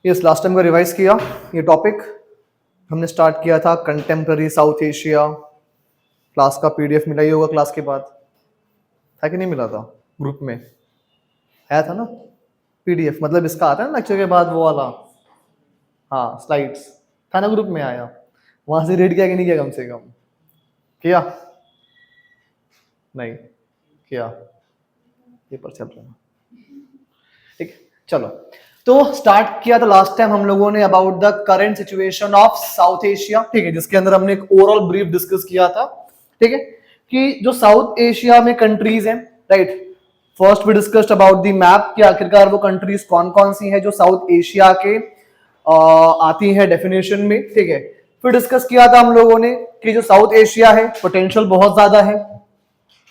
Yes, last time का revise किया ये टॉपिक। हमने स्टार्ट किया था कंटेम्प्ररी साउथ एशिया। क्लास का पीडीएफ मिला ही होगा क्लास के बाद, था कि नहीं मिला था? ग्रुप में आया था ना पीडीएफ, मतलब इसका आता है ना लेक्चर के बाद वो वाला। हाँ, स्लाइड्स था ना, ग्रुप में आया। वहां से रीड किया कि नहीं किया? कम से कम किया? नहीं किया? पेपर चल रहा है, ठीक। चलो, तो स्टार्ट किया था लास्ट टाइम हम लोगों ने about the current situation of south Asia, ठीक है, जिसके अंदर हमने एक ओवरऑल ब्रीफ डिस्कस किया था, ठीक है, कि जो साउथ एशिया में कंट्रीज हैं, right. First we discussed about the map कि आखिरकार वो कंट्रीज कौन कौन सी हैं जो साउथ एशिया के आती हैं डेफिनेशन में, ठीक है। फिर डिस्कस किया था हम लोगों ने कि जो साउथ एशिया है पोटेंशियल बहुत ज्यादा है,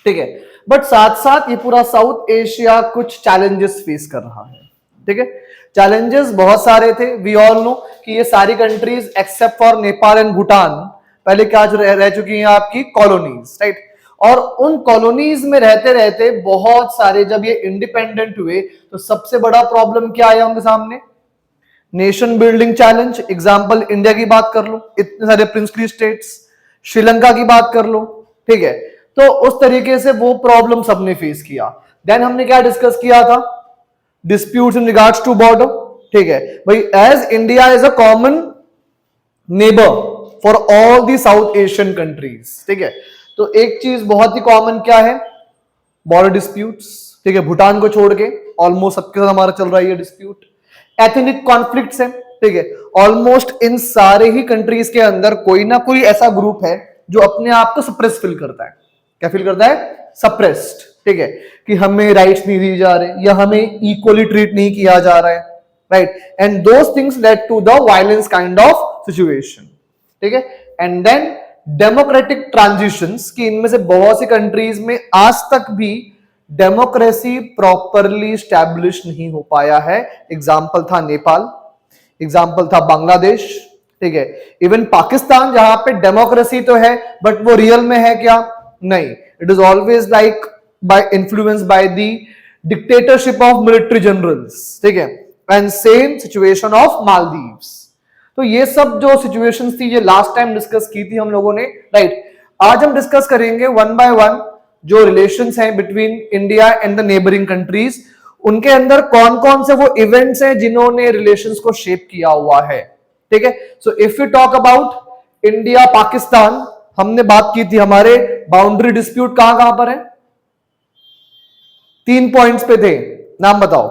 ठीक है, बट साथ साथ ये पूरा साउथ एशिया कुछ चैलेंजेस फेस कर रहा है, ठीक है। चैलेंजेस बहुत सारे थे। वी ऑल नो कि ये सारी countries except for Nepal and Bhutan पहले क्या रह चुकी हैं? आपकी कॉलोनीज, राइट। और उन कॉलोनीज में रहते रहते बहुत सारे जब ये इंडिपेंडेंट हुए तो सबसे बड़ा प्रॉब्लम क्या आया उनके सामने? Nation building challenge. Example India की बात कर लो, इतने सारे प्रिंसली स्टेट्स, श्रीलंका की बात कर लो, ठीक है। तो उस तरीके से वो प्रॉब्लम सबने फेस किया। देन हमने क्या डिस्कस किया था? Disputes in regards to border, ठीक है भाई। As India is a common neighbour for all the South Asian countries, ठीक है, तो एक चीज बहुत ही कॉमन क्या है? बॉर्डर डिस्प्यूट्स, ठीक है। भूटान को छोड़ के ऑलमोस्ट सबके साथ हमारा चल रहा है ये डिस्प्यूट। एथनिक कॉन्फ्लिक्ट्स है, ठीक है। ऑलमोस्ट इन सारे ही कंट्रीज के अंदर कोई ना कोई ऐसा ग्रुप है जो अपने आप को सप्रेस फील करता है। क्या फील करता है? सप्रेस्ड, ठीक है, कि हमें राइट्स नहीं दिए जा रहे या हमें इक्वली ट्रीट नहीं किया जा रहा है, right. And those things led to the violence kind of situation, ठीक है। एंड देन डेमोक्रेटिक ट्रांजिशंस की इनमें से बहुत सी कंट्रीज में आज तक भी डेमोक्रेसी प्रॉपरली स्टैब्लिश नहीं हो पाया है। एग्जाम्पल था नेपाल, एग्जाम्पल था बांग्लादेश, ठीक है। इवन पाकिस्तान जहां पे डेमोक्रेसी तो है बट वो रियल में है क्या? नहीं। It is always like by influence by the dictatorship of military generals, ठीक है। And same situation of Maldives. तो ये सब जो सिचुएशंस थी ये लास्ट टाइम डिस्कस की थी हम लोगों ने, राइट। आज हम डिस्कस करेंगे वन बाय वन जो रिलेशंस हैं between India and the neighbouring countries, उनके अंदर कौन कौन से वो इवेंट्स हैं जिन्होंने रिलेशंस को शेप किया हुआ है, ठीक है। So if you talk about India Pakistan, हमने बात की थी हमारे बाउंड्री डिस्प्यूट कहां कहां पर है? 3 पॉइंट्स पे थे, नाम बताओ।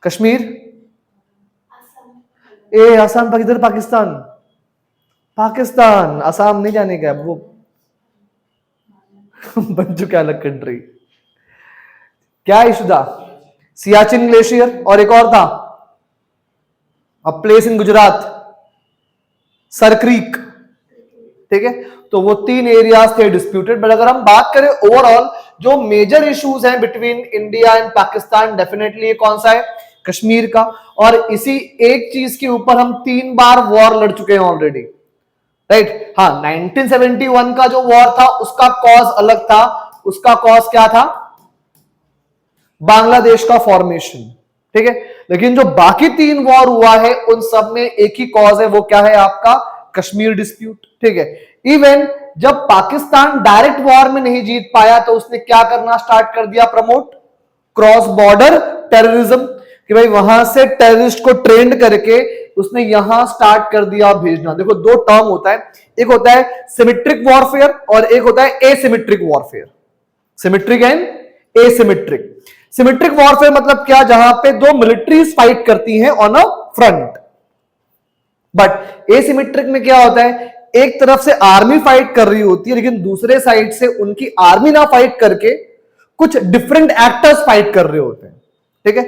कश्मीर, असम, किधर? पाकिस्तान, पाकिस्तान, असम नहीं जाने का, वो बन चुका अलग कंट्री। क्या इशू था? सियाचिन ग्लेशियर, और एक और था a place in Gujarat, Sir Creek, ठीक है। तो वो 3 एरियाज थे डिस्प्यूटेड। बट अगर हम बात करें ओवरऑल जो मेजर इश्यूज हैं between India and Pakistan, definitely कौन सा है? कश्मीर का। और इसी एक चीज के ऊपर हम 3 बार वॉर लड़ चुके हैं ऑलरेडी, राइट। हाँ, 1971 का जो वॉर था उसका कॉज अलग था। उसका कॉज क्या था? बांग्लादेश का फॉर्मेशन, ठीक है। लेकिन जो बाकी 3 वॉर हुआ है उन सब में एक ही कॉज है, वो क्या है? आपका कश्मीर डिस्प्यूट, ठीक है। इवन जब पाकिस्तान डायरेक्ट वॉर में नहीं जीत पाया तो उसने क्या करना स्टार्ट कर दिया? प्रमोट क्रॉस बॉर्डर टेररिज्म, कि भाई वहां से टेररिस्ट को ट्रेंड करके उसने यहां स्टार्ट कर दिया भेजना। देखो 2 टर्म होता है, एक होता है सिमेट्रिक वॉरफेयर और एक होता है asymmetric warfare. Symmetric and asymmetric. Symmetric warfare मतलब क्या? जहां पे 2 मिलिट्रीज फाइट करती हैं on a front. But asymmetric में क्या होता है? एक तरफ से आर्मी फाइट कर रही होती है लेकिन दूसरे साइड से उनकी आर्मी ना फाइट करके कुछ डिफरेंट एक्टर्स फाइट कर रहे होते हैं, ठीक है।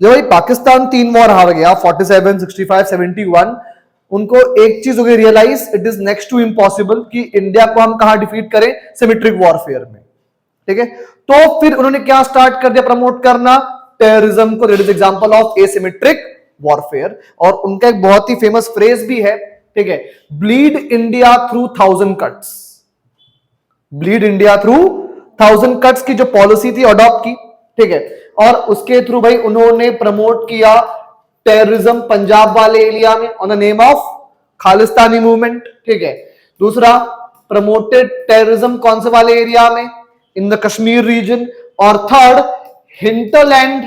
जब भाई पाकिस्तान 3 वॉर हार गया, 47, 65, 71, उनको एक चीज हो गई realise, it is next to impossible कि इंडिया को हम कहां डिफीट करें? सिमेट्रिक वॉरफेयर में, ठीक है। तो फिर उन्होंने क्या स्टार्ट कर दिया? प्रमोट करना टेररिज्म को। That is example of asymmetric warfare. और उनका एक बहुत ही फेमस फ्रेज भी है, ठीक है, bleed India through 1000 cuts. Bleed India through 1000 cuts की जो पॉलिसी थी अडॉप्ट की, ठीक है। और उसके थ्रू भाई उन्होंने प्रमोट किया टेररिज्म पंजाब वाले एरिया में on the name of Khalistani movement, ठीक है। दूसरा, प्रमोटेड टेररिज्म कौन से वाले एरिया में, इन द कश्मीर रीजन। और थर्ड, हिंटरलैंड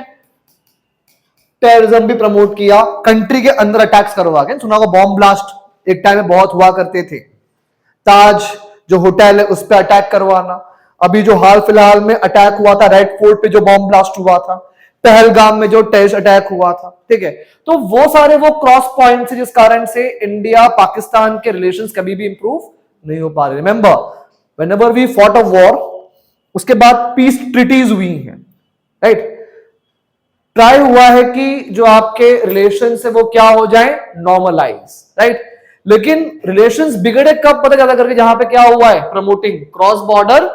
टेररिज्म भी प्रमोट किया, कंट्री के अंदर अटैक्स करवा के। सुना होगा बॉम्ब ब्लास्ट एक टाइम में बहुत हुआ करते थे, ताज जो होटल है उस पर अटैक करवाना। अभी जो हाल फिलहाल में अटैक हुआ था रेड फोर्ट पे, जो बॉम्ब ब्लास्ट हुआ था, पहलगाम में जो टेररिस्ट अटैक हुआ था, ठीक है। तो वो सारे वो क्रॉस पॉइंट्स है जिस कारण से इंडिया पाकिस्तान के रिलेशंस कभी भी इंप्रूव नहीं हो पा रहे। Remember, whenever we fought a war, उसके बाद पीस ट्रीटीज हुई हैं, राइट। ट्राई हुआ है कि जो आपके रिलेशन है वो क्या हो जाए, नॉर्मलाइज, राइट। लेकिन रिलेशंस बिगड़े कब पता चला करके, जहां पे क्या हुआ है, प्रमोटिंग क्रॉस बॉर्डर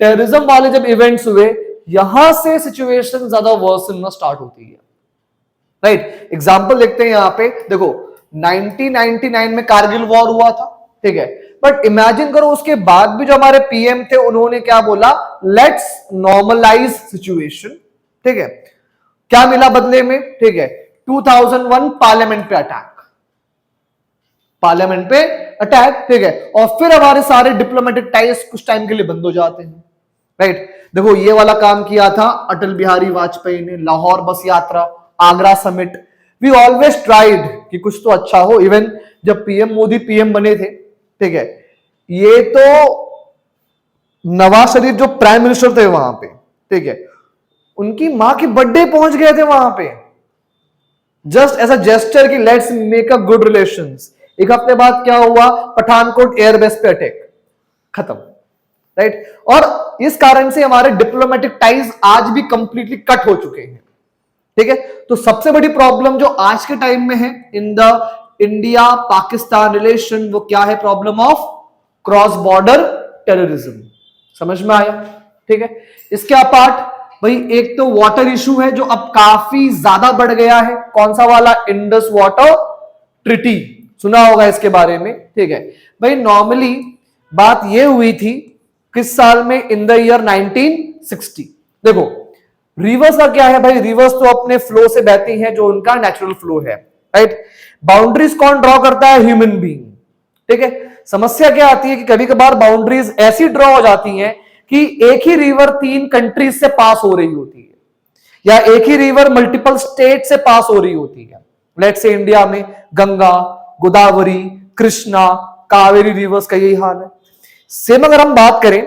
टेररिज्म वाले जब इवेंट्स हुए, यहां से सिचुएशन ज्यादा वर्सन होना स्टार्ट होती है, राइट। एग्जांपल देखते हैं यहां पे, देखो 1999 में कारगिल वॉर हुआ था, ठीक है। बट इमेजिन करो उसके बाद भी जो हमारे पीएम थे उन्होंने क्या बोला, लेट्स नॉर्मलाइज सिचुएशन, ठीक है। क्या मिला बदले में, ठीक है, 2001 पार्लियामेंट पे अटैक, पार्लियामेंट पे अटैक, ठीक है। और फिर हमारे सारे डिप्लोमेटिक टाइज कुछ टाइम के लिए बंद हो जाते हैं, राइट। देखो ये वाला काम किया था अटल बिहारी वाजपेयी ने, लाहौर बस यात्रा, Agra summit. We always tried कि कुछ तो अच्छा हो। इवन जब पीएम मोदी पीएम बने थे, ठीक है, ये तो नवाज शरीफ जो प्राइम मिनिस्टर थे वहां पे, ठीक है, उनकी मां की बर्थडे पहुंच गए थे वहां पे, जस्ट एज अ जेस्टर कि let's make a good relations. एक हफ्ते बाद क्या हुआ, पठानकोट एयरबेस पे अटैक, खत्म, राइट। और इस कारण से हमारे डिप्लोमेटिक टाइज आज भी कंप्लीटली कट हो चुके हैं, ठीक है। तो सबसे बड़ी प्रॉब्लम जो आज के टाइम में है in the India Pakistan relation, वो क्या है, problem of cross border terrorism. समझ में आया, ठीक है। इसके अपार्ट भाई एक तो वाटर इशू है जो अब काफी ज्यादा बढ़ गया है, कौन सा वाला, इंडस वाटर ट्रीटी, सुना होगा इसके बारे में, ठीक है। भाई नॉर्मली बात यह हुई थी किस साल में, इन द ईयर 1960। देखो रिवर्स का क्या है भाई, रिवर्स तो अपने फ्लो से बहती है जो उनका नेचुरल फ्लो है, राइट। बाउंड्रीज कौन ड्रॉ करता है, ह्यूमन बीइंग, ठीक है। समस्या क्या आती है कि कभी कभार बाउंड्रीज ऐसी ड्रॉ हो जाती हैं कि एक ही रिवर 3 कंट्रीज से पास हो रही होती है, या एक ही रिवर मल्टीपल स्टेट से पास हो रही होती है। लेट्स से इंडिया में गंगा, गोदावरी, कृष्णा, कावेरी रिवर्स का यही हाल है। सेम अगर हम बात करें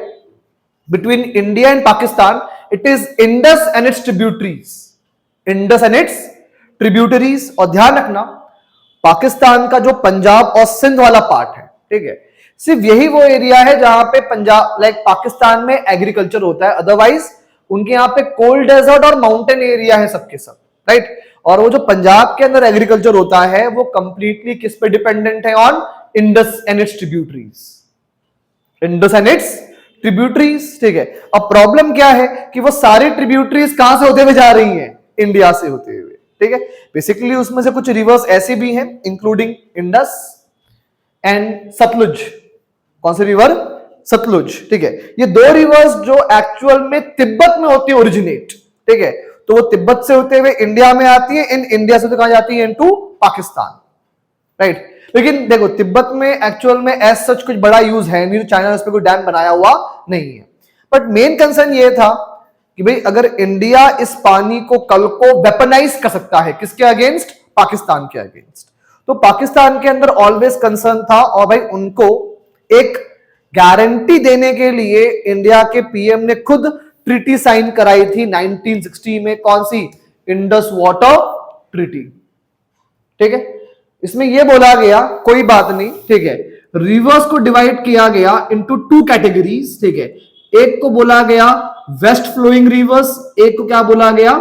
between India and Pakistan, it is Indus and it's tributaries, Indus and it's tributaries. और ध्यान रखना पाकिस्तान का जो पंजाब और सिंध वाला पार्ट है, ठीक है, सिर्फ यही वो एरिया है जहां पे पंजाब लाइक पाकिस्तान में एग्रीकल्चर होता है, अदरवाइज उनके यहां पे कोल्ड डेजर्ट और माउंटेन एरिया है सबके सब, राइट। और वो जो पंजाब के अंदर एग्रीकल्चर होता है वो कंप्लीटली किस पे डिपेंडेंट है, on Indus and it's tributaries, Indus and it's tributaries, ठीक है। अब प्रॉब्लम क्या है कि वो सारी ट्रिब्यूटरीज कहां से होते हुए जा रही हैं, इंडिया से होते हुए, ठीक है। बेसिकली उसमें से कुछ रिवर्स ऐसे भी हैं इंक्लूडिंग इंडस एंड सतलुज। कौन सी रिवर, सतलुज, ठीक है। ये 2 रिवर्स जो एक्चुअल में तिब्बत में होती है ओरिजिनेट, ठीक है। तो वो तिब्बत से होते हुए इंडिया में आती है, इन इंडिया से तो कहां जाती है, इनटू पाकिस्तान, राइट। लेकिन देखो तिब्बत में एक्चुअल में एज सच कुछ बड़ा यूज है नहीं, चाइना ने उस पर कोई डैम बनाया हुआ नहीं है। बट मेन कंसर्न ये था कि भाई अगर इंडिया इस पानी को कल को वेपनाइज कर सकता है, किसके अगेंस्ट, पाकिस्तान के अगेंस्ट, तो पाकिस्तान के अंदर ऑलवेज कंसर्न था। और भाई उनको एक गारंटी देने के लिए इंडिया के पीएम ने खुद ट्रीटी साइन कराई थी 1960 में, कौन सी, इंडस वाटर ट्रीटी, ठीक है। इसमें यह बोला गया, कोई बात नहीं, ठीक है, रिवर्स को डिवाइड किया गया इनटू 2 कैटेगरीज, ठीक है। एक को बोला गया वेस्ट फ्लोइंग रिवर्स, एक को क्या बोला गया,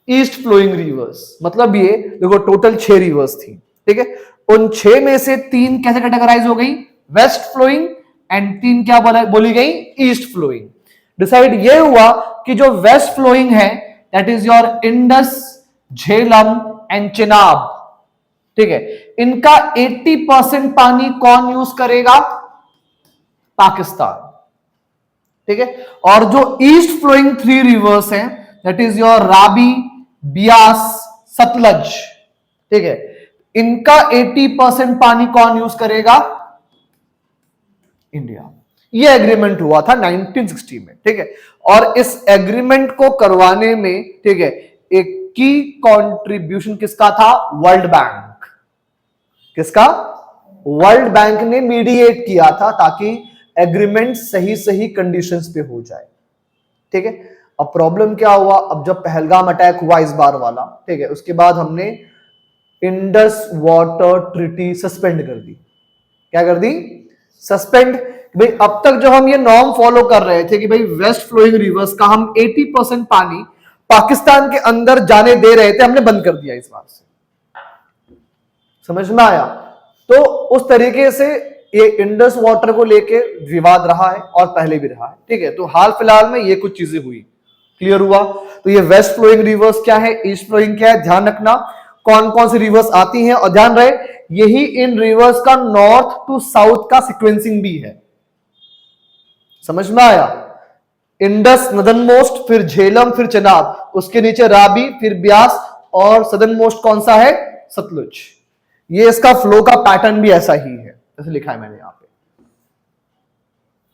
ईस्ट फ्लोइंग रिवर्स। मतलब ये देखो टोटल 6 रिवर्स थी, ठीक है। उन 6 में से 3 कैसे कैटेगराइज हो गई, वेस्ट फ्लोइंग, एंड 3 क्या बोली गई, ईस्ट फ्लोइंग। डिसाइड ये हुआ कि जो वेस्ट फ्लोइंग है that is your Indus, Jhelum and Chenab, ठीक है। इनका 80% पानी कौन यूज करेगा, पाकिस्तान, ठीक है। और जो ईस्ट फ्लोइंग 3 रिवर्स हैं दैट इज योर राबी, बियास, सतलज, ठीक है। इनका 80% पानी कौन यूज करेगा? इंडिया। ये एग्रीमेंट हुआ था 1960 में, ठीक है। और इस एग्रीमेंट को करवाने में, ठीक है, एक की कंट्रीब्यूशन किसका था? World bank. किसका? वर्ल्ड बैंक ने मीडिएट किया था ताकि एग्रीमेंट सही सही कंडीशंस पे हो जाए, ठीक है। अब प्रॉब्लम क्या हुआ? अब जब पहलगाम अटैक हुआ इस बार वाला, ठीक है, उसके बाद हमने इंडस वाटर ट्रीटी सस्पेंड कर दी। क्या कर दी? सस्पेंड। भाई अब तक जो हम ये नॉर्म फॉलो कर रहे थे कि भाई वेस्ट फ्लोइंग रिवर्स का हम 80% पानी पाकिस्तान के अंदर जाने दे रहे थे, हमने बंद कर दिया इस बार से। समझ में आया? तो उस तरीके से ये इंडस वाटर को लेके विवाद रहा है और पहले भी रहा है, ठीक है। तो हाल फिलहाल में ये कुछ चीजें हुई, क्लियर हुआ? तो ये वेस्ट फ्लोइंग रिवर्स क्या है, ईस्ट फ्लोइंग क्या है, ध्यान रखना कौन कौन सी रिवर्स आती हैं। और ध्यान रहे यही इन रिवर्स का नॉर्थ टू साउथ का सीक्वेंसिंग भी है। समझ में आया? इंडस नदन मोस्ट, फिर झेलम, फिर चेनाब, उसके नीचे राबी, फिर ब्यास, और सदन मोस्ट कौन सा है? सतलुज। ये इसका फ्लो का पैटर्न भी ऐसा ही है जैसे लिखा है मैंने यहां पे,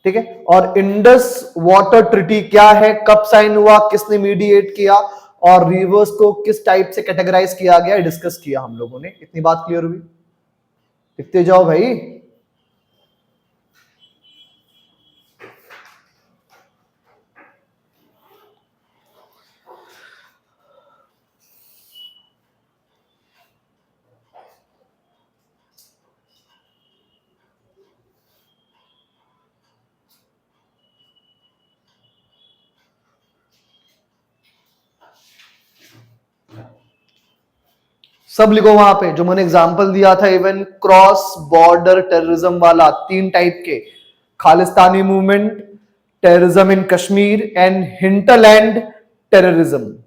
ठीक है। और इंडस वाटर ट्रीटी क्या है, कब साइन हुआ, किसने मीडिएट किया, और रिवर्स को किस टाइप से कैटेगराइज किया गया, डिस्कस किया हम लोगों ने। इतनी बात क्लियर हुई? लिखते जाओ भाई। सब लिखो वहां पे जो मैंने एग्जांपल दिया था, इवन क्रॉस बॉर्डर टेररिज्म वाला, 3 टाइप के, Khalistani movement, terrorism in Kashmir and hinterland terrorism.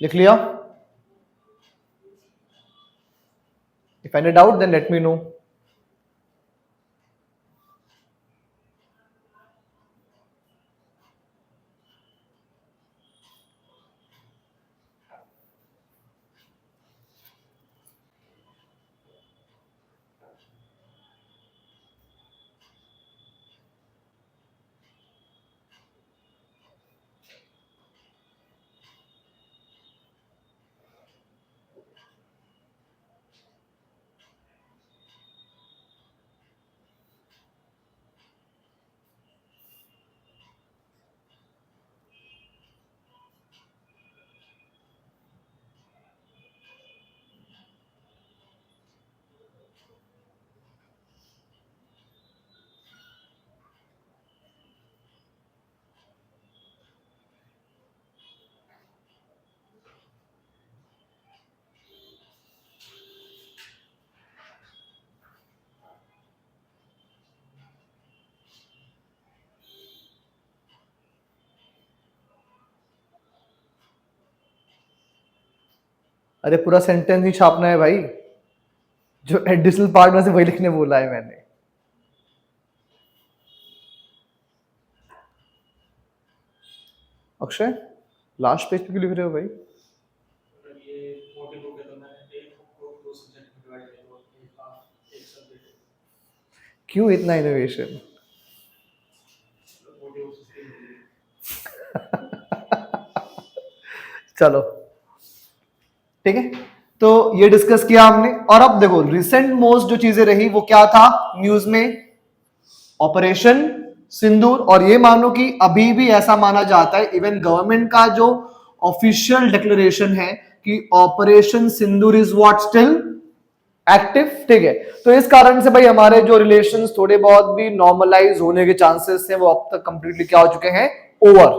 लिख लिया? If any doubt then let me know. अरे पूरा सेंटेंस ही छापना है भाई, जो एडिशनल पार्ट में से वही लिखने बोला है मैंने। अक्षय लास्ट पेज पे क्यों लिख रहे हो भाई? क्यों इतना इनोवेशन? चलो ठीक है, तो ये डिस्कस किया हमने। और अब देखो रिसेंट मोस्ट जो चीजें रही वो क्या था न्यूज में? ऑपरेशन सिंदूर। और ये मानो कि अभी भी ऐसा माना जाता है, इवन गवर्नमेंट का जो ऑफिशियल डिक्लेरेशन है कि operation Sindoor is what still active, ठीक है। तो इस कारण से भाई हमारे जो रिलेशंस थोड़े बहुत भी नॉर्मलाइज होने के चांसेस हैं वो अब तक कंप्लीटली क्या हो चुके हैं? ओवर,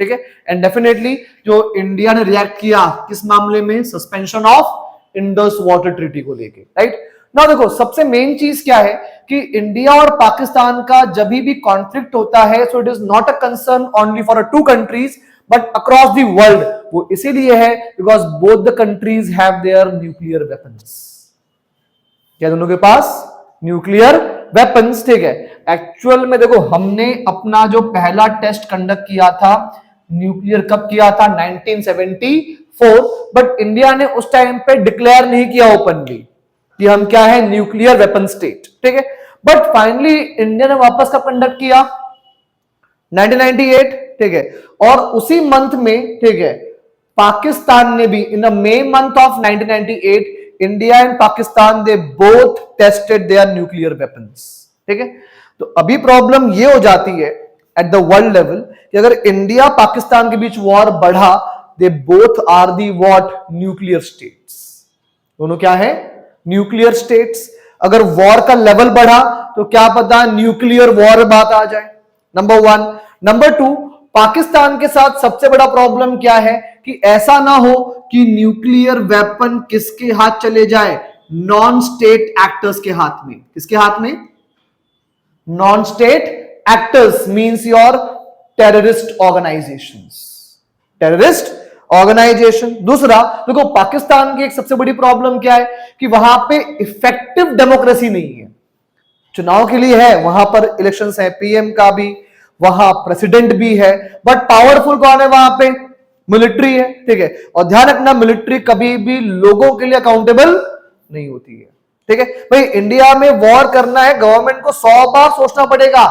ठीक है। एंड डेफिनेटली जो इंडिया ने रिएक्ट किया किस मामले में, suspension of Indus water treaty को लेके, राइट ना। देखो सबसे मेन चीज क्या है कि इंडिया और पाकिस्तान का जब भी कॉन्फ्लिक्ट होता है, so it is not a concern only for two countries but across the world. वो इसीलिए है because both the countries have their nuclear weapons. क्या दोनों के पास न्यूक्लियर वेपन्स, ठीक है। एक्चुअल में देखो हमने अपना जो पहला टेस्ट कंडक्ट किया था न्यूक्लियर कब किया था, 1974, बट इंडिया ने उस टाइम पे डिक्लेयर नहीं किया ओपनली कि हम क्या है, न्यूक्लियर वेपन स्टेट, ठीक है। बट फाइनली इंडिया ने वापस कब कंडक्ट किया, 1998, ठीक है। और उसी मंथ में, ठीक है, पाकिस्तान ने भी in the May month of 1998 India and Pakistan they both tested their nuclear weapons, ठीक है। तो अभी प्रॉब्लम ये हो जाती है एट द वर्ल्ड लेवल कि अगर इंडिया पाकिस्तान के बीच वॉर बढ़ा, they both are the what, nuclear states. दोनों क्या है, न्यूक्लियर स्टेट्स। अगर वॉर का लेवल बढ़ा तो क्या पता न्यूक्लियर वॉर बात आ जाए, number one. Number two, Pakistan के साथ सबसे बड़ा प्रॉब्लम क्या है कि ऐसा ना हो कि न्यूक्लियर वेपन किसके हाथ चले जाए, नॉन स्टेट एक्टर्स के हाथ में। किसके हाथ में, non state actors means your terrorist organisations, terrorist organisation. दूसरा देखो पाकिस्तान की एक सबसे बड़ी प्रॉब्लम क्या है कि वहां पे इफेक्टिव डेमोक्रेसी नहीं है। चुनाव के लिए है, वहां पर इलेक्शंस है, पीएम का भी, वहां प्रेसिडेंट भी है, बट पावरफुल कौन है वहां पे, मिलिट्री है, ठीक है। और ध्यान रखना मिलिट्री कभी भी लोगों के लिए अकाउंटेबल नहीं होती है, ठीक है। भाई इंडिया में वॉर करना है, गवर्नमेंट को 100 बार सोचना पड़ेगा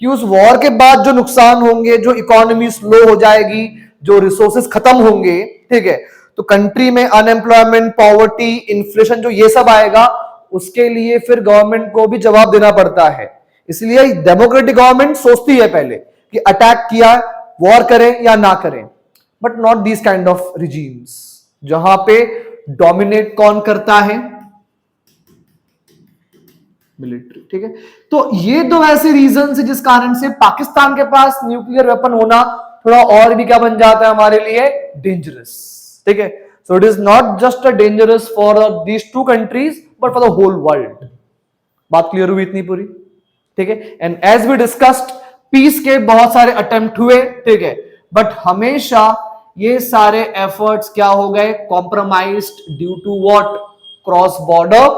कि उस वॉर के बाद जो नुकसान होंगे, जो इकोनॉमी स्लो हो जाएगी, जो रिसोर्सेज खत्म होंगे, ठीक है, तो कंट्री में अनएम्प्लॉयमेंट, पॉवर्टी, इन्फ्लेशन जो ये सब आएगा, उसके लिए फिर गवर्नमेंट को भी जवाब देना पड़ता है। इसलिए डेमोक्रेटिक गवर्नमेंट सोचती है पहले कि अटैक किया, वॉर करें या ना करें, but not this kind of regimes जहां पे डोमिनेट कौन करता है, मिलिट्री, ठीक है। तो ये दो ऐसे रीजन है जिस कारण से पाकिस्तान के पास न्यूक्लियर वेपन होना थोड़ा और भी क्या बन जाता है हमारे लिए, डेंजरस, ठीक है। So it is not just a dangerous for these two countries but for the whole world. बात क्लियर हुई इतनी पूरी, ठीक है। And as we discussed, peace के बहुत सारे अटेम्प्ट हुए, ठीक है, बट हमेशा ये सारे एफर्ट्स क्या हो गए, compromised due to what, cross border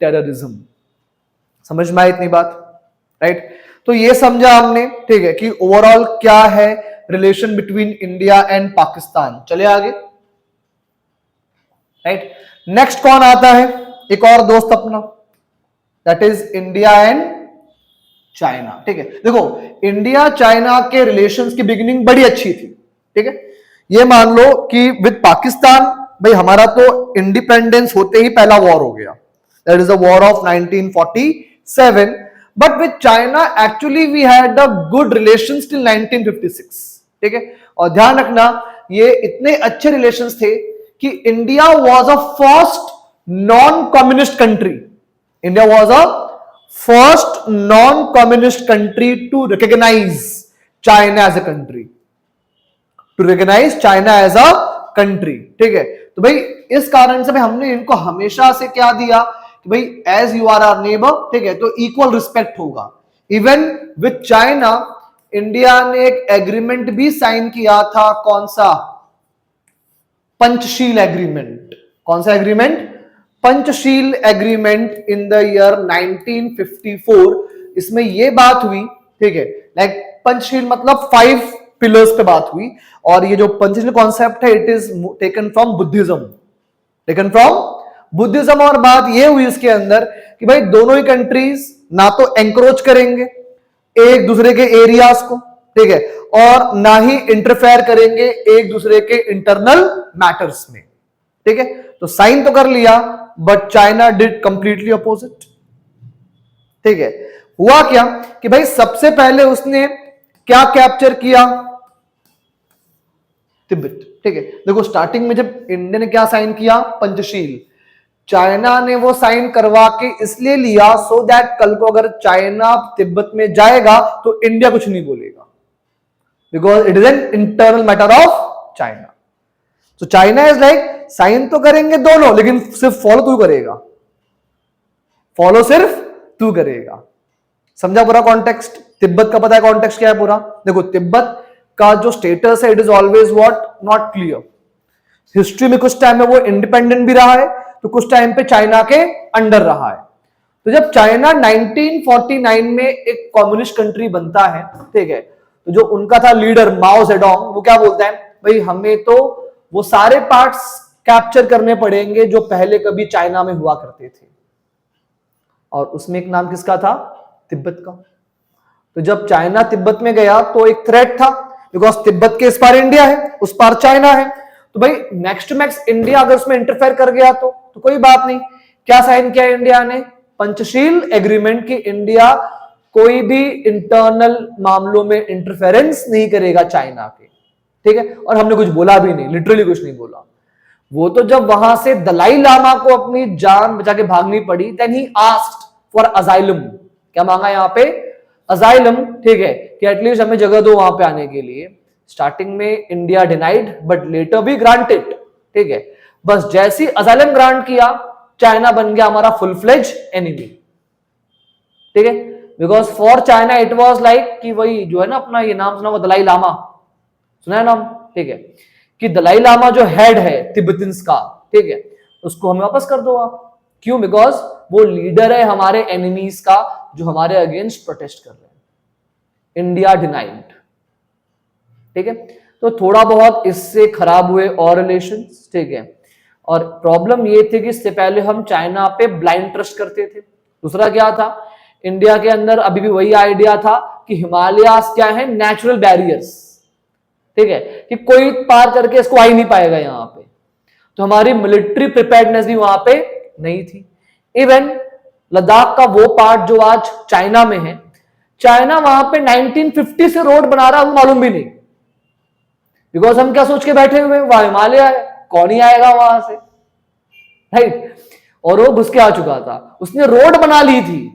terrorism. समझ में आई इतनी बात, राइट। तो ये समझा हमने, ठीक है, कि ओवरऑल क्या है relation between India and Pakistan. चले आगे, राइट। नेक्स्ट कौन आता है, एक और दोस्त अपना, that is India and China, ठीक है। देखो इंडिया चाइना के रिलेशंस की बिगिनिंग बड़ी अच्छी थी, ठीक है। ये मान लो कि विद पाकिस्तान, भाई हमारा तो इंडिपेंडेंस होते ही पहला वॉर हो गया, that is the war of 1947, but with China actually we had a good relations till 1956, ठीक है। और ध्यान रखना ये इतने अच्छे रिलेशंस थे कि India was a first non communist country, India was a first non communist country to recognise China as a country, to recognise China as a country, ठीक है। तो भाई इस कारण से भाई हमने इनको हमेशा से क्या दिया कि भाई as you are our neighbour, ठीक है, तो इक्वल रिस्पेक्ट होगा। इवन विद चाइना इंडिया ने एक एग्रीमेंट भी साइन किया था, कौन सा, पंचशील एग्रीमेंट। कौन सा agreement, Panchsheel agreement in the year 1954। इसमें यह बात हुई, ठीक है, लाइक पंचशील मतलब 5 पिलर्स पे बात हुई, और ये जो पंचशील कॉन्सेप्ट है it is taken from Buddhism, taken from Buddhism. और बात ये हुई इसके अंदर कि भाई दोनों ही कंट्रीज ना तो एंक्रोच करेंगे एक दूसरे के एरियाज को, ठीक है, और ना ही इंटरफेयर करेंगे एक दूसरे के इंटरनल मैटर्स में, ठीक है। तो साइन तो कर लिया but China did completely opposite, ठीक है। हुआ क्या कि भाई सबसे पहले उसने क्या कैप्चर किया, तिब्बत, ठीक है। देखो स्टार्टिंग में जब इंडिया ने क्या साइन किया, पंचशील, चाइना ने वो साइन करवा के इसलिए लिया सो दैट कल को अगर चाइना तिब्बत में जाएगा तो इंडिया कुछ नहीं बोलेगा, because it is an internal matter of China. तो चाइना इज लाइक साइन तो करेंगे दोनों, लेकिन सिर्फ फॉलो तू करेगा, फॉलो सिर्फ तू करेगा. समझा पूरा कॉन्टेक्स्ट? तिब्बत का पता है कॉन्टेक्स्ट क्या है पूरा? देखो तिब्बत का जो स्टेटस है, it is always what, not clear. History में कुछ टाइम में वो इंडिपेंडेंट भी रहा है, तो कुछ टाइम पे चाइना के अंडर रहा है. तो जब चाइना 1949 में एक कम्युनिस्ट कंट्री बनता है, ठीक है, तो जो उनका था लीडर माओ जेडोंग, वो क्या बोलता है, भाई हमें तो वो सारे पार्ट्स कैप्चर करने पड़ेंगे जो पहले कभी चाइना में हुआ करते थे. और उसमें एक नाम किसका था? तिब्बत का. तो जब चाइना तिब्बत में गया तो एक थ्रेट था, बिकॉज तिब्बत के इस पार इंडिया है, उस पार चाइना है. तो भाई नेक्स्ट मैक्स इंडिया अगर उसमें इंटरफेयर कर गया तो कोई बात नहीं. क्या साइन किया इंडिया ने? पंचशील एग्रीमेंट की इंडिया कोई भी इंटरनल मामलों में इंटरफेरेंस नहीं करेगा चाइना के, ठीक है. और हमने कुछ बोला भी नहीं, लिटरली कुछ नहीं बोला. वो तो जब वहां से दलाई लामा को अपनी जान बचा के भागनी पड़ी, then he asked for asylum. क्या मांगा यहां पे? अजाइलम, ठीक है, कि एटलीस्ट हमें जगह दो वहां पे आने के लिए. स्टार्टिंग में इंडिया डिनाइड, बट लेटर भी ग्रांटेड, ठीक है. बस जैसी अजाइलम ग्रांट किया, चाइना बन गया हमारा फुल फ्लेज एनिमी, ठीक है. Because for China it was like कि वही जो है ना, अपना ये नाम सुना हुआ दलाई लामा, सुना है नाम, ठीक है, कि दलाई लामा जो हेड है तिब्बतियंस का, ठीक है, उसको हमें वापस कर दो आप. क्यों? बिकॉज वो लीडर है हमारे एनिमीज का, जो हमारे अगेंस्ट प्रोटेस्ट कर रहे हैं. इंडिया डिनाइड, ठीक है. तो थोड़ा बहुत इससे खराब हुए और रिलेशंस, ठीक है. और प्रॉब्लम ये थी कि इससे पहले हम चाइना पे ब्लाइंड ट्रस्ट करते थे. दूसरा क्या था, इंडिया के अंदर अभी भी वही आइडिया था कि हिमालयास क्या है, नेचुरल बैरियर्स, ठीक है, कि कोई पार करके इसको आ ही नहीं पाएगा यहां पे. तो हमारी मिलिट्री प्रिपेयर्डनेस भी वहां पे नहीं थी. इवन लद्दाख का वो पार्ट जो आज चाइना में है, चाइना वहां पे 1950 से रोड बना रहा है, मालूम भी नहीं. बिकॉज हम क्या सोच के बैठे हुए, वहां हिमालय है, कौन ही आएगा वहां से, राइट. और वो घुस के आ चुका था, उसने रोड बना ली थी.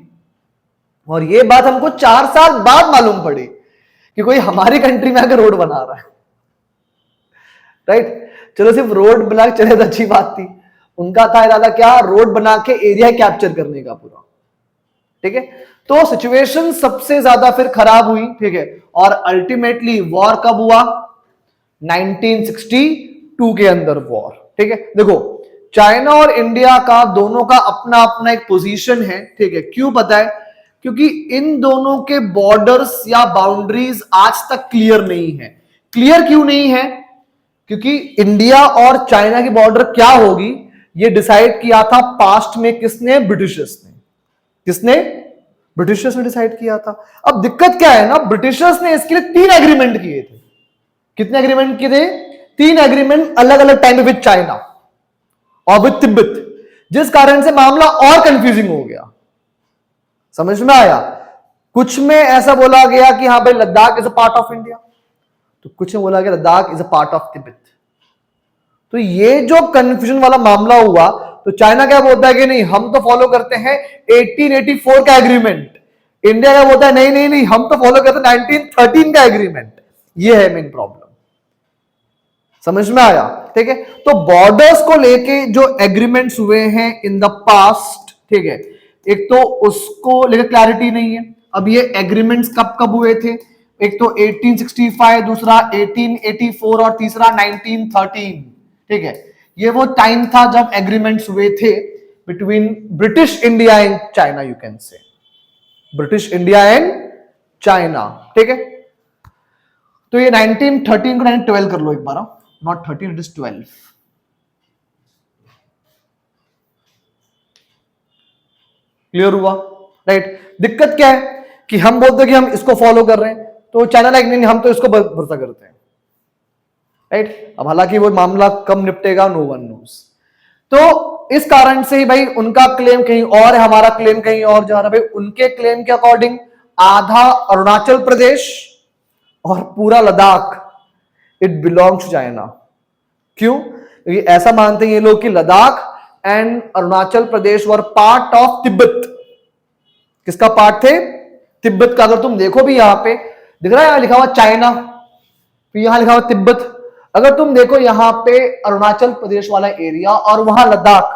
और ये बात हमको 4 साल बाद मालूम पड़ी कि कोई हमारी कंट्री में आकर रोड बना रहा है, राइट. चलो सिर्फ रोड बना के चले तो अच्छी बात थी. उनका था इरादा क्या, रोड बना के एरिया कैप्चर करने का पूरा, ठीक है. तो सिचुएशन सबसे ज्यादा फिर खराब हुई, ठीक है. और अल्टीमेटली वॉर कब हुआ? 1962 के अंदर वॉर, ठीक है. देखो चाइना और इंडिया का दोनों का अपना अपना एक पोजीशन है, ठीक है. क्यों पता है? क्योंकि इन दोनों के बॉर्डर्स या बाउंड्रीज आज तक क्लियर नहीं है. क्लियर क्यों नहीं है? क्योंकि इंडिया और चाइना की बॉर्डर क्या होगी ये डिसाइड किया था पास्ट में किसने? ब्रिटिशर्स ने. किसने? ब्रिटिशर्स ने डिसाइड किया था. अब दिक्कत क्या है ना, ब्रिटिशर्स ने इसके लिए 3 एग्रीमेंट किए थे. कितने एग्रीमेंट किए थे? 3 एग्रीमेंट अलग अलग टाइम विद चाइना और विद तिब्बत, जिस कारण से मामला और कंफ्यूजिंग हो गया. समझ में आया? कुछ में ऐसा बोला गया कि हाँ भाई Ladakh is a part of India, तो कुछ में बोला गया Ladakh is a part of Tibet. तो ये जो कंफ्यूजन वाला मामला हुआ, तो चाइना क्या बोलता है कि नहीं हम तो फॉलो करते हैं 1884 का एग्रीमेंट. इंडिया क्या बोलता है नहीं नहीं नहीं हम तो फॉलो करते हैं 1913 का एग्रीमेंट. ये है मेन प्रॉब्लम. समझ में आया? ठीक है. तो बॉर्डर्स को लेके जो एग्रीमेंट्स हुए हैं इन द पास्ट, ठीक है, एक तो उसको लेकर क्लैरिटी नहीं है. अब ये एग्रीमेंट्स कब कब हुए थे? एक तो 1865, दूसरा 1884 और तीसरा 1913, ठीक है. ये वो टाइम था जब एग्रीमेंट्स हुए थे between British India and China. You can say British India and China, ठीक है. तो ये 1913 को 1912 कर लो एक बार, नॉट 13 इट इज 12. क्लियर हुआ? राइट. दिक्कत क्या है कि हम बोलते हैं कि हम इसको फॉलो कर रहे हैं, तो चाइना लाइक नहीं हम तो इसको भरोसा करते हैं, राइट. अब हालांकि वो मामला कब निपटेगा नो वन नोस. तो इस कारण से ही भाई उनका क्लेम कहीं और है, हमारा क्लेम कहीं और जा रहा है. भाई उनके क्लेम के अकॉर्डिंग आधा अरुणाचल प्रदेश और पूरा Ladakh it belongs to China. क्यों? क्योंकि ऐसा मानते हैं ये लोग कि Ladakh and Arunachal Pradesh were part of Tibet. किसका पार्ट थे? तिब्बत का. अगर तुम देखो भी यहां पे दिख रहा है, यहां लिखा हुआ चाइना, तो यहां लिखा हुआ तिब्बत। अगर तुम देखो यहां पे अरुणाचल प्रदेश वाला एरिया और वहां लद्दाख,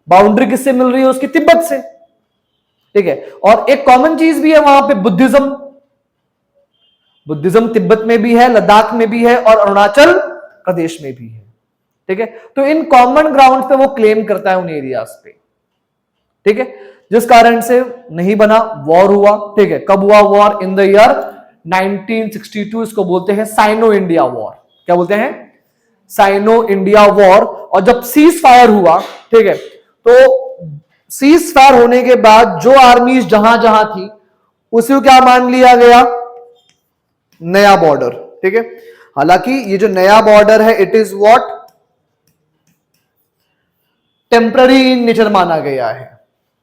बाउंड्री किससे मिल रही है उसकी? तिब्बत से, ठीक है। और एक कॉमन चीज भी है वहां पे, बुद्धिज्म। बुद्धिज्म तिब्बत में भी है, लद्दाख में भी है और अरुणाचल प्रदेश में भी है, ठीक है। तो इन कॉमन ग्राउंड पे वो क्लेम करता है उन एरियाज पे, ठीक है। जिस कारण से नहीं बना, वॉर हुआ, ठीक है। कब हुआ वॉर? In the year 1962। इसको बोलते हैं साइनो इंडिया वॉर। क्या बोलते हैं? Sino India war. और जब सीज फायर हुआ, ठीक है, तो सीज फायर होने के बाद जो आर्मीज जहां जहां थी उसी को क्या मान लिया गया? नया बॉर्डर, ठीक है। हालांकि ये जो नया बॉर्डर है, it is what? Temporary in nature माना गया है,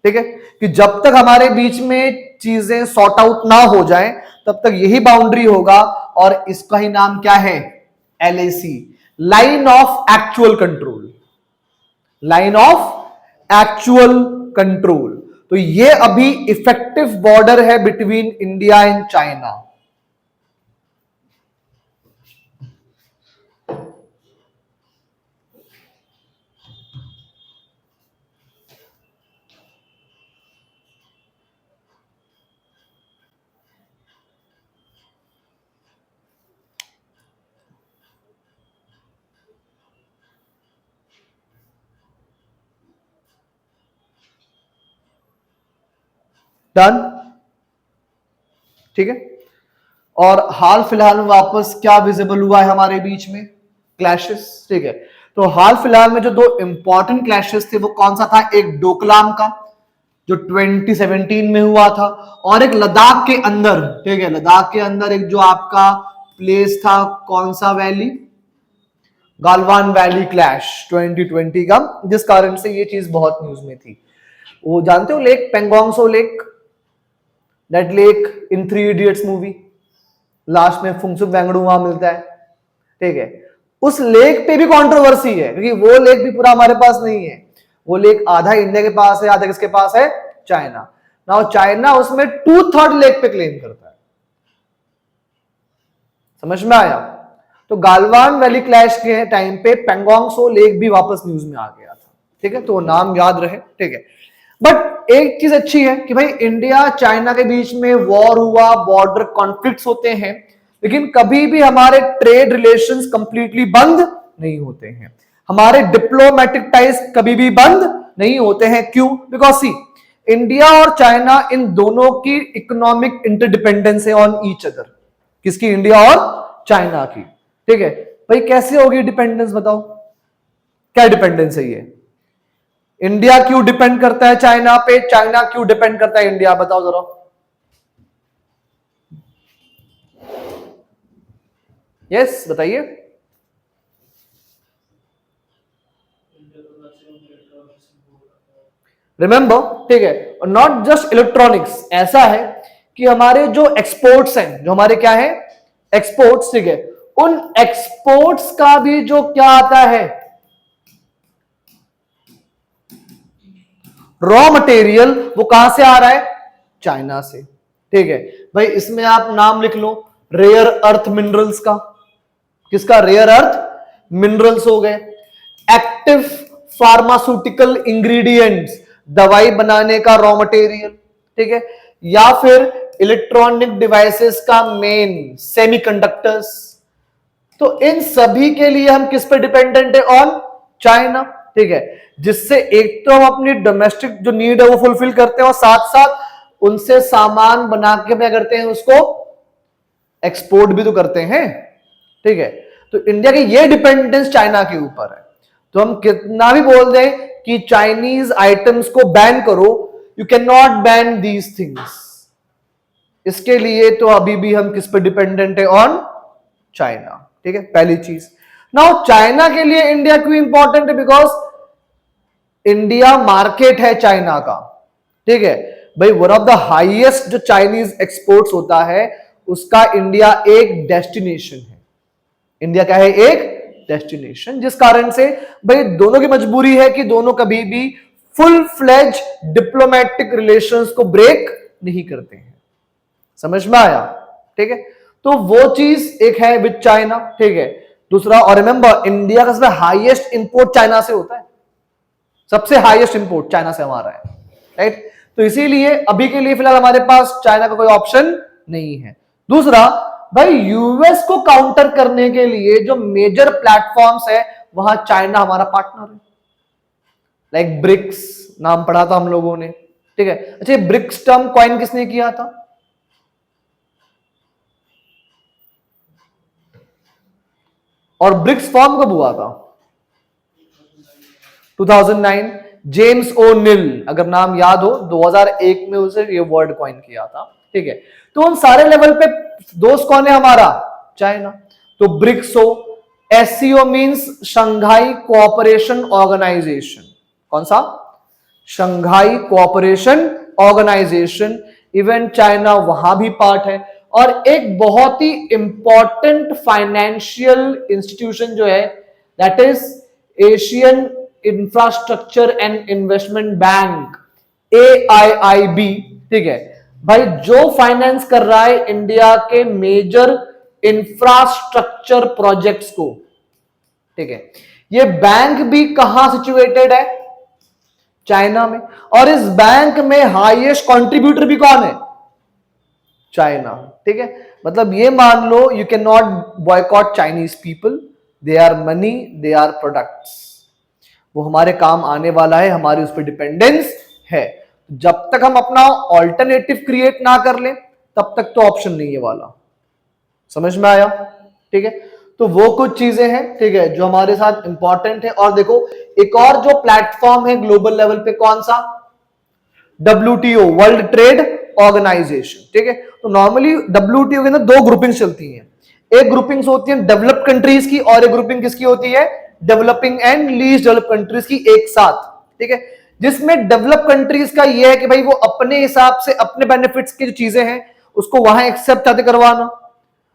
ठीक है। कि जब तक हमारे बीच में चीजें सॉर्ट आउट ना हो जाएं तब तक यही बाउंड्री होगा। और इसका ही नाम क्या है? LAC, line of actual control. Line of actual control. तो ये अभी इफेक्टिव बॉर्डर है between India and China. Done, ठीक है। और हाल फिलहाल में वापस क्या विजिबल हुआ है हमारे बीच में? क्लैशेस, ठीक है। तो हाल फिलहाल में जो दो इंपॉर्टेंट क्लैशेस थे वो कौन सा था? एक डोकलाम का जो 2017 में हुआ था, और एक लद्दाख के अंदर, ठीक है। लद्दाख के अंदर एक जो आपका प्लेस था, कौन सा वैली? गालवान वैली क्लैश 2020 का, जिस कारण से ये चीज बहुत न्यूज में थी। वो जानते हो lake, Pangong Tso lake, that lake in 3 idiots movie, last में फुंगसुक वैंगडू वहां मिलता है, ठीक है। उस लेक पे भी कंट्रोवर्सी है क्योंकि वो लेक भी पूरा हमारे पास नहीं है। वो लेक आधा इंडिया के पास है, आधा किसके पास है? चाइना। नाउ चाइना उसमें 2/3 लेक पे क्लेम करता है। समझ में आया? तो गालवान वैली क्लैश के टाइम पे पेंगोंगसो लेक भी वापस न्यूज में आ गया था, ठीक है। तो नाम याद रहे, ठीक है। बट एक चीज अच्छी है कि भाई इंडिया चाइना के बीच में वॉर हुआ, बॉर्डर कॉन्फ्लिक्ट्स होते हैं, लेकिन कभी भी हमारे ट्रेड रिलेशंस कंप्लीटली बंद नहीं होते हैं। हमारे डिप्लोमेटिक टाइज कभी भी बंद नहीं होते हैं। क्यों? बिकॉज सी, इंडिया और चाइना इन दोनों की इकोनॉमिक इंटरडिपेंडेंस है ऑन ईच अदर। किसकी? इंडिया और चाइना की, ठीक है। भाई कैसे होगी डिपेंडेंस? बताओ क्या डिपेंडेंस है ये? इंडिया क्यों डिपेंड करता है चाइना पे? चाइना क्यों डिपेंड करता है इंडिया? बताओ जरा। यस, बताइए। रिमेंबर, ठीक है। और नॉट जस्ट इलेक्ट्रॉनिक्स, ऐसा है कि हमारे जो एक्सपोर्ट्स हैं, जो हमारे क्या है? एक्सपोर्ट्स, ठीक है। उन एक्सपोर्ट्स का भी जो क्या आता है? रॉ मटेरियल, वो कहां से आ रहा है? चाइना से, ठीक है। भाई इसमें आप नाम लिख लो, रेयर अर्थ मिनरल्स का। किसका? रेयर अर्थ मिनरल्स हो गए। एक्टिव फार्मास्यूटिकल इंग्रेडिएंट्स, दवाई बनाने का रॉ मटेरियल, ठीक है। या फिर इलेक्ट्रॉनिक डिवाइसेस का मेन सेमीकंडक्टर्स। तो इन सभी के लिए हम किस पे डिपेंडेंट है? ऑन चाइना, ठीक है। जिससे एक तो हम अपनी डोमेस्टिक जो नीड है वो फुलफिल करते हैं और साथ साथ उनसे सामान बना के क्या करते हैं? उसको एक्सपोर्ट भी तो करते हैं, ठीक है। तो इंडिया की ये डिपेंडेंस चाइना के ऊपर है। तो हम कितना भी बोल दें कि चाइनीज आइटम्स को बैन करो, you can not ban these things. इसके लिए तो अभी भी हम किस पे डिपेंडेंट है? ऑन चाइना, ठीक है। पहली चीज। नाउ चाइना के लिए इंडिया क्यों इंपॉर्टेंट है? बिकॉज इंडिया मार्केट है चाइना का, ठीक है। भाई वन ऑफ द हाईएस्ट जो चाइनीज एक्सपोर्ट्स होता है उसका इंडिया एक डेस्टिनेशन है। इंडिया क्या है? एक डेस्टिनेशन। जिस कारण से भाई दोनों की मजबूरी है कि दोनों कभी भी फुल फ्लेज डिप्लोमेटिक रिलेशंस को ब्रेक नहीं करते हैं। समझ में आया? ठीक है। तो वो चीज एक है विद चाइना, ठीक है। दूसरा, और रिमेंबर इंडिया का सबसे हाईएस्ट इंपोर्ट चाइना से होता है, सबसे हाईएस्ट इंपोर्ट चाइना से हमारा है, राइट। तो इसीलिए अभी के लिए फिलहाल हमारे पास चाइना का कोई ऑप्शन नहीं है। दूसरा भाई, यूएस को काउंटर करने के लिए जो मेजर प्लेटफॉर्म्स है वहां चाइना हमारा पार्टनर है, लाइक ब्रिक्स नाम पढ़ा था हम लोगों ने, ठीक है। अच्छा, ब्रिक्स टर्म कॉइन किसने किया था? और ब्रिक्स फॉर्म कब हुआ था? 2009, जेम्स ओ निल, अगर नाम याद हो, 2001 में उसे ये वर्ड कॉइन किया था, ठीक है। तो उन सारे लेवल पे दोस्त कौन है हमारा? चाइना। तो ब्रिक्स हो, SCO means Shanghai cooperation organisation, कौन सा? Shanghai cooperation organisation, even China वहां भी पार्ट है। और एक बहुत ही इंपॉर्टेंट फाइनेंशियल इंस्टीट्यूशन जो है, that is Asian infrastructure and investment bank, AIIB, ठीक है भाई, जो फाइनेंस कर रहा है इंडिया के मेजर इंफ्रास्ट्रक्चर प्रोजेक्ट्स को, ठीक है। ये बैंक भी कहां सिचुएटेड है? चाइना में। और इस बैंक में हाईएस्ट कंट्रीब्यूटर भी कौन है? चाइना, ठीक है। मतलब ये मान लो, you can not boycott Chinese people, they are money, they are products, वो हमारे काम आने वाला है, हमारी उस पर डिपेंडेंस है। जब तक हम अपना ऑल्टरनेटिव क्रिएट ना कर ले तब तक तो ऑप्शन नहीं है वाला, समझ में आया? ठीक है, तो वो कुछ चीजें हैं, ठीक है, जो हमारे साथ इंपॉर्टेंट है। और देखो, एक और जो प्लेटफॉर्म है ग्लोबल लेवल पे, कौन सा? WTO, वर्ल्ड ट्रेड ऑर्गेनाइजेशन, ठीक है। तो नॉर्मली WTO के अंदर दो ग्रुपिंग्स चलती हैं, एक ग्रुपिंग्स होती है डेवलप्ड कंट्रीज की, और एक ग्रुपिंग किसकी होती है? Developing and least developed countries की एक साथ, ठीक है। जिसमें डेवलप कंट्रीज का यह है कि भाई वो अपने हिसाब से अपने बेनिफिट्स की जो चीजें हैं उसको वहां एक्सेप्ट चाहते करवाना,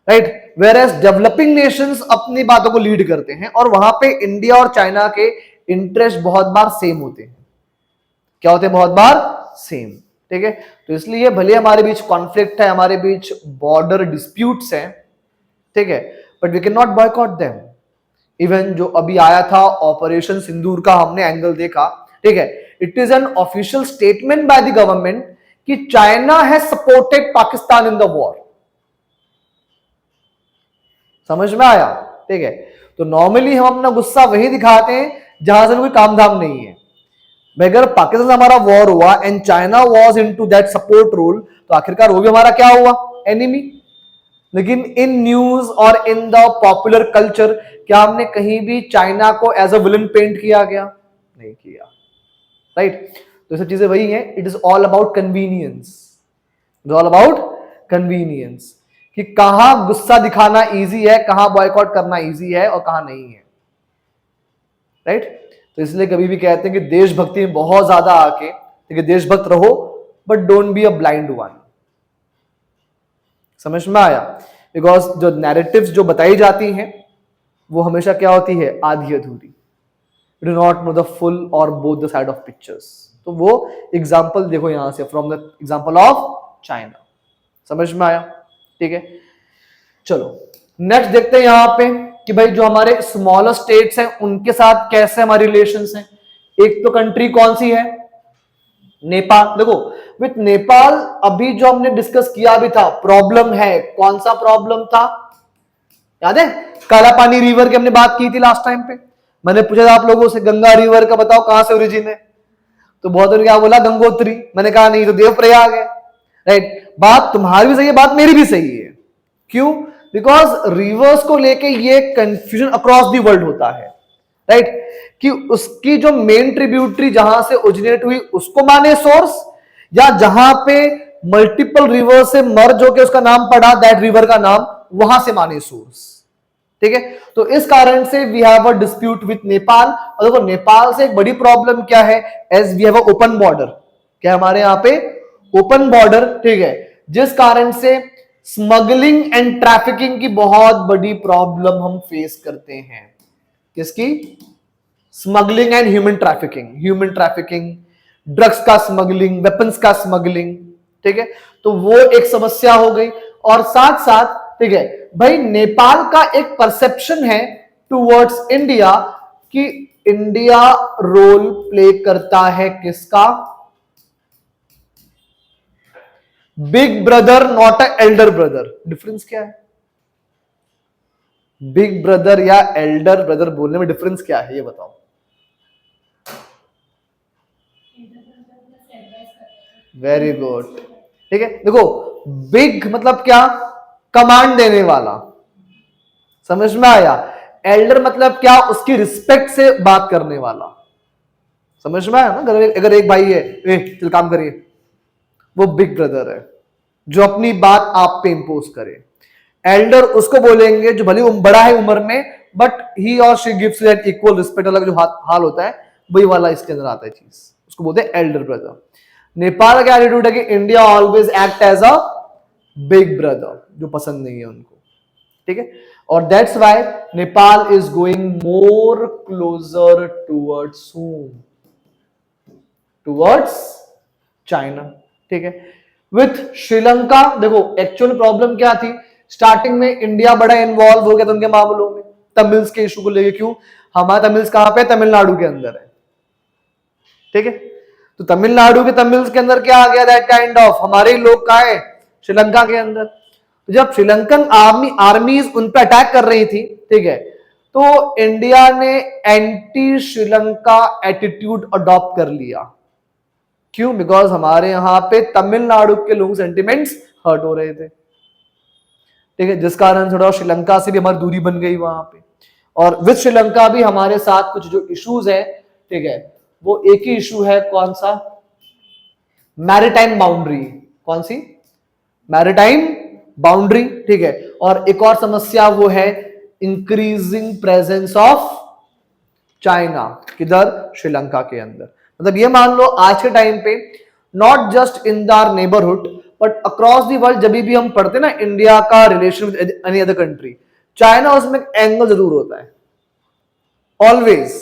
right. Whereas developing nations अपनी बातों को लीड करते हैं, और वहां पे इंडिया और चाइना के इंटरेस्ट बहुत बार सेम होते हैं। क्या होते हैं? बहुत बार सेम, ठीक है। तो इसलिए भले हमारे बीच कॉन्फ्लिक्ट है, हमारे बीच बॉर्डर डिस्प्यूट्स हैं, ठीक है, but we can not boycott them. Even जो अभी आया था ऑपरेशन सिंदूर का हमने एंगल देखा, ठीक है, it is an official statement by the government कि China has supported Pakistan in the war. समझ में आया? ठीक है। तो नॉर्मली हम अपना गुस्सा वही दिखाते हैं जहां से कोई काम धाम नहीं है। अगर पाकिस्तान से हमारा वॉर हुआ and China was into that support role, तो आखिरकार वो भी हमारा क्या हुआ? एनिमी। लेकिन इन न्यूज और इन द पॉपुलर कल्चर क्या हमने कहीं भी चाइना को एज अ विलन पेंट किया गया? नहीं किया, राइट। तो सब चीजें वही हैं, it is all about convenience, it is all about convenience, कि कहां गुस्सा दिखाना इजी है, कहां बॉयकॉट करना इजी है और कहां नहीं है, राइट। तो इसलिए कभी भी कहते हैं कि देशभक्ति में बहुत ज्यादा आके, ठीक है, देशभक्त रहो but don't be a blind one. समझ में आया? बिकॉज जो नैरेटिव्स जो बताई जाती हैं वो हमेशा क्या होती है? आधी अधूरी, do not know the full और both the side of pictures. तो वो एग्जाम्पल देखो यहां से, from the example of China. समझ में आया? ठीक है, चलो नेक्स्ट देखते हैं यहां पे कि भाई जो हमारे स्मॉलर स्टेट्स हैं उनके साथ कैसे हमारे रिलेशंस हैं। एक तो कंट्री कौन सी है? नेपाल। देखो विथ नेपाल अभी जो हमने डिस्कस किया भी था, प्रॉब्लम है। कौन सा प्रॉब्लम था? याद है? काला पानी रिवर की हमने बात की थी लास्ट टाइम पे। मैंने पूछा था आप लोगों से, गंगा रिवर का बताओ कहां से ओरिजिन है, तो बहुत ने क्या बोला? गंगोत्री। मैंने कहा नहीं, तो देवप्रयाग है, राइट। बात तुम्हारी भी सही है, बात मेरी भी सही है। क्यों? बिकॉज रिवर्स को लेके ये कंफ्यूजन अक्रॉस द वर्ल्ड होता है, राइट, कि उसकी जो मेन ट्रिब्यूटरी जहां से ओरिजिनेट हुई उसको माने सोर्स, या जहां पे मल्टीपल रिवर से मर्ज होकर उसका नाम पड़ा, दैट रिवर का नाम, वहां से माने सोर्स। ठीक है, तो इस कारण से we have a dispute with Nepal. और देखो नेपाल से एक बड़ी प्रॉब्लम क्या है? As we have a open border. क्या हमारे यहां पे? ओपन बॉर्डर, ठीक है, जिस कारण से स्मगलिंग एंड ट्रैफिकिंग की बहुत बड़ी प्रॉब्लम हम फेस करते हैं। किसकी? Smuggling and human trafficking, drugs का स्मगलिंग, वेपन्स का स्मगलिंग, ठीक है, तो वो एक समस्या हो गई। और साथ साथ ठीक है भाई, नेपाल का एक परसेप्शन है टुवर्ड्स इंडिया कि इंडिया रोल प्ले करता है किसका, big brother not a elder brother. Difference क्या है? बिग ब्रदर या एल्डर ब्रदर बोलने में डिफरेंस क्या है ये बताओ। वेरी गुड, ठीक है। देखो बिग मतलब क्या, कमांड देने वाला, समझ में आया। एल्डर मतलब क्या, उसकी रिस्पेक्ट से बात करने वाला, समझ में आया ना। अगर एक भाई है, चल काम करिए, वो बिग ब्रदर है जो अपनी बात आप पे इंपोज करे। एल्डर उसको बोलेंगे जो भले बड़ा है उम्र में, बट ही और she gives that equal respect, अलग जो हाल होता है वही वाला इसके अंदर आता है चीज, उसको बोलते हैं एल्डर ब्रदर। नेपाल का एटीट्यूड है कि India always act as a big brother, जो पसंद नहीं है उनको, ठीक है। और that's why Nepal is going more closer towards home, towards China, ठीक है। विथ श्रीलंका देखो एक्चुअल प्रॉब्लम क्या थी, स्टार्टिंग में इंडिया बड़ा इन्वॉल्व हो गया था उनके मामलों में, तमिल्स के इशू को लेके। क्यों? हमारा तमिल्स कहां पे, तमिलनाडु के अंदर है, ठीक है। तो तमिलनाडु के तमिल्स के अंदर क्या आ गया, दैट काइंड ऑफ हमारे ही लोग कहां है, श्रीलंका के अंदर। तो जब श्रीलंकन आर्मीज उन पर अटैक कर रही थी, ठीक है, तो इंडिया ने एंटी श्रीलंका एटीट्यूड अडॉप्ट कर लिया। क्यों? बिकॉज हमारे यहां पे तमिलनाडु के लोग सेंटिमेंट्स हर्ट हो रहे थे, ठीक है, जिस कारण थोड़ा श्रीलंका से भी हमारी दूरी बन गई वहां पे। और विद श्रीलंका भी हमारे साथ कुछ जो इश्यूज है, ठीक है, वो एक ही इशू है, कौन सा, मैरिटाइम बाउंड्री। कौन सी? मैरिटाइम बाउंड्री, ठीक है। और एक और समस्या वो है इंक्रीजिंग प्रेजेंस ऑफ चाइना, किधर, श्रीलंका के अंदर। मतलब ये मान लो आज के टाइम पे not just in the neighbourhood but across the world, जब भी हम पढ़ते ना इंडिया का relation with any other country, China उसमें एंगल जरूर होता है, ऑलवेज।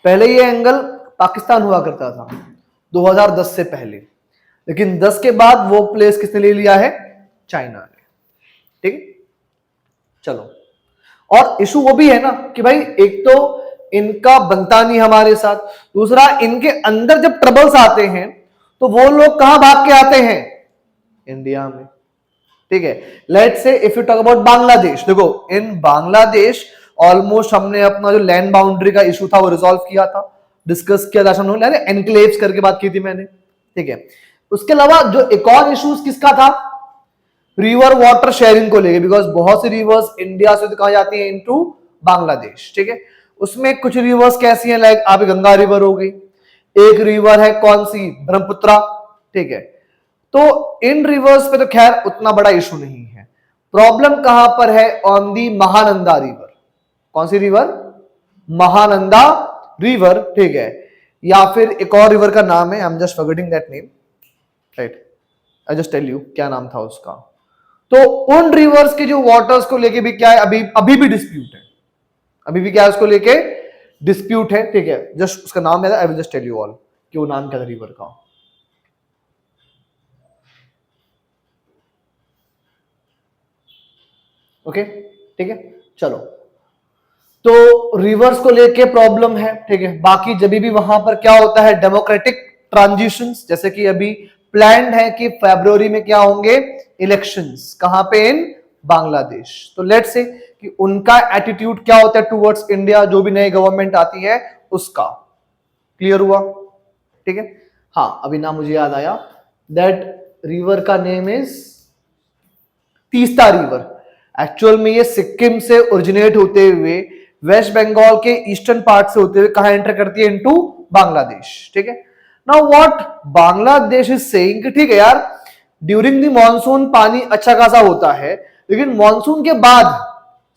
पहले ये एंगल पाकिस्तान हुआ करता था 2010 से पहले, लेकिन 10 के बाद वो प्लेस किसने ले लिया है, चाइना ने, ठीक है। चलो, और इशू वो भी है ना कि भाई एक तो इनका बनता नहीं हमारे साथ, दूसरा इनके अंदर जब ट्रबल्स आते हैं तो वो लोग कहां भाग के आते हैं, इंडिया में, ठीक है। Let's say if you talk about Bangladesh, देखो इन बांग्लादेश ऑलमोस्ट हमने अपना जो लैंड बाउंड्री का इशू था वो रिजॉल्व किया था, डिस्कस किया था, हमने एनक्लेव्स करके बात की थी मैंने, ठीक है। उसके अलावा जो एक और इशूज किसका था, रिवर वाटर शेयरिंग को लेके, बिकॉज बहुत सी रिवर्स इंडिया से कहा जाती है इनटू बांग्लादेश, ठीक है। उसमें कुछ रिवर्स कैसी हैं, लाइक आप गंगा रिवर हो गई, एक रिवर है कौन सी, ब्रह्मपुत्रा, ठीक है। तो इन रिवर्स पे तो खैर उतना बड़ा इशू नहीं है, प्रॉब्लम कहां पर है, ऑन दी महानंदा रिवर। कौन सी रिवर, महानंदा रिवर, ठीक है। या फिर एक और रिवर का नाम है, I am just forgetting that name, right, I just tell you क्या नाम था उसका। तो उन रिवर्स के जो वाटर्स को लेके भी क्या है, अभी भी डिस्प्यूट है, अभी भी क्या है उसको लेके डिस्प्यूट है, ठीक है। जस्ट उसका नाम है, I will just tell you all कि वो नाम क्या था रिवर का। ओके, ठीक है, चलो। तो रिवर्स को लेके प्रॉब्लम है, ठीक है। बाकी जब भी वहां पर क्या होता है, डेमोक्रेटिक ट्रांजिशंस, जैसे कि अभी प्लान्ड है कि फरवरी में क्या होंगे, इलेक्शंस, कहां पे, इन बांग्लादेश। तो लेट्स से कि उनका एटीट्यूड क्या होता है टुवर्ड्स इंडिया, जो भी नई गवर्नमेंट आती है उसका। क्लियर हुआ, ठीक है। हाँ, अभी ना मुझे याद आया, दैट रिवर का name is Teesta river. Actual में ये सिक्किम से ओरिजिनेट होते हुए वेस्ट बंगाल के ईस्टर्न पार्ट से होते हुए कहां एंटर करती है, इनटू बांग्लादेश, ठीक है। Now what Bangladesh is saying कि ठीक है यार, ड्यूरिंग द मॉनसून पानी अच्छा खासा होता है, लेकिन मॉनसून के बाद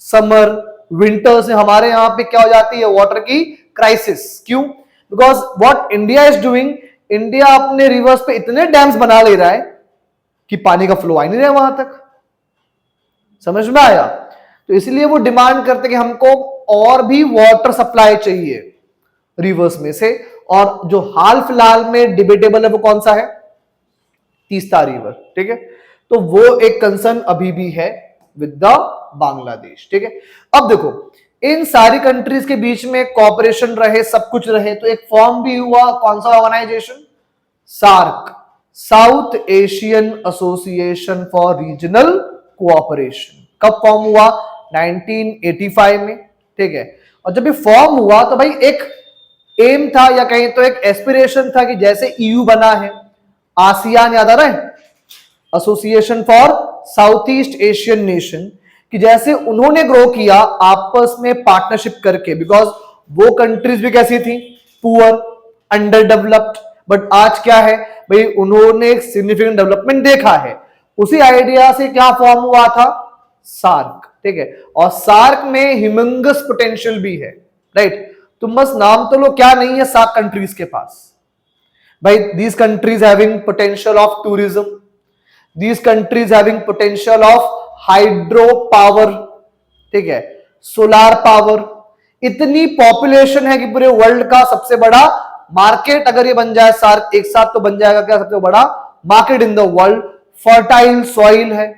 समर विंटर से हमारे यहां पे क्या हो जाती है, वाटर की क्राइसिस। क्यों? Because what India is doing, India अपने रिवर्स पे इतने डैम्स बना ले रहा है कि पानी का फ्लो आ नहीं रहा वहां तक, समझ में आया। तो इसलिए वो डिमांड करते कि हमको और भी वाटर सप्लाई चाहिए, रिवर्स में से, और जो हाल फिलहाल में डिबेटेबल है वो कौन सा है, तीस्ता रिवर। ठीक है, तो वो एक कंसर्न अभी भी है विद द बांग्लादेश। ठीक है, अब देखो इन सारी कंट्रीज के बीच में कॉपरेशन रहे, सब कुछ रहे, तो एक फॉर्म भी हुआ, कौन सा organisation, SAARC, South Asian association for regional cooperation. कब फॉर्म हुआ, 1985 में। ठीक है, और जब ये फॉर्म हुआ तो भाई एक एम था या कहीं तो एक एस्पिरेशन था कि जैसे ईयू बना है, आसियान याद आ रहा है, association for south east Asian nation, कि जैसे उन्होंने ग्रो किया आपस में पार्टनरशिप करके, बिकॉज वो कंट्रीज भी कैसी थी, पुअर, अंडर डेवलप्ड, बट आज क्या है भाई, उन्होंने एक सिग्निफिकेंट डेवलपमेंट देखा है। उसी आइडिया से क्या फॉर्म हुआ था, सार्क। ठीक है, और सार्क में ह्यूमंगस पोटेंशियल भी है, राइट। तुम बस नाम तो लो, क्या नहीं है सार्क कंट्रीज के पास भाई, these countries having potential of tourism, these countries having potential of hydro power, ठीक है, सोलार पावर, इतनी पॉपुलेशन है कि पूरे वर्ल्ड का सबसे बड़ा मार्केट अगर ये बन जाए सार्क एक साथ, तो बन जाएगा क्या, सबसे बड़ा market in the world. Fertile soil है,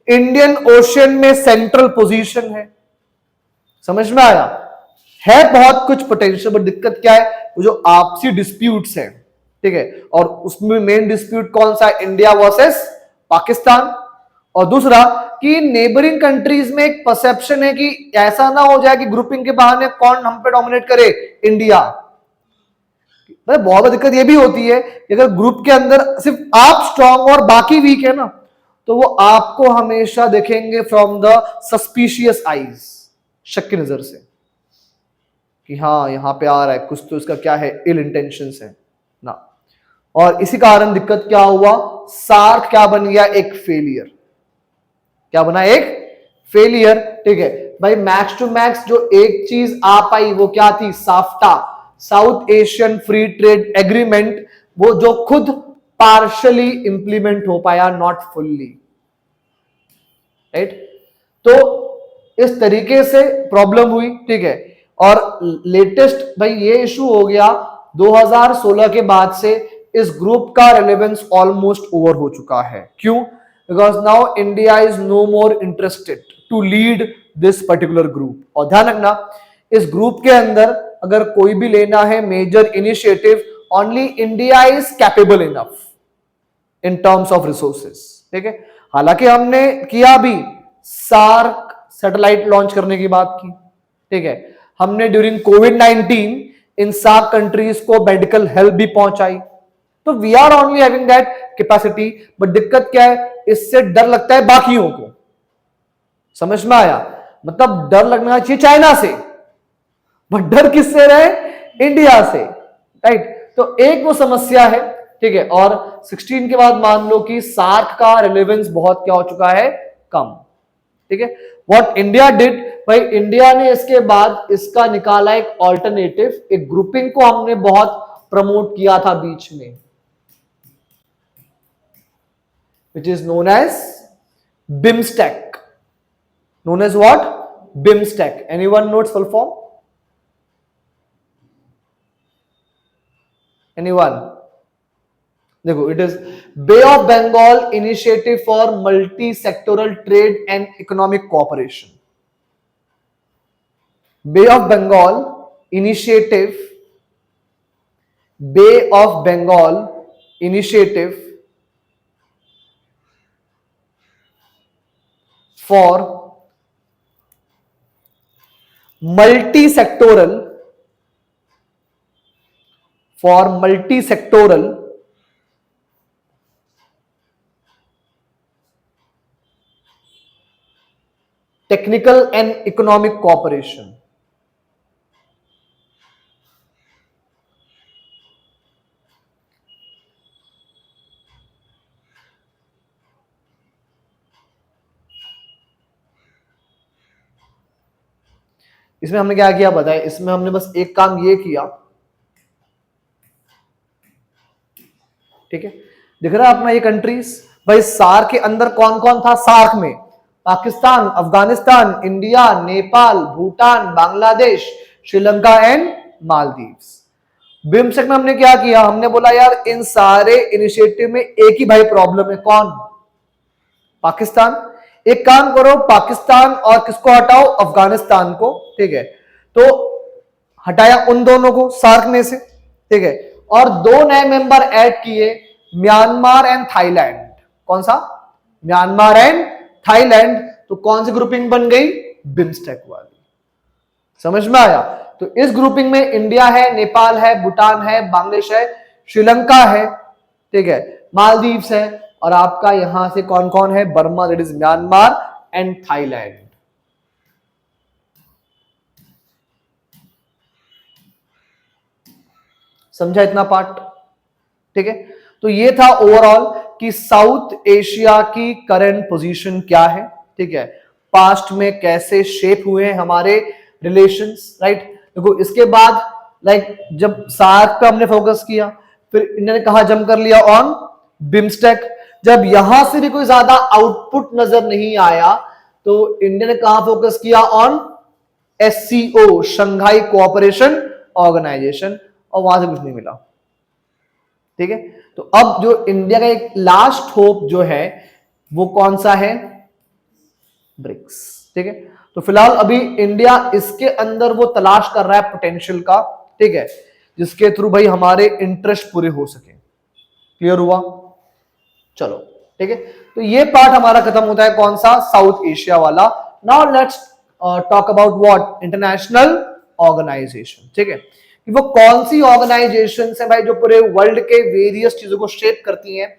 इंडियन ओशियन में सेंट्रल पोजीशन है, समझ में आया, है बहुत कुछ पोटेंशियल। बट दिक्कत क्या है, वो जो आपसी डिस्प्यूट्स हैं, ठीक है, और उसमें मेन डिस्प्यूट कौन सा है, इंडिया वर्सेस पाकिस्तान, और दूसरा कि नेबरिंग कंट्रीज में एक परसेप्शन है कि ऐसा ना हो जाए कि ग्रुपिंग के बहाने कौन हम पे डोमिनेट करे, इंडिया। बहुत बड़ी दिक्कत ये भी होती है कि अगर ग्रुप के अंदर सिर्फ आप स्ट्रांग और बाकी वीक है ना, तो वो आपको हमेशा देखेंगे फ्रॉम द सस्पिशियस आईज, शक की नजर से, कि हाँ यहां पे आ रहा है कुछ, तो इसका क्या है, इल इंटेंशंस है ना। और इसी कारण दिक्कत क्या हुआ, सार्क क्या बन गया, एक फेलियर। क्या बना, एक फेलियर। ठीक है भाई, मैक्स टू मैक्स जो एक चीज आ पाई वो क्या थी, SAFTA, south Asian free trade agreement, वो जो खुद पार्शली इंप्लीमेंट हो पाया, नॉट फुल्ली, राइट। तो इस तरीके से प्रॉब्लम हुई। ठीक है, और लेटेस्ट भाई ये इशू हो गया 2016 के बाद से इस ग्रुप का रेलेवेंस ऑलमोस्ट ओवर हो चुका है। क्यों, because now India is no more interested to lead this particular group. और ध्यान रखना, इस ग्रुप के अंदर अगर कोई भी लेना है major initiative, only India is capable enough in terms of resources. ठीक है, हालांकि हमने किया भी, सार्क सैटेलाइट लॉन्च करने की बात की। ठीक है, हमने ड्यूरिंग कोविड-19 इन सार्क कंट्रीज को मेडिकल हेल्प भी पहुंचाई, तो we are only having that capacity. But दिक्कत क्या है, इससे डर लगता है बाकियों को, समझ में आया, मतलब डर लगना चाहिए चाइना से, बट डर किससे रहे, इंडिया से, राइट। तो एक वो समस्या है। ठीक है, और 16 के बाद मान लो कि सार्क का रिलेवेंस बहुत क्या हो चुका है, कम। ठीक है, व्हाट इंडिया डिड, भाई इंडिया ने इसके बाद इसका निकाला एक ऑल्टरनेटिव, एक ग्रुपिंग को हमने बहुत प्रमोट किया था बीच में, which is known as BIMSTEC. Known as what? BIMSTEC. Anyone knows full form? Anyone? देखो, it is Bay of Bengal Initiative for Multi-Sectoral Trade and Economic Cooperation. Bay of Bengal Initiative, Bay of Bengal Initiative for multi-sectoral technical and economic cooperation. इसमें हमने क्या किया बताया, इसमें हमने बस एक काम ये किया, ठीक है, दिख रहा है अपना ये कंट्रीज। भाई सार्क के अंदर कौन कौन था, सार्क में Pakistan, Afghanistan, India, Nepal, Bhutan, Bangladesh, Sri Lanka and Maldives. BIMSTEC में हमने क्या किया, हमने बोला यार इन सारे इनिशिएटिव में एक ही भाई प्रॉब्लम है, कौन, पाकिस्तान। एक काम करो, पाकिस्तान और किसको हटाओ, अफगानिस्तान को, ठीक है। तो हटाया उन दोनों को सार्क में से, ठीक है, और दो नए मेंबर ऐड किए, म्यांमार एंड थाईलैंड। कौन सा, म्यांमार एंड थाईलैंड। तो कौन सी ग्रुपिंग बन गई, बिम्स्टेक वाली। समझ में आया। तो इस ग्रुपिंग में इंडिया है, नेपाल है, भूटान है, बांग्लादेश है, श्रीलंका है, ठीक है, मालदीव्स है, और आपका यहां से कौन कौन है, Burma, that is Myanmar and Thailand. समझा इतना पार्ट, ठीक है। तो ये था ओवरऑल कि साउथ एशिया की करंट पोजीशन क्या है, ठीक है, पास्ट में कैसे शेप हुए हैं हमारे रिलेशंस, राइट। देखो इसके बाद लाइक जब सार्क पे हमने फोकस किया, फिर इंडिया ने कहा जंप कर लिया ऑन बिम्स्टेक। जब यहां से भी कोई ज्यादा आउटपुट नजर नहीं आया तो इंडिया ने कहा फोकस किया, on SCO, Shanghai cooperation organisation, और वहां से कुछ नहीं मिला, ठीक है। तो अब जो इंडिया का एक लास्ट होप जो है वो कौन सा है, ब्रिक्स, ठीक है। तो फिलहाल अभी इंडिया इसके अंदर वो तलाश कर रहा है पोटेंशियल का, ठीक है, जिसके थ्रू भाई हमारे इंटरेस्ट पूरे हो सके। क्लियर हुआ, चलो ठीक है। तो ये पार्ट हमारा खत्म होता है, कौन सा, साउथ एशिया वाला। Now let's talk about what, international organisation, ठीक है, कि वो कौन सी ऑर्गेनाइजेशन है भाई जो पूरे वर्ल्ड के वेरियस चीजों को शेप करती हैं।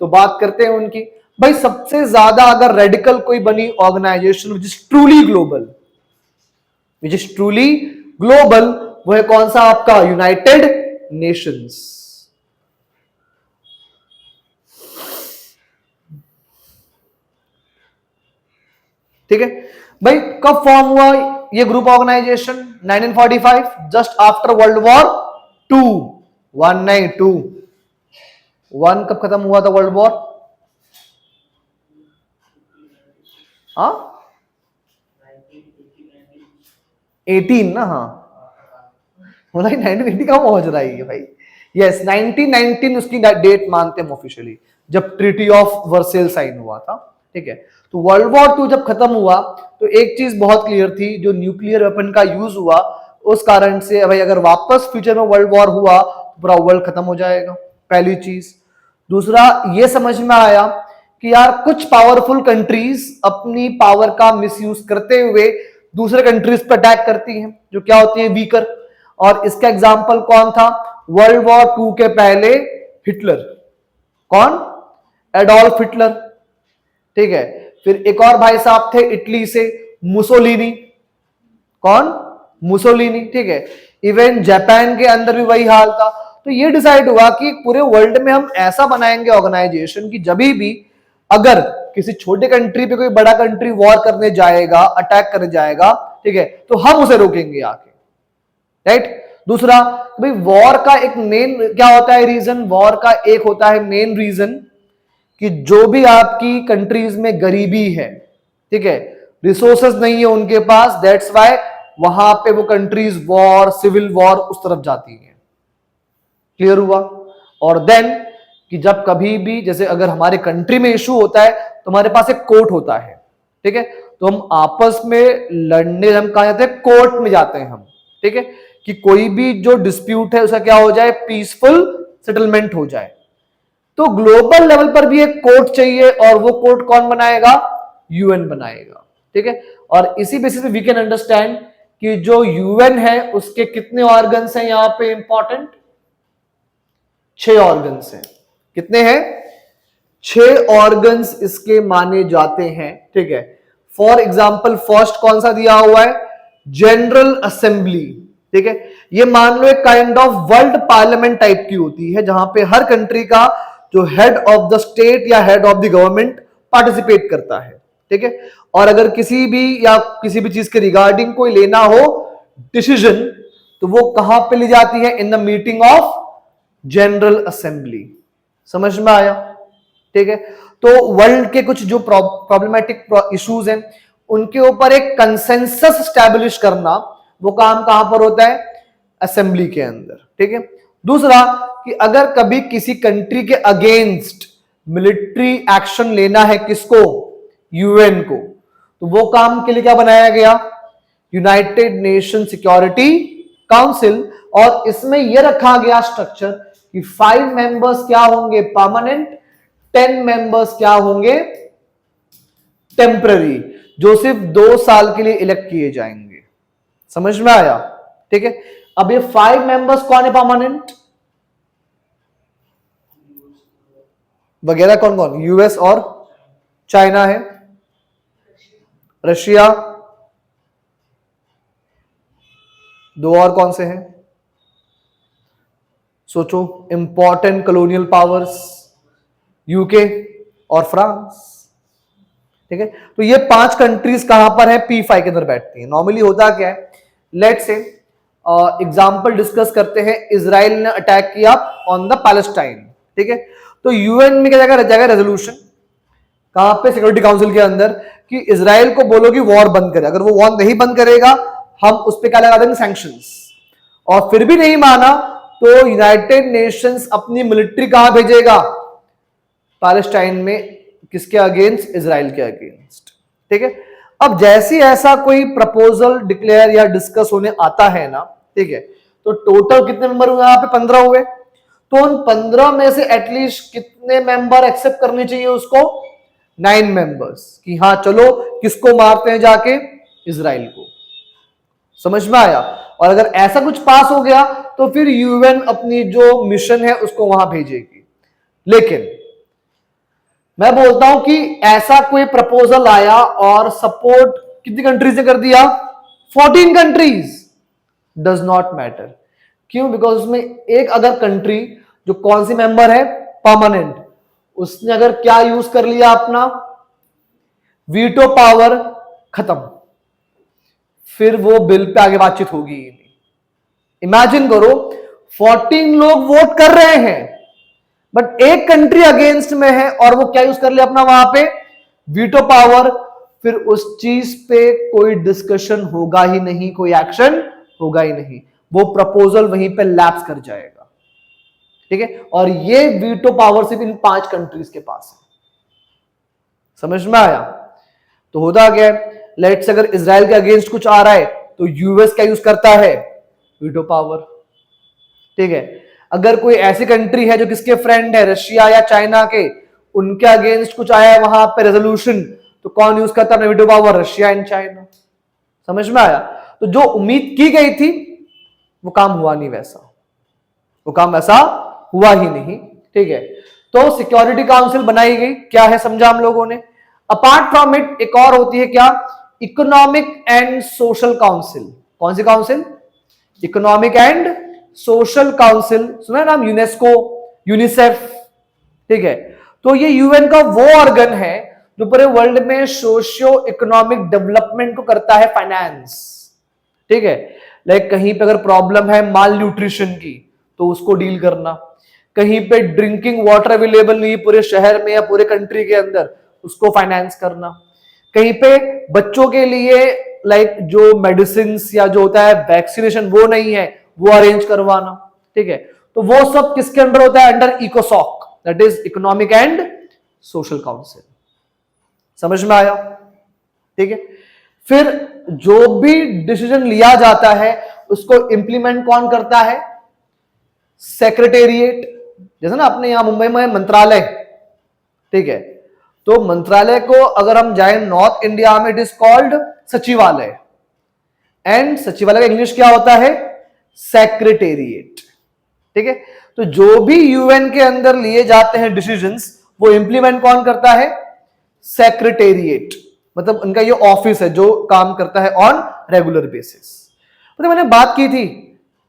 तो बात करते हैं उनकी। भाई सबसे ज्यादा अगर रेडिकल कोई बनी organisation which is truly global, which is truly global, वो है कौन सा, आपका यूनाइटेड नेशंस। ठीक है भाई, कब फॉर्म हुआ ये group organisation, 1945, just after world war two. 1 कब खत्म हुआ था वर्ल्ड वॉर, हाँ 18 ना, हाँ बोला 1980 कहां पहुंच रहा है ये भाई। यस 1919 उसकी डेट मानते हैं ऑफिशियली, जब ट्रीटी ऑफ वर्सेल साइन हुआ था, ठीक है। तो वर्ल्ड वॉर 2 जब खत्म हुआ तो एक चीज बहुत क्लियर थी, जो न्यूक्लियर वेपन का यूज हुआ उस कारण से भाई अगर वापस फ्यूचर में वर्ल्ड वॉर हुआ तो पूरा वर्ल्ड खत्म हो जाएगा, पहली चीज। दूसरा ये समझ में आया कि यार कुछ पावरफुल कंट्रीज अपनी पावर का मिसयूज करते हुए दूसरे कंट्रीज पर अटैक करती हैं, जो क्या होती है, वीकर। और इसका एग्जांपल कौन था, वर्ल्ड वॉर 2 के पहले हिटलर, कौन, एडोल्फ हिटलर, ठीक है। फिर एक और भाई साहब थे इटली से, मुसोलिनी, कौन, मुसोलिनी, ठीक है। इवन जापान के अंदर भी वही हाल था। तो ये डिसाइड हुआ कि पूरे वर्ल्ड में हम ऐसा बनाएंगे ऑर्गेनाइजेशन कि जब भी अगर किसी छोटे कंट्री पे कोई बड़ा कंट्री वॉर करने जाएगा, अटैक करने जाएगा, ठीक है, तो हम उसे रोकेंगे आके, राइट। दूसरा भाई वॉर का एक मेन क्या होता है रीजन, वॉर का एक होता है मेन रीजन कि जो भी आपकी कंट्रीज में गरीबी है, ठीक है, रिसोर्सेज नहीं है उनके पास, दैट्स व्हाई वहां पे वो कंट्रीज वॉर, सिविल वॉर उस तरफ जाती हैं। क्लियर हुआ। और देन कि जब कभी भी जैसे अगर हमारे कंट्री में इशू होता है तो हमारे पास एक कोर्ट होता है, ठीक है, तो हम आपस में लड़ने हम कहा जाते हैं कोर्ट में जाते हैं हम, ठीक है, कि कोई भी जो डिस्प्यूट है उसका क्या हो जाए, पीसफुल सेटलमेंट हो जाए। तो ग्लोबल लेवल पर भी एक कोर्ट चाहिए, और वो कोर्ट कौन बनाएगा, यूएन बनाएगा, ठीक है। और इसी बेसिस पे वी कैन अंडरस्टैंड कि जो यूएन है उसके कितने ऑर्गन्स हैं यहां पे इंपॉर्टेंट, 6 ऑर्गन्स हैं। कितने हैं, 6 ऑर्गन्स इसके माने जाते हैं, ठीक है। फॉर एग्जाम्पल फर्स्ट कौन सा दिया हुआ है, जनरल असेंबली, ठीक है। ये मान लो एक kind of world parliament type की होती है, जहां पे हर कंट्री का जो हेड ऑफ द स्टेट या head of the government participate करता है, ठीक है। और अगर किसी भी या किसी भी चीज के रिगार्डिंग कोई लेना हो डिसीजन, तो वो कहां पे ली जाती है, in the meeting of general assembly. समझ में आया, ठीक है। तो वर्ल्ड के कुछ जो प्रॉब्लमेटिक इश्यूज हैं उनके ऊपर एक कंसेंसस स्टैब्लिश करना, वो काम कहां पर होता है, असेंबली के अंदर, ठीक है। दूसरा कि अगर कभी किसी कंट्री के अगेंस्ट मिलिट्री एक्शन लेना है किसको, यूएन को, तो वो काम के लिए क्या बनाया गया, यूनाइटेड नेशन सिक्योरिटी काउंसिल। और इसमें यह रखा गया स्ट्रक्चर कि 5 मेंबर्स क्या होंगे परमानेंट, 10 मेंबर्स क्या होंगे टेम्पररी, जो सिर्फ 2 साल के लिए इलेक्ट किए जाएंगे। समझ में आया, ठीक है। अब ये 5 मेंबर्स कौन है परमानेंट वगैरह, कौन कौन, यूएस और चाइना है, रशिया, 2 और कौन से हैं सोचो, इंपॉर्टेंट कॉलोनियल पावर्स, यूके और फ्रांस, ठीक है। तो ये 5 कंट्रीज कहां पर है, P5 के अंदर बैठती हैं। नॉर्मली होता क्या है, लेट्स से एग्जांपल डिस्कस करते हैं, इजराइल ने अटैक किया ऑन द पैलेस्टाइन, ठीक है। तो यूएन में क्या जाएगा रेजोल्यूशन, कहां पे, सिक्योरिटी काउंसिल के अंदर, कि इजराइल को बोलो कि वॉर बंद करे। अगर वो वॉर नहीं बंद करेगा हम उस पर क्या लगा देंगे, सैंक्शंस। और फिर भी नहीं माना तो यूनाइटेड नेशंस अपनी मिलिट्री कहां भेजेगा, पैलेस्टाइन में, किसके अगेंस्ट, इजराइल के अगेंस्ट, ठीक है। अब जैसे ऐसा कोई प्रपोजल डिक्लेयर या डिस्कस होने आता है ना, ठीक है, तो टोटल कितने मेंबर हुए, यहां पे 15 हुए। तो उन 15 में से एटलीस्ट कितने मेंबर एक्सेप्ट करने चाहिए उसको, 9 मेंबर्स, कि हाँ चलो किसको मारते हैं जाके, इजराइल को। समझ में आया। और अगर ऐसा कुछ पास हो गया तो फिर यूएन अपनी जो मिशन है उसको वहां भेजेगी। लेकिन मैं बोलता हूं कि ऐसा कोई प्रपोजल आया और सपोर्ट कितनी कंट्रीज ने कर दिया, 14 कंट्रीज, डज नॉट मैटर। क्यों, बिकॉज उसमें एक अगर कंट्री जो कौन सी मेंबर है, परमानेंट, उसने अगर क्या यूज कर लिया अपना वीटो पावर, खत्म, फिर वो बिल पे आगे बातचीत होगी ही नहीं। इमेजिन करो 14 लोग वोट कर रहे हैं बट एक कंट्री अगेंस्ट में है और वो क्या यूज कर लिया अपना वहां पे, वीटो पावर, फिर उस चीज पे कोई डिस्कशन होगा ही नहीं, कोई एक्शन होगा ही नहीं, वो प्रपोजल वहीं पे लैप्स कर जाएगा, ठीक है। और ये वीटो पावर सिर्फ इन 5 कंट्रीज के पास है। समझ में आया। तो होता क्या है, लेट्स अगर इजराइल के अगेंस्ट कुछ आ रहा है तो यूएस क्या यूज करता है, वीटो पावर, ठीक है। अगर कोई ऐसी कंट्री है जो किसके फ्रेंड है, रशिया या चाइना के, उनके अगेंस्ट कुछ आया है वहां पे रेजोल्यूशन, तो कौन यूज करता है veto power, Russia and China. समझ में आया। तो जो उम्मीद की गई थी वो काम हुआ नहीं, वैसा वो काम वैसा हुआ ही नहीं, ठीक है। तो सिक्योरिटी काउंसिल बनाई गई, क्या है समझा हम लोगों ने। अपार्ट फ्रॉम इट एक और होती है क्या, इकोनॉमिक एंड सोशल काउंसिल। कौन सी council, economic and social council, सुना है नाम, यूनेस्को, यूनिसेफ, ठीक है। तो ये यूएन का वो ऑर्गन है जो पूरे वर्ल्ड में सोशियो इकोनॉमिक डेवलपमेंट को करता है, फाइनेंस, ठीक है। लाइक कहीं पे अगर प्रॉब्लम है माल न्यूट्रिशन की तो उसको डील करना, कहीं पे ड्रिंकिंग वाटर अवेलेबल नहीं पूरे शहर में या पूरे कंट्री के अंदर, उसको फाइनेंस करना, कहीं पे बच्चों के लिए लाइक जो मेडिसिन या जो होता है वैक्सीनेशन वो नहीं है, वो अरेंज करवाना, ठीक है। तो वो सब किसके अंडर होता है, अंडर इकोसॉक, that is economic and social council. समझ में आया, ठीक है। फिर जो भी डिसीजन लिया जाता है उसको इंप्लीमेंट कौन करता है, सेक्रेटेरिएट। जैसे ना अपने यहां मुंबई में मंत्रालय, ठीक है, तो मंत्रालय को अगर हम जाए नॉर्थ इंडिया में इट इज कॉल्ड सचिवालय, एंड सचिवालय का इंग्लिश क्या होता है, सेक्रेटेरिएट, ठीक है। तो जो भी यूएन के अंदर लिए जाते हैं डिसीजंस वो इंप्लीमेंट कौन करता है, सेक्रेटेरिएट, मतलब उनका ये ऑफिस है जो काम करता है ऑन रेगुलर बेसिस। मतलब मैंने बात की थी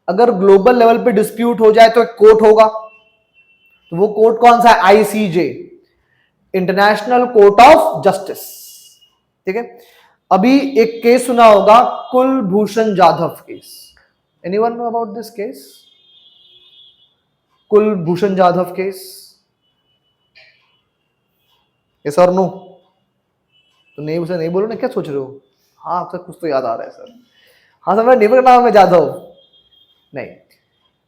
अगर ग्लोबल लेवल पे डिस्प्यूट हो जाए तो एक कोर्ट होगा, तो वो कोर्ट कौन सा है, ICJ, international court of justice, ठीक है। अभी एक केस सुना होगा, Kulbhushan Jadhav case, anyone know about this case, Kulbhushan Jadhav case, yes और नो, तो नहीं, उसे नहीं बोलो ना, क्या सोच रहे हो, हाँ सर कुछ तो याद आ रहा है सर, हाँ सर मेरा नेबर का नाम है जाधव, नहीं,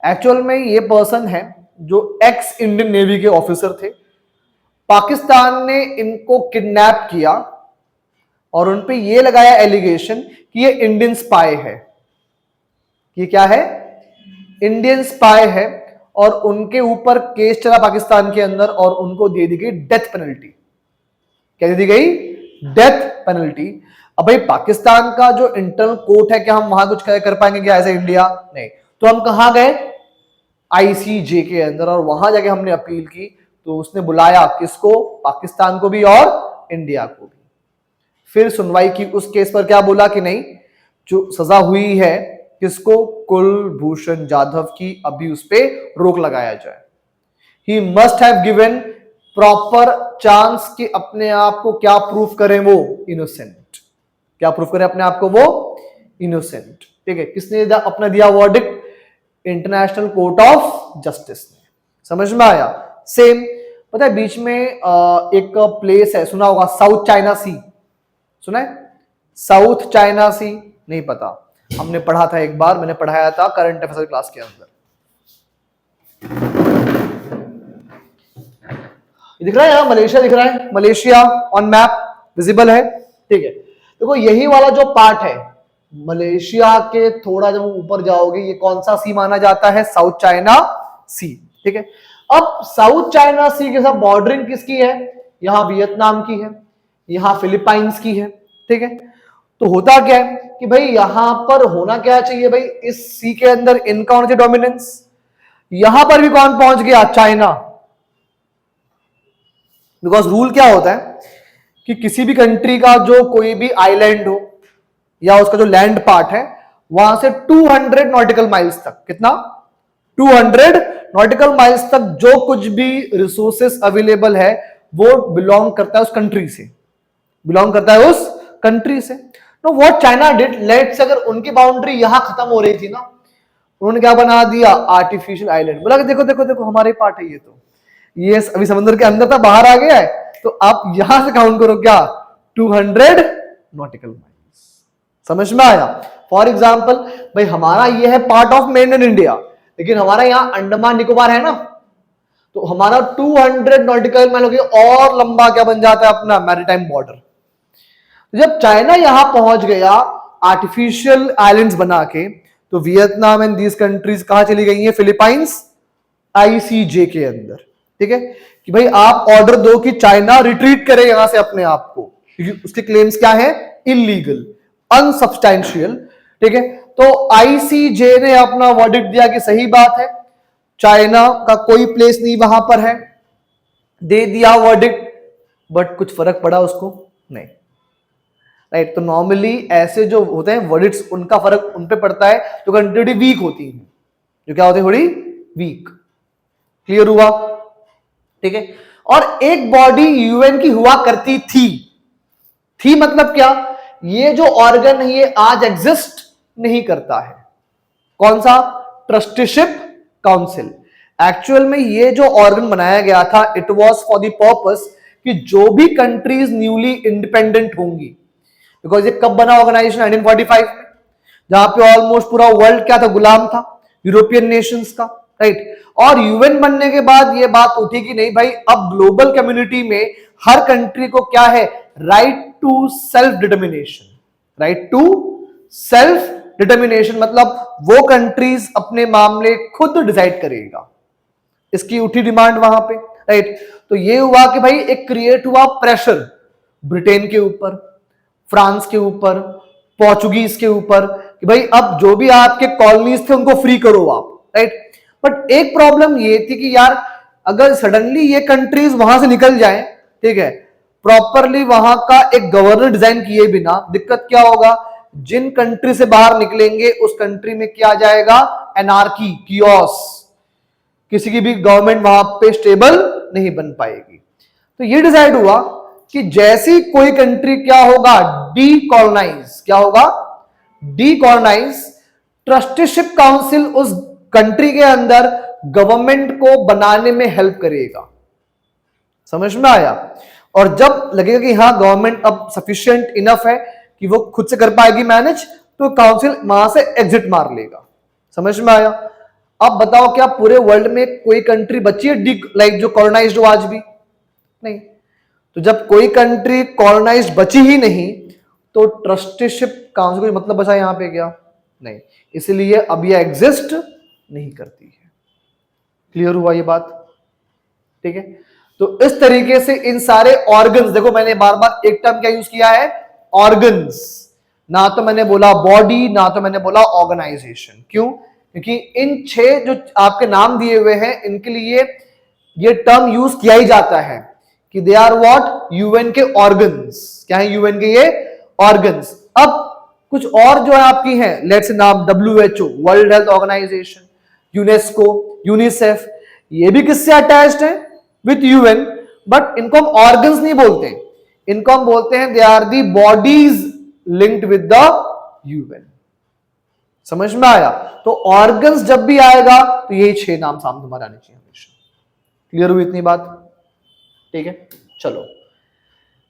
एक्चुअल में ये पर्सन है जो एक्स इंडियन नेवी के ऑफिसर थे। पाकिस्तान ने इनको किडनैप किया और उन पे ये लगाया एलिगेशन कि ये इंडियन स्पाई है। ये क्या है? इंडियन स्पाई है। और उनके ऊपर केस चला पाकिस्तान के अंदर और उनको दे दी गई डेथ पेनल्टी। क्या दे दी गई? Death penalty. अब भाई पाकिस्तान का जो इंटरनल कोर्ट है, क्या हम वहां कुछ कर पाएंगे क्या एज ए इंडिया? नहीं। तो हम कहां गए? आईसीजे के अंदर, और वहां जाके हमने अपील की। तो उसने बुलाया किसको? पाकिस्तान को भी और इंडिया को भी। फिर सुनवाई की उस केस पर, क्या बोला कि नहीं, जो सजा हुई है किसको? कुलभूषण जाधव की, अभी उस पर रोक लगाया जाए। He must have given proper chance कि अपने आप को क्या प्रूफ करें, वो इनोसेंट। क्या प्रूफ करें अपने आप को? वो इनोसेंट। ठीक है। किसने अपना दिया verdict? International court of justice ने। समझ में आया? सेम पता है, बीच में एक प्लेस है, सुना होगा, साउथ चाइना सी। सुना है? साउथ चाइना सी? नहीं पता, हमने पढ़ा था एक बार, मैंने पढ़ाया था करंट अफेयर क्लास के अंदर। दिख रहा है यहां मलेशिया दिख रहा है, मलेशिया ऑन मैप विजिबल है। ठीक है। देखो यही वाला जो पार्ट है मलेशिया के, थोड़ा जब ऊपर जाओगे, ये कौन सा सी माना जाता है? साउथ चाइना सी। ठीक है। अब साउथ चाइना सी के साथ बॉर्डरिंग किसकी है? यहां वियतनाम की है, यहां फिलीपाइंस की है। ठीक है। तो होता क्या है कि भाई यहां पर होना क्या चाहिए भाई, इस सी के अंदर इनका होना चाहिए डोमिनेंस। यहां पर भी कौन पहुंच गया? चाइना। बिकॉज रूल क्या होता है कि किसी भी कंट्री का जो कोई भी आइलैंड हो या उसका जो लैंड पार्ट है, वहां से 200 नॉटिकल माइल्स तक, कितना? 200 नॉटिकल माइल्स तक जो कुछ भी रिसोर्सेस अवेलेबल है वो बिलोंग करता है उस कंट्री से, बिलोंग करता है उस कंट्री से। Know what China did, let's अगर उनकी बाउंड्री यहां खत्म हो रही थी ना, उन्होंने क्या बना दिया? Artificial island. बोला कि देखो देखो देखो हमारे पार्ट है ये, तो ये अभी समंदर के अंदर था, बाहर आ गया है, तो आप यहां से काउंट करो क्या? 200 नॉटिकल माइल्स। समझ में आया? फॉर एग्जाम्पल भाई हमारा ये है पार्ट ऑफ मेनलैंड इंडिया, लेकिन हमारा यहां अंडमान निकोबार है ना, तो हमारा 200 नॉटिकल माइल हो गया, और लंबा क्या बन जाता है अपना मैरीटाइम बॉर्डर। जब चाइना यहां पहुंच गया आर्टिफिशियल आइलैंड्स बना के, तो वियतनाम एंड दीज कंट्रीज कहां चली गई हैं? फिलीपाइंस आईसीजे के अंदर। ठीक है। कि भाई आप ऑर्डर दो कि चाइना रिट्रीट करे यहां से अपने आप को, क्योंकि उसके क्लेम्स क्या है? इलीगल, अनसब्सटैंशियल। ठीक है। तो आईसीजे ने अपना वर्डिक्ट दिया कि सही बात है, चाइना का कोई प्लेस नहीं वहां पर है, दे दिया वर्डिक्ट। बट कुछ फर्क पड़ा उसको? नहीं। राइट। तो नॉर्मली ऐसे जो होते हैं वर्डिक्ट्स, उनका फर्क उन पे पड़ता है जो कंट्री वीक होती है, जो क्या होती है? थोड़ी वीक। क्लियर हुआ? ठीक है। और एक बॉडी यूएन की हुआ करती थी मतलब क्या? ये जो ऑर्गन है ये आज एग्जिस्ट नहीं करता है। कौन सा? Trusteeship council. एक्चुअल में ये जो ऑर्गन बनाया गया था, it was for the purpose कि जो भी कंट्रीज न्यूली इंडिपेंडेंट होंगी, बिकॉज ये कब बना ऑर्गेनाइजेशन? 1945 में, जहां पे ऑलमोस्ट पूरा वर्ल्ड क्या था? गुलाम था यूरोपियन नेशंस का। राइट। और यूएन बनने के बाद ये बात उठी कि नहीं भाई, अब ग्लोबल कम्युनिटी में हर कंट्री को क्या है? Right to self determination. Right to self determination मतलब वो कंट्रीज अपने मामले खुद डिसाइड करेगा, इसकी उठी डिमांड वहां पे। राइट। तो ये हुआ कि भाई एक क्रिएट हुआ प्रेशर ब्रिटेन के ऊपर, फ्रांस के ऊपर, पोर्चुगीज के ऊपर, कि भाई अब जो भी आपके कॉलोनीज थे उनको फ्री करो आप। राइट। बट एक प्रॉब्लम ये थी कि यार अगर सडनली ये कंट्रीज वहां से निकल जाएं, ठीक है, प्रॉपरली वहां का एक गवर्नर डिजाइन किए बिना, दिक्कत क्या होगा? जिन कंट्री से बाहर निकलेंगे उस कंट्री में क्या जाएगा? एनार्की, कियोस, किसी की भी गवर्नमेंट वहां पे स्टेबल नहीं बन पाएगी। तो ये डिसाइड हुआ कि जैसी कोई कंट्री क्या होगा? डीकॉलोनाइज। क्या होगा? डीकॉलोनाइज। ट्रस्टीशिप काउंसिल उस कंट्री के अंदर गवर्नमेंट को बनाने में हेल्प करेगा। समझ में आया? और जब लगेगा कि हाँ गवर्नमेंट अब सफिशिएंट इनफ है कि वो खुद से कर पाएगी मैनेज, तो काउंसिल वहां से एग्जिट मार लेगा। समझ में आया? अब बताओ क्या पूरे वर्ल्ड में कोई कंट्री बची है लाइक जो कॉलोनाइज्ड हो आज भी? नहीं। तो जब कोई कंट्री कॉलोनाइज्ड बची ही नहीं तो ट्रस्टीशिप कहां से कोई मतलब बचा यहां पे क्या? नहीं। इसलिए अब यह एग्जिस्ट नहीं करती है। क्लियर हुआ ये बात? ठीक है। तो इस तरीके से इन सारे ऑर्गन्स, देखो मैंने बार बार एक टर्म क्या यूज किया है, ऑर्गन्स। ना तो मैंने बोला बॉडी, ना तो मैंने बोला ऑर्गेनाइजेशन। क्यों? क्योंकि इन 6 जो आपके नाम दिए हुए हैं इनके लिए ये टर्म यूज किया ही जाता है कि दे आर व्हाट, यूएन के ऑर्गन्स। क्या है यूएन के ये ऑर्गन्स। अब कुछ और जो है आपकी है, लेट्स नाम WHO, world health organisation, UNESCO, UNICEF, ये भी किससे अटैच्ड है? With UN. बट इनको हम ऑर्गन्स नहीं बोलते, इनको हम बोलते हैं they are the bodies linked with the UN. समझ में आया? तो ऑर्गन्स जब भी आएगा तो यही 6 नाम सामने तुम्हारे आने चाहिए हमेशा। क्लियर हुई इतनी बात? ठीक है, चलो।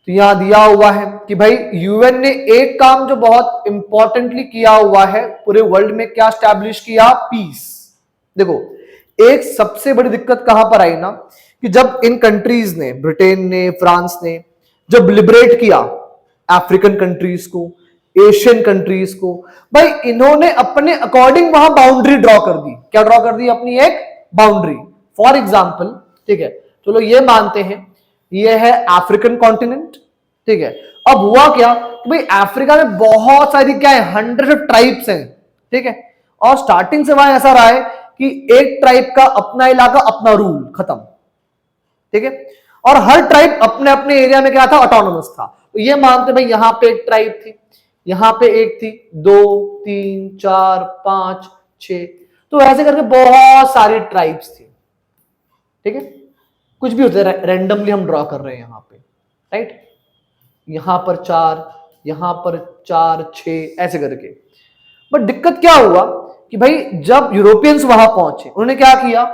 तो यहां दिया हुआ है कि भाई यूएन ने एक काम जो बहुत इंपॉर्टेंटली किया हुआ है पूरे वर्ल्ड में, क्या स्टैब्लिश किया? पीस। देखो एक सबसे बड़ी दिक्कत कहां पर आई ना, कि जब इन कंट्रीज ने, ब्रिटेन ने, फ्रांस ने जब लिबरेट किया अफ्रीकन कंट्रीज को, एशियन कंट्रीज को, भाई इन्होंने अपने अकॉर्डिंग वहां बाउंड्री ड्रॉ कर दी। क्या ड्रॉ कर दी? अपनी एक बाउंड्री। फॉर एग्जाम्पल, ठीक है, चलो ये मानते हैं ये है अफ्रीकन कॉन्टिनेंट। ठीक है, अब हुआ क्या कि भाई अफ्रीका में बहुत सारी क्या है, 100 ट्राइब्स हैं। ठीक है, और स्टार्टिंग से वहां ऐसा रहा है कि एक ट्राइब का अपना इलाका, अपना रूल, खत्म। ठीक है, और हर ट्राइब अपने अपने एरिया में क्या था, ऑटोनोमस था। तो ये मानते भाई यहां पे एक ट्राइब थी, यहां पे एक थी, 2 3 4 5 6, तो ऐसे करके बहुत सारी ट्राइब्स थी। ठीक है, कुछ भी होता है, रैंडमली हम ड्रॉ कर रहे हैं यहां पे, राइट? यहां पर 4, यहां पर 4 6 ऐसे करके। बट दिक्कत क्या हुआ कि भाई जब यूरोपियंस वहां पहुंचे, उन्होंने क्या किया,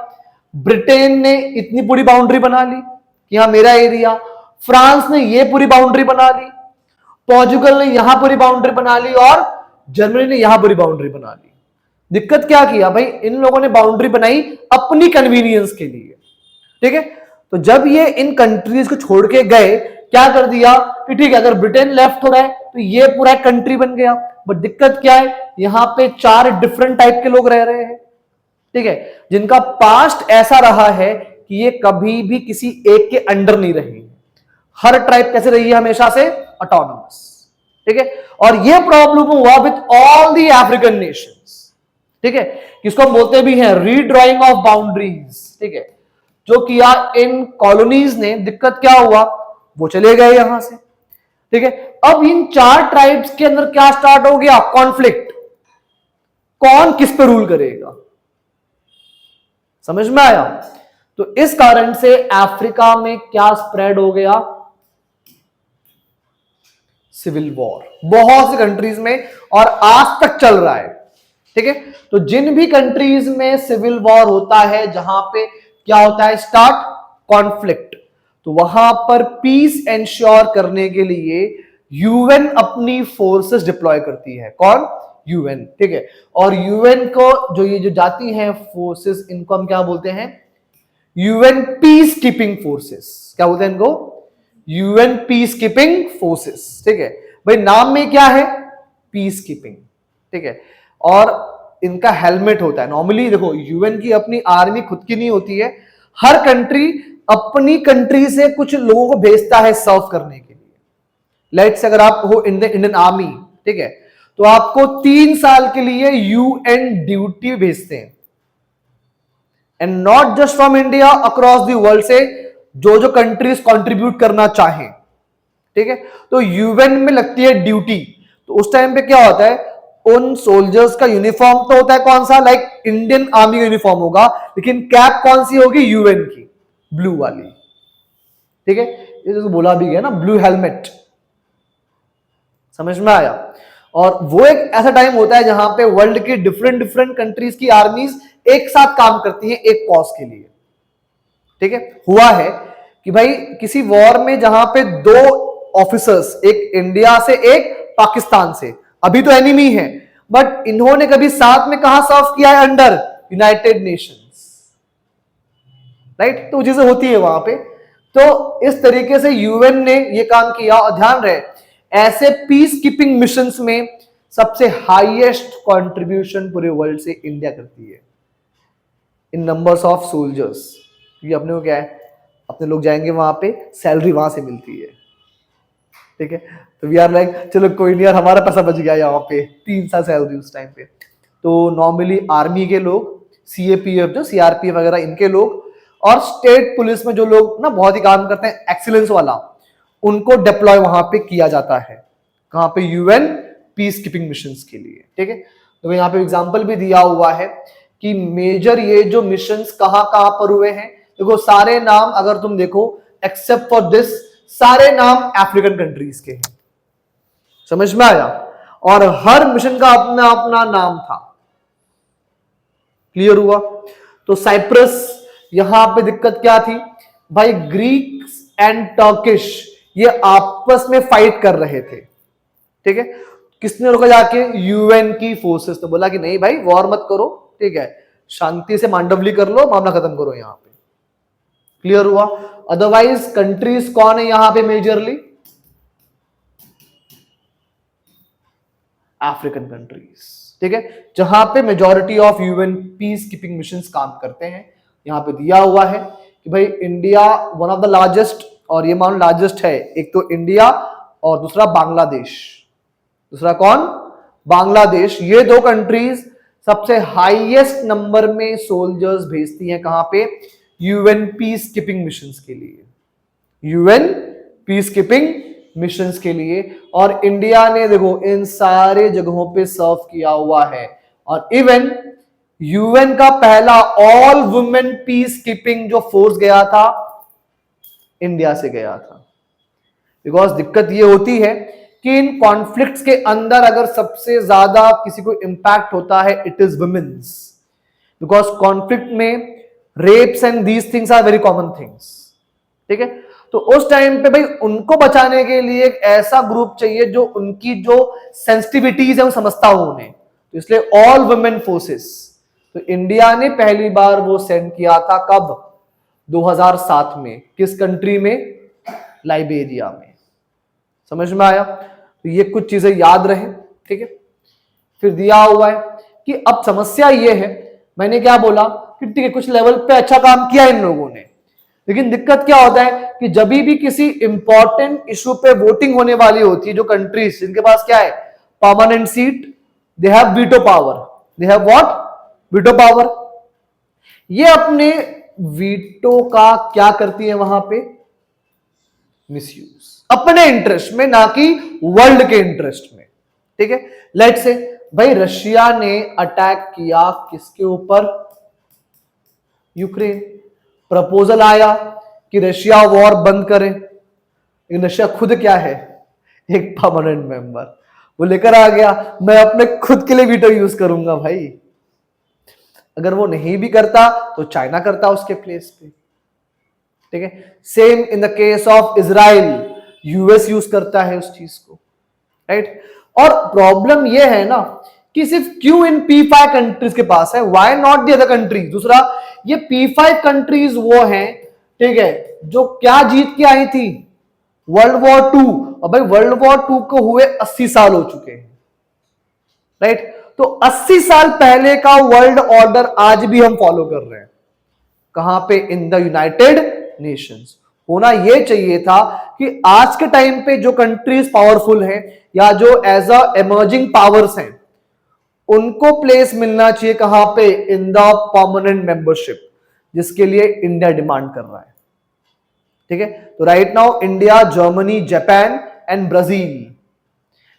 ब्रिटेन ने इतनी पूरी बाउंड्री बना ली कि यहां मेरा एरिया, फ्रांस ने ये पूरी बाउंड्री बना ली, पोर्चुगल ने यहां पूरी बाउंड्री बना ली, और जर्मनी ने यहां पूरी बाउंड्री बना ली। दिक्कत क्या किया भाई, इन लोगों ने बाउंड्री बनाई अपनी कन्वीनियंस के लिए। ठीक है, तो जब ये इन कंट्रीज को छोड़ के गए, क्या कर दिया कि ठीक है, अगर ब्रिटेन लेफ्ट हो रहा है तो ये पूरा कंट्री बन गया। बट दिक्कत क्या है, यहां पे 4 डिफरेंट टाइप के लोग रह रहे हैं। ठीक है, जिनका पास्ट ऐसा रहा है कि ये कभी भी किसी एक के अंडर नहीं रहे। हर ट्राइब कैसे रही है, हमेशा से ऑटोनोमस। ठीक है, और ये प्रॉब्लम हुआ with all the African Nations. ठीक है, किसको हम बोलते भी हैं, रीड्रॉइंग ऑफ बाउंड्रीज। ठीक है, जो किया इन कॉलोनीज ने। दिक्कत क्या हुआ, वो चले गए यहां से। ठीक है, अब इन 4 ट्राइब्स के अंदर क्या स्टार्ट हो गया, कॉन्फ्लिक्ट। कौन किस पे रूल करेगा? समझ में आया? तो इस कारण से अफ्रीका में क्या स्प्रेड हो गया, सिविल वॉर, बहुत सी कंट्रीज में, और आज तक चल रहा है। ठीक है, तो जिन भी कंट्रीज में सिविल वॉर होता है, जहां पे क्या होता है, स्टार्ट कॉन्फ्लिक्ट, तो वहां पर पीस एंश्योर करने के लिए यूएन अपनी फोर्सेस डिप्लॉय करती है। कौन? यूएन। ठीक है, और यूएन को जो ये जो जाती हैं फोर्सेस, इनको हम क्या बोलते हैं, यूएन पीस कीपिंग फोर्सेस। क्या बोलते हैं इनको? UN peace keeping forces. ठीक है, भाई नाम में क्या है, पीस कीपिंग। ठीक है, और इनका हेलमेट होता है। नॉर्मली देखो यूएन की अपनी आर्मी खुद की नहीं होती है, हर कंट्री अपनी कंट्री से कुछ लोगों को भेजता है सर्व करने के लिए। लेट्स अगर आप हो इंडियन आर्मी, ठीक है, तो आपको 3 साल के लिए यूएन ड्यूटी भेजते हैं, and not just from India, across the world से जो जो कंट्रीज कंट्रीब्यूट करना चाहें। ठीक है, तो यूएन में लगती है ड्यूटी। तो उस टाइम पे क्या होता है, उन सोल्जर्स का यूनिफॉर्म तो होता है कौन सा, लाइक इंडियन आर्मी का यूनिफॉर्म होगा, लेकिन कैप कौन सी होगी, यूएन की, ब्लू वाली। ठीक है, ये तो बोला भी गया ना, ब्लू हेलमेट। समझ में आया? और वो एक ऐसा टाइम होता है जहां पे वर्ल्ड की डिफरेंट डिफरेंट कंट्रीज की आर्मीज एक साथ काम करती हैं एक कॉज के लिए। ठीक है, हुआ है कि भाई किसी वॉर में जहां पे 2 ऑफिसर्स, एक इंडिया से एक पाकिस्तान से, अभी तो एनिमी है, बट इन्होंने कभी साथ में कहां सर्व किया है? Under United Nations, right. तो चीजें होती है वहां पे। तो इस तरीके से यूएन ने ये काम किया। और ध्यान रहे, ऐसे पीस कीपिंग मिशंस में सबसे हाईएस्ट कंट्रीब्यूशन पूरे वर्ल्ड से इंडिया करती है इन नंबर्स ऑफ सोल्जर्स। क्योंकि अपने को क्या है, अपने लोग जाएंगे वहां पे, सैलरी वहां से मिलती है, ठीक है। तो वी आर लाइक चलो कोई नहीं यार, हमारा पैसा बच गया यहाँ पे, 3 साल सैलरी उस टाइम पे। तो नॉर्मली आर्मी के लोग, सीएपीएफ जो सीआरपीएफ वगैरह इनके लोग, और स्टेट पुलिस में जो लोग ना बहुत ही काम करते हैं एक्सीलेंस वाला, उनको डिप्लॉय वहां पे किया जाता है। कहां पे? यूएन पीस कीपिंग मिशंस के लिए, ठीक है। तो यहाँ पे एग्जांपल भी दिया हुआ है कि मेजर ये जो मिशंस कहां कहां पर हुए हैं। देखो सारे नाम अगर तुम देखो एक्सेप्ट फॉर दिस, सारे नाम अफ्रीकन कंट्रीज के हैं। समझ में आया? और हर मिशन का अपना अपना नाम था। क्लियर हुआ? तो साइप्रस, यहां पे दिक्कत क्या थी भाई? ग्रीक एंड टर्किश ये आपस में फाइट कर रहे थे, ठीक है। किसने रोका? जाके यूएन की फोर्सेस ने बोला कि नहीं भाई वॉर मत करो, ठीक है, शांति से मांडवली कर लो, मामला खत्म करो यहां पे। क्लियर हुआ? अदरवाइज कंट्रीज कौन है यहां पे मेजरली? अफ्रीकन कंट्रीज, ठीक है, जहां पे majority of UN peace keeping missions काम करते हैं। यहां पे दिया हुआ है कि भाई India one of the largest, और ये मान लार्जेस्ट है, एक तो इंडिया और दूसरा बांग्लादेश। दूसरा कौन? बांग्लादेश। ये दो कंट्रीज सबसे हाईएस्ट नंबर में सोल्जर्स भेजती हैं कहां पे? यूएन पीस कीपिंग मिशंस के लिए, यूएन पीस कीपिंग मिशंस के लिए। और इंडिया ने देखो इन सारे जगहों पे सर्व किया हुआ है। और इवन यूएन का पहला ऑल वुमेन पीस कीपिंग जो फोर्स गया था, इंडिया से गया था। बिकॉज दिक्कत ये होती है कि इन कॉन्फ्लिक्ट्स के अंदर अगर सबसे ज्यादा किसी को इंपैक्ट होता है, it is women's. Because conflict में rapes and these things are very common things, ठीक है। तो उस टाइम पे भाई उनको बचाने के लिए एक ऐसा ग्रुप चाहिए जो उनकी जो सेंसिटिविटीज है वो समझता हो उन्हें। तो इसलिए ऑल वुमेन फोर्सेस, तो इंडिया ने पहली बार वो सेंड किया था कब? 2007 में। किस कंट्री में? लाइबेरिया में। समझ में आया? तो ये कुछ चीजें याद रहे, ठीक है। फिर दिया हुआ है कि अब समस्या ये है, मैंने क्या बोला कि ठीक है कुछ लेवल पे अच्छा काम किया इन लोगों ने, लेकिन दिक्कत क्या होता है कि जब भी किसी इंपॉर्टेंट इशू पे वोटिंग होने वाली होती है, जो कंट्रीज जिनके पास क्या है? Permanent seat, they have veto power. They have what? Veto power. ये अपने वीटो का क्या करती है वहां पे? मिसयूज, अपने इंटरेस्ट में, ना कि वर्ल्ड के इंटरेस्ट में, ठीक है। लेट्स से भाई रशिया ने अटैक किया किसके ऊपर? यूक्रेन। प्रपोजल आया कि रशिया वॉर बंद करे, लेकिन रशिया खुद क्या है? एक परमानेंट मेंबर। वो लेकर आ गया मैं अपने खुद के लिए वीटो यूज करूंगा भाई। अगर वो नहीं भी करता तो चाइना करता उसके प्लेस पे, ठीक है। Same in the case of Israel, US use करता है उस चीज को, राइट। और प्रॉब्लम ये है ना कि सिर्फ क्यों इन P5 कंट्रीज के पास है, why not the other countries? दूसरा, ये P5 कंट्रीज वो हैं, ठीक है, जो क्या जीत के आई थी? World war 2। और भाई वर्ल्ड वॉर 2 को हुए 80 साल हो चुके हैं, राइट। तो 80 साल पहले का वर्ल्ड ऑर्डर आज भी हम फॉलो कर रहे हैं। कहां पे? In the United Nations. होना यह चाहिए था कि आज के टाइम पे जो कंट्रीज पावरफुल हैं या जो एज अ इमर्जिंग पावर्स हैं, उनको प्लेस मिलना चाहिए कहां पे? इन द परमानेंट मेंबरशिप, जिसके लिए इंडिया डिमांड कर रहा है, ठीक है। तो right now India, Germany, Japan and Brazil,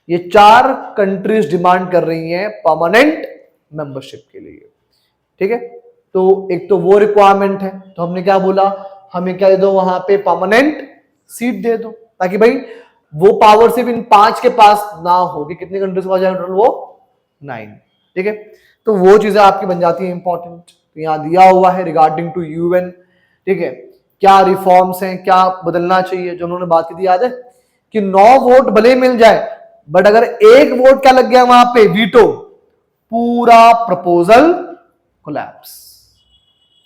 ये 4 कंट्रीज डिमांड कर रही हैं परमानेंट मेंबरशिप के लिए, ठीक है। तो एक तो वो रिक्वायरमेंट है, तो हमने क्या बोला? हमें क्या दे दो वहां पे? परमानेंट सीट दे दो, ताकि भाई वो पावर सिर्फ इन 5 के पास ना हो कि कितने कंट्रीज के पास जाए टोटल? वो 9, ठीक है। तो वो चीजें आपकी बन जाती है इंपॉर्टेंट। तो यहां दिया हुआ है रिगार्डिंग टू यूएन, ठीक है, क्या रिफॉर्म्स हैं, क्या बदलना चाहिए। जो उन्होंने बात की थी याद है कि 9 वोट भले मिल जाए, बट अगर 1 वोट क्या लग गया वहां पे? वीटो, पूरा प्रपोजल कोलैप्स।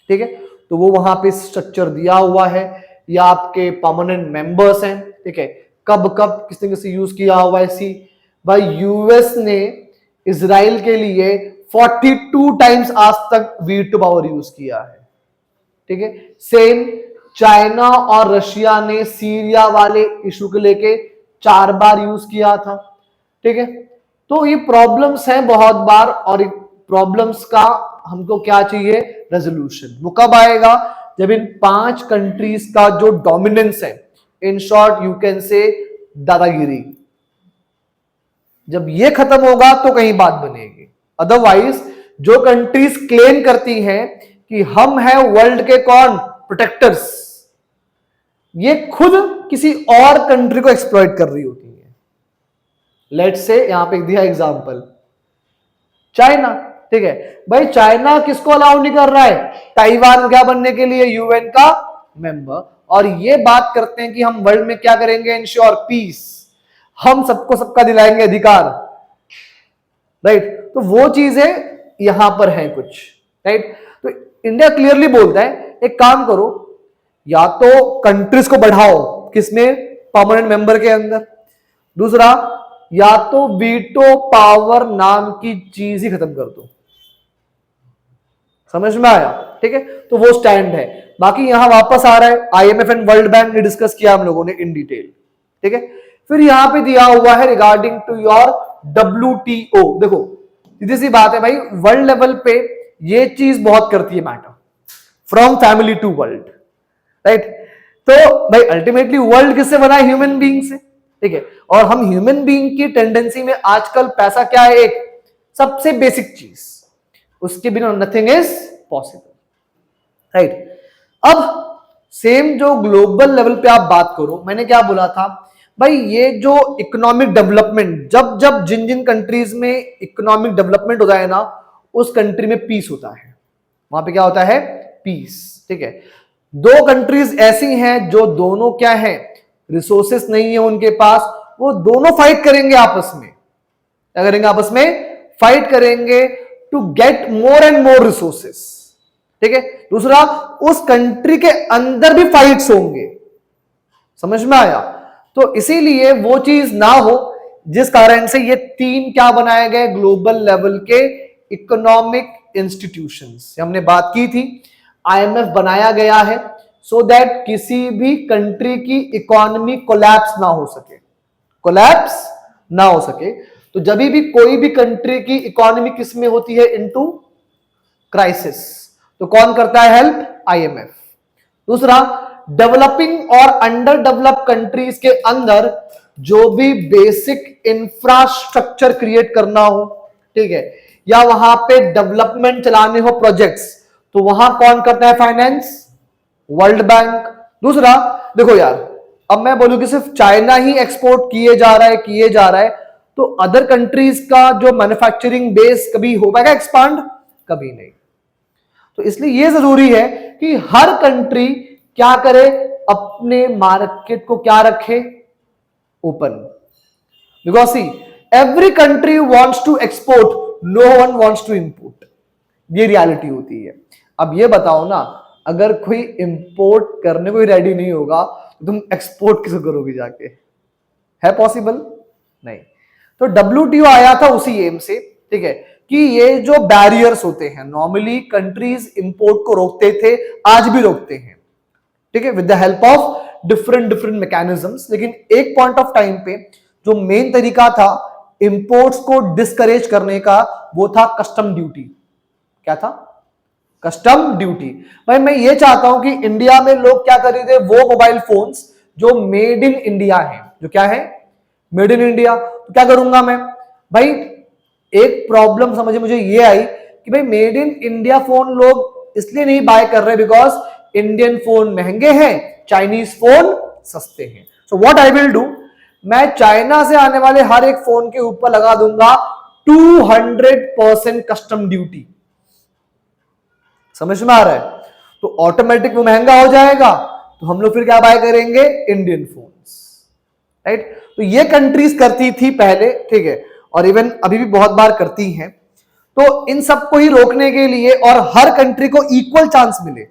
ठीक है, तो वो वहां पे स्ट्रक्चर दिया हुआ है, या आपके परमानेंट मेंबर्स हैं। ठीक है, कब कब किसने किसी यूज किया हुआ है सी, भाई यूएस ने इजराइल के लिए 42 टाइम्स आज तक वीटो पावर यूज किया है। ठीक है, सेम चाइना और रशिया ने सीरिया वाले इशू को लेके 4 बार यूज किया था। ठीक है, तो ये प्रॉब्लम्स हैं बहुत बार, और प्रॉब्लम्स का हमको क्या चाहिए, रेजोल्यूशन। वो कब आएगा, जब इन 5 कंट्रीज का जो डोमिनेंस है, in short you can say दादागिरी, जब ये खत्म होगा तो कहीं बात बनेगी। अदरवाइज जो कंट्रीज क्लेम करती हैं कि हम हैं वर्ल्ड के कौन प्रोटेक्टर्स, ये खुद किसी और कंट्री को एक्सप्लॉइट कर रही होती है। लेट्स से यहां पे दिया एग्जांपल चाइना। ठीक है भाई, चाइना किसको अलाउ नहीं कर रहा है, ताइवान क्या बनने के लिए, यूएन का मेंबर, और ये बात करते हैं कि हम वर्ल्ड में क्या करेंगे, इंश्योर पीस, हम सबको सबका दिलाएंगे अधिकार। राइट, तो वो चीजें यहां पर है कुछ। राइट, तो इंडिया क्लियरली बोलता है एक काम करो, या तो कंट्रीज को बढ़ाओ, किसमें, परमानेंट मेंबर के अंदर, दूसरा या तो वीटो पावर नाम की चीज ही खत्म कर दो। समझ में आया? ठीक है, तो वो स्टैंड है। बाकी यहां वापस आ रहा है आईएमएफ एंड वर्ल्ड बैंक ने डिस्कस किया हम लोगों ने इन डिटेल। ठीक है, फिर यहां पे दिया हुआ है रिगार्डिंग टू योर WTO। देखो सीधी सी बात है भाई, वर्ल्ड लेवल पे ये चीज बहुत करती है matter, from family to world. Right, तो भाई अल्टीमेटली वर्ल्ड किससे बना है, ह्यूमन बीइंग से। ठीक है, और हम ह्यूमन बीइंग की टेंडेंसी में आजकल पैसा क्या है, एक सबसे बेसिक चीज, उसके बिना नथिंग इज पॉसिबल। राइट, अब सेम जो ग्लोबल लेवल पे आप बात करो, मैंने क्या बोला था भाई, ये जो इकोनॉमिक डेवलपमेंट, जब जब जिन जिन कंट्रीज में इकोनॉमिक डेवलपमेंट होता है ना, उस कंट्री में पीस होता है, वहां पे क्या होता है, पीस। ठीक है, 2 कंट्रीज ऐसी हैं जो दोनों क्या है, रिसोर्सेस नहीं है उनके पास, वो दोनों फाइट करेंगे आपस में। क्या करेंगे आपस में, फाइट करेंगे to get more and more resources. ठीक है, दूसरा उस कंट्री के अंदर भी फाइट्स होंगे। समझ में आया? तो इसीलिए वो चीज ना हो, जिस कारण से ये 3 क्या बनाए गए, ग्लोबल लेवल के इकोनॉमिक इंस्टीट्यूशंस, हमने बात की थी। आईएमएफ बनाया गया है सो दैट किसी भी कंट्री की इकोनॉमी कोलैप्स ना हो सके, कोलैप्स ना हो सके। तो जब भी कोई भी कंट्री की इकोनॉमी किस में होती है, इनटू क्राइसिस, तो कौन करता है हेल्प, आईएमएफ। दूसरा, डेवलपिंग और अंडर डेवलप कंट्रीज के अंदर जो भी बेसिक इंफ्रास्ट्रक्चर क्रिएट करना हो, ठीक है, या वहां पे डेवलपमेंट चलाने हो प्रोजेक्ट्स, तो वहां कौन करता है, फाइनेंस, वर्ल्ड बैंक। दूसरा देखो यार, अब मैं बोलूं कि सिर्फ चाइना ही एक्सपोर्ट किए जा रहा है, तो अदर कंट्रीज का जो मैन्युफैक्चरिंग बेस कभी हो पाएगा एक्सपांड, कभी नहीं। तो इसलिए यह जरूरी है कि हर कंट्री क्या करे, अपने मार्केट को क्या रखे, open. Because see every country wants to export, no one wants to import, ये रियलिटी होती है। अब ये बताओ ना, अगर कोई इंपोर्ट करने को रेडी नहीं होगा तो तुम एक्सपोर्ट किसे करोगे जाके, है पॉसिबल? नहीं। तो WTO आया था उसी एम से, ठीक है, कि ये जो बैरियर्स होते हैं, नॉर्मली कंट्रीज इंपोर्ट को रोकते थे, आज भी रोकते हैं, ठीक है, with the help of different mechanisms. लेकिन एक पॉइंट ऑफ टाइम पे जो मेन तरीका था इंपोर्ट्स को डिस्करेज करने का, वो था कस्टम ड्यूटी। क्या था? Custom duty. भाई मैं ये चाहता हूं कि इंडिया में लोग क्या खरीदे, वो मोबाइल फोन्स जो मेड इन इंडिया है, जो क्या है, मेड इन इंडिया। तो क्या करूंगा मैं भाई, एक प्रॉब्लम समझे मुझे ये आई कि भाई मेड इन इंडिया फोन लोग इसलिए नहीं बाय कर रहे बिकॉज इंडियन फोन महंगे हैं, चाइनीज फोन सस्ते हैं। So what I will do, मैं चाइना से आने वाले हर एक फोन के ऊपर लगा दूंगा 200% कस्टम ड्यूटी। समझ में आ रहा है? तो ऑटोमेटिक वो महंगा हो जाएगा, तो हम लोग फिर क्या बाय करेंगे, इंडियन फोन्स। राइट, तो ये कंट्रीज करती थी पहले, ठीक है, और इवन अभी भी बहुत बार करती हैं। तो इन सबको ही रोकने के लिए और हर कंट्री को इक्वल चांस मिले,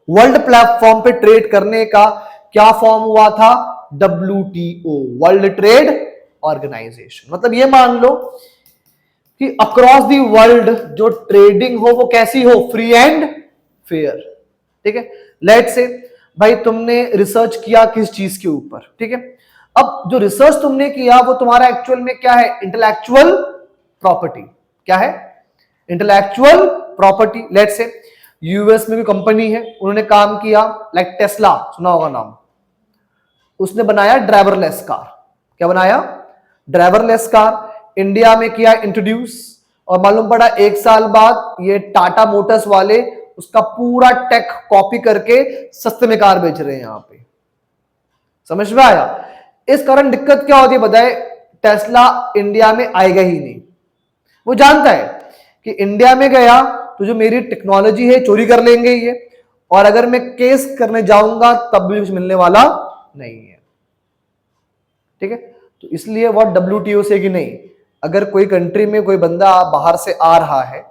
वर्ल्ड प्लेटफॉर्म पे ट्रेड करने का क्या फॉर्म हुआ था? WTO, world trade organisation. मतलब ये मान लो कि अक्रॉस दी वर्ल्ड जो ट्रेडिंग हो वो कैसी हो? Free and fair. ठीक है, लेट्स से भाई तुमने रिसर्च किया किस चीज के ऊपर, ठीक है, अब जो रिसर्च तुमने किया वो तुम्हारा एक्चुअल में क्या है? Intellectual property. क्या है? Intellectual property. Let's say US में कोई कंपनी है, उन्होंने काम किया, लाइक टेस्ला, सुना होगा नाम, उसने बनाया ड्राइवरलेस कार। क्या बनाया? Driverless car. इंडिया में किया इंट्रोड्यूस, और मालूम पड़ा 1 साल बाद ये टाटा मोटर्स वाले उसका पूरा टेक कॉपी करके सस्ते में कार बेच रहे हैं यहां पे। समझ में आया? इस कारण दिक्कत क्या होती है बताए? टेस्ला इंडिया में आएगा ही नहीं। वो जानता है कि इंडिया में गया तो जो मेरी टेक्नोलॉजी है चोरी कर लेंगे ये, और अगर मैं केस करने जाऊंगा तब भी कुछ मिलने वाला नहीं है। ठीक है, तो इसलिए वो WTO से कि नहीं, अगर कोई कंट्री में कोई बंदा बाहर से आ रहा है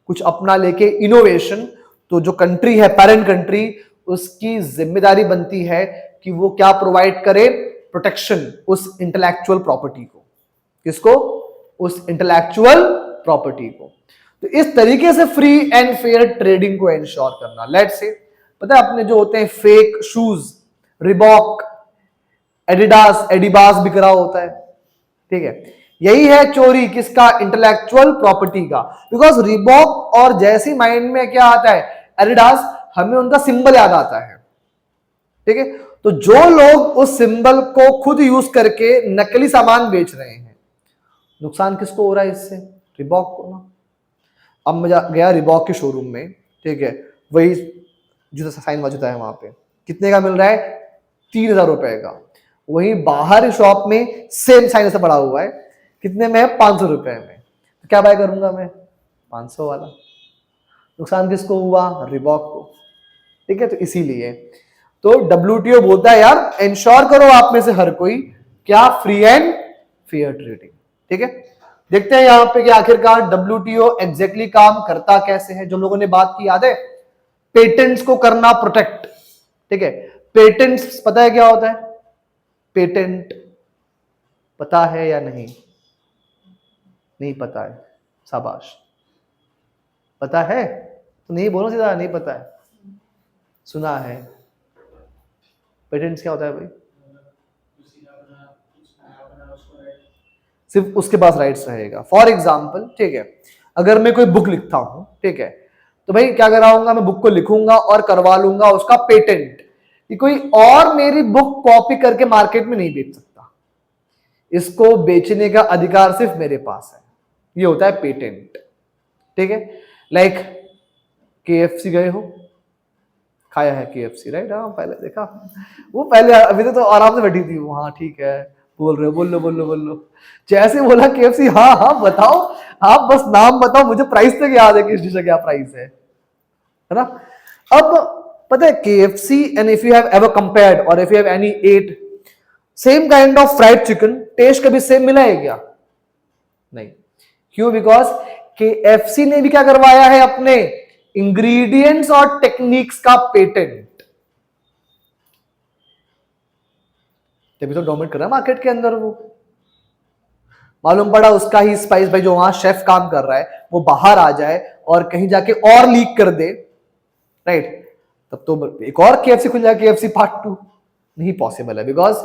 कुछ अपना लेके इनोवेशन, तो जो कंट्री है पेरेंट कंट्री, उसकी जिम्मेदारी बनती है कि वो क्या प्रोवाइड करे? प्रोटेक्शन उस इंटेलेक्चुअल प्रॉपर्टी को। किसको? उस इंटेलेक्चुअल प्रॉपर्टी को। तो इस तरीके से फ्री एंड फेयर ट्रेडिंग को इंश्योर करना। लेट्स से पता है अपने जो होते हैं फेक शूज, रिबॉक, एडिडास, एडिबास बिक रहा होता है, ठीक है, यही है चोरी किसका? इंटेलेक्चुअल प्रॉपर्टी का। बिकॉज रिबॉक और जैसी माइंड में क्या आता है? एडिडास, हमें उनका सिंबल याद आता है। ठीक है, तो जो लोग उस सिंबल को खुद यूज करके नकली सामान बेच रहे हैं, नुकसान किसको हो रहा है इससे? रिबॉक को ना। अब मैं गया रिबॉक के शोरूम में, ठीक है, वही जूता साइन वाला जूता है वहां पे, कितने का मिल रहा है? 3000 रुपए का। वहीं बाहर शॉप में सेम साइन ऐसा पड़ा हुआ है, कितने में है? 500 रुपए में। तो क्या बाय करूंगा मैं? 500 वाला। नुकसान किसको हुआ? रिबॉक को। ठीक है, तो इसीलिए तो WTO बोलता है यार इंश्योर करो आप में से हर कोई क्या? Free and fair trading. ठीक है, देखते हैं यहां पे कि आखिरकार WTO एग्जैक्टली काम करता कैसे है। जो लोगों ने बात की याद है, पेटेंट्स को करना प्रोटेक्ट। ठीक है, पेटेंट्स पता है क्या होता है? पेटेंट पता है या नहीं? नहीं पता है, शाबाश। पता है तो नहीं बोलो सीधा नहीं पता है, सुना है। पेटेंट्स क्या होता है भाई? सिर्फ उसके पास राइट्स रहेगा। फॉर एग्जाम्पल, ठीक है, अगर मैं कोई बुक लिखता हूं, ठीक है, तो भाई क्या कराऊंगा? मैं बुक को लिखूंगा और करवा लूंगा उसका पेटेंट, कि कोई और मेरी बुक कॉपी करके मार्केट में नहीं बेच सकता। इसको बेचने का अधिकार सिर्फ मेरे पास है। ये होता है पेटेंट। ठीक है, लाइक KFC गए हो, खाया है KFC, राइट? हाँ, पहले देखा वो, पहले अभी तो आराम से बैठी थी वो। हाँ ठीक है, बोल रहे हो, बोल लो बोल लो बोल लो। जैसे बोला KFC, हाँ हाँ बताओ, आप बस नाम बताओ, मुझे प्राइस तक याद है कि इस डिश का क्या प्राइस है ना? अब पता है KFC and if you have ever compared और if you have any at same kind of fried chicken, taste कभी सेम मिला है क्या? नहीं। क्यों? बिकॉज KFC ने भी क्या करवाया है? अपने इंग्रेडिएंट्स और टेक्निक्स का पेटेंट। तभी तो डोमिनेट कर रहा है मार्केट के अंदर वो। मालूम पड़ा उसका ही स्पाइस भाई जो वहां शेफ काम कर रहा है वो बाहर आ जाए और कहीं जाके और लीक कर दे, राइट? तब तो एक और KFC खुल जाए, KFC पार्ट 2। नहीं पॉसिबल है, बिकॉज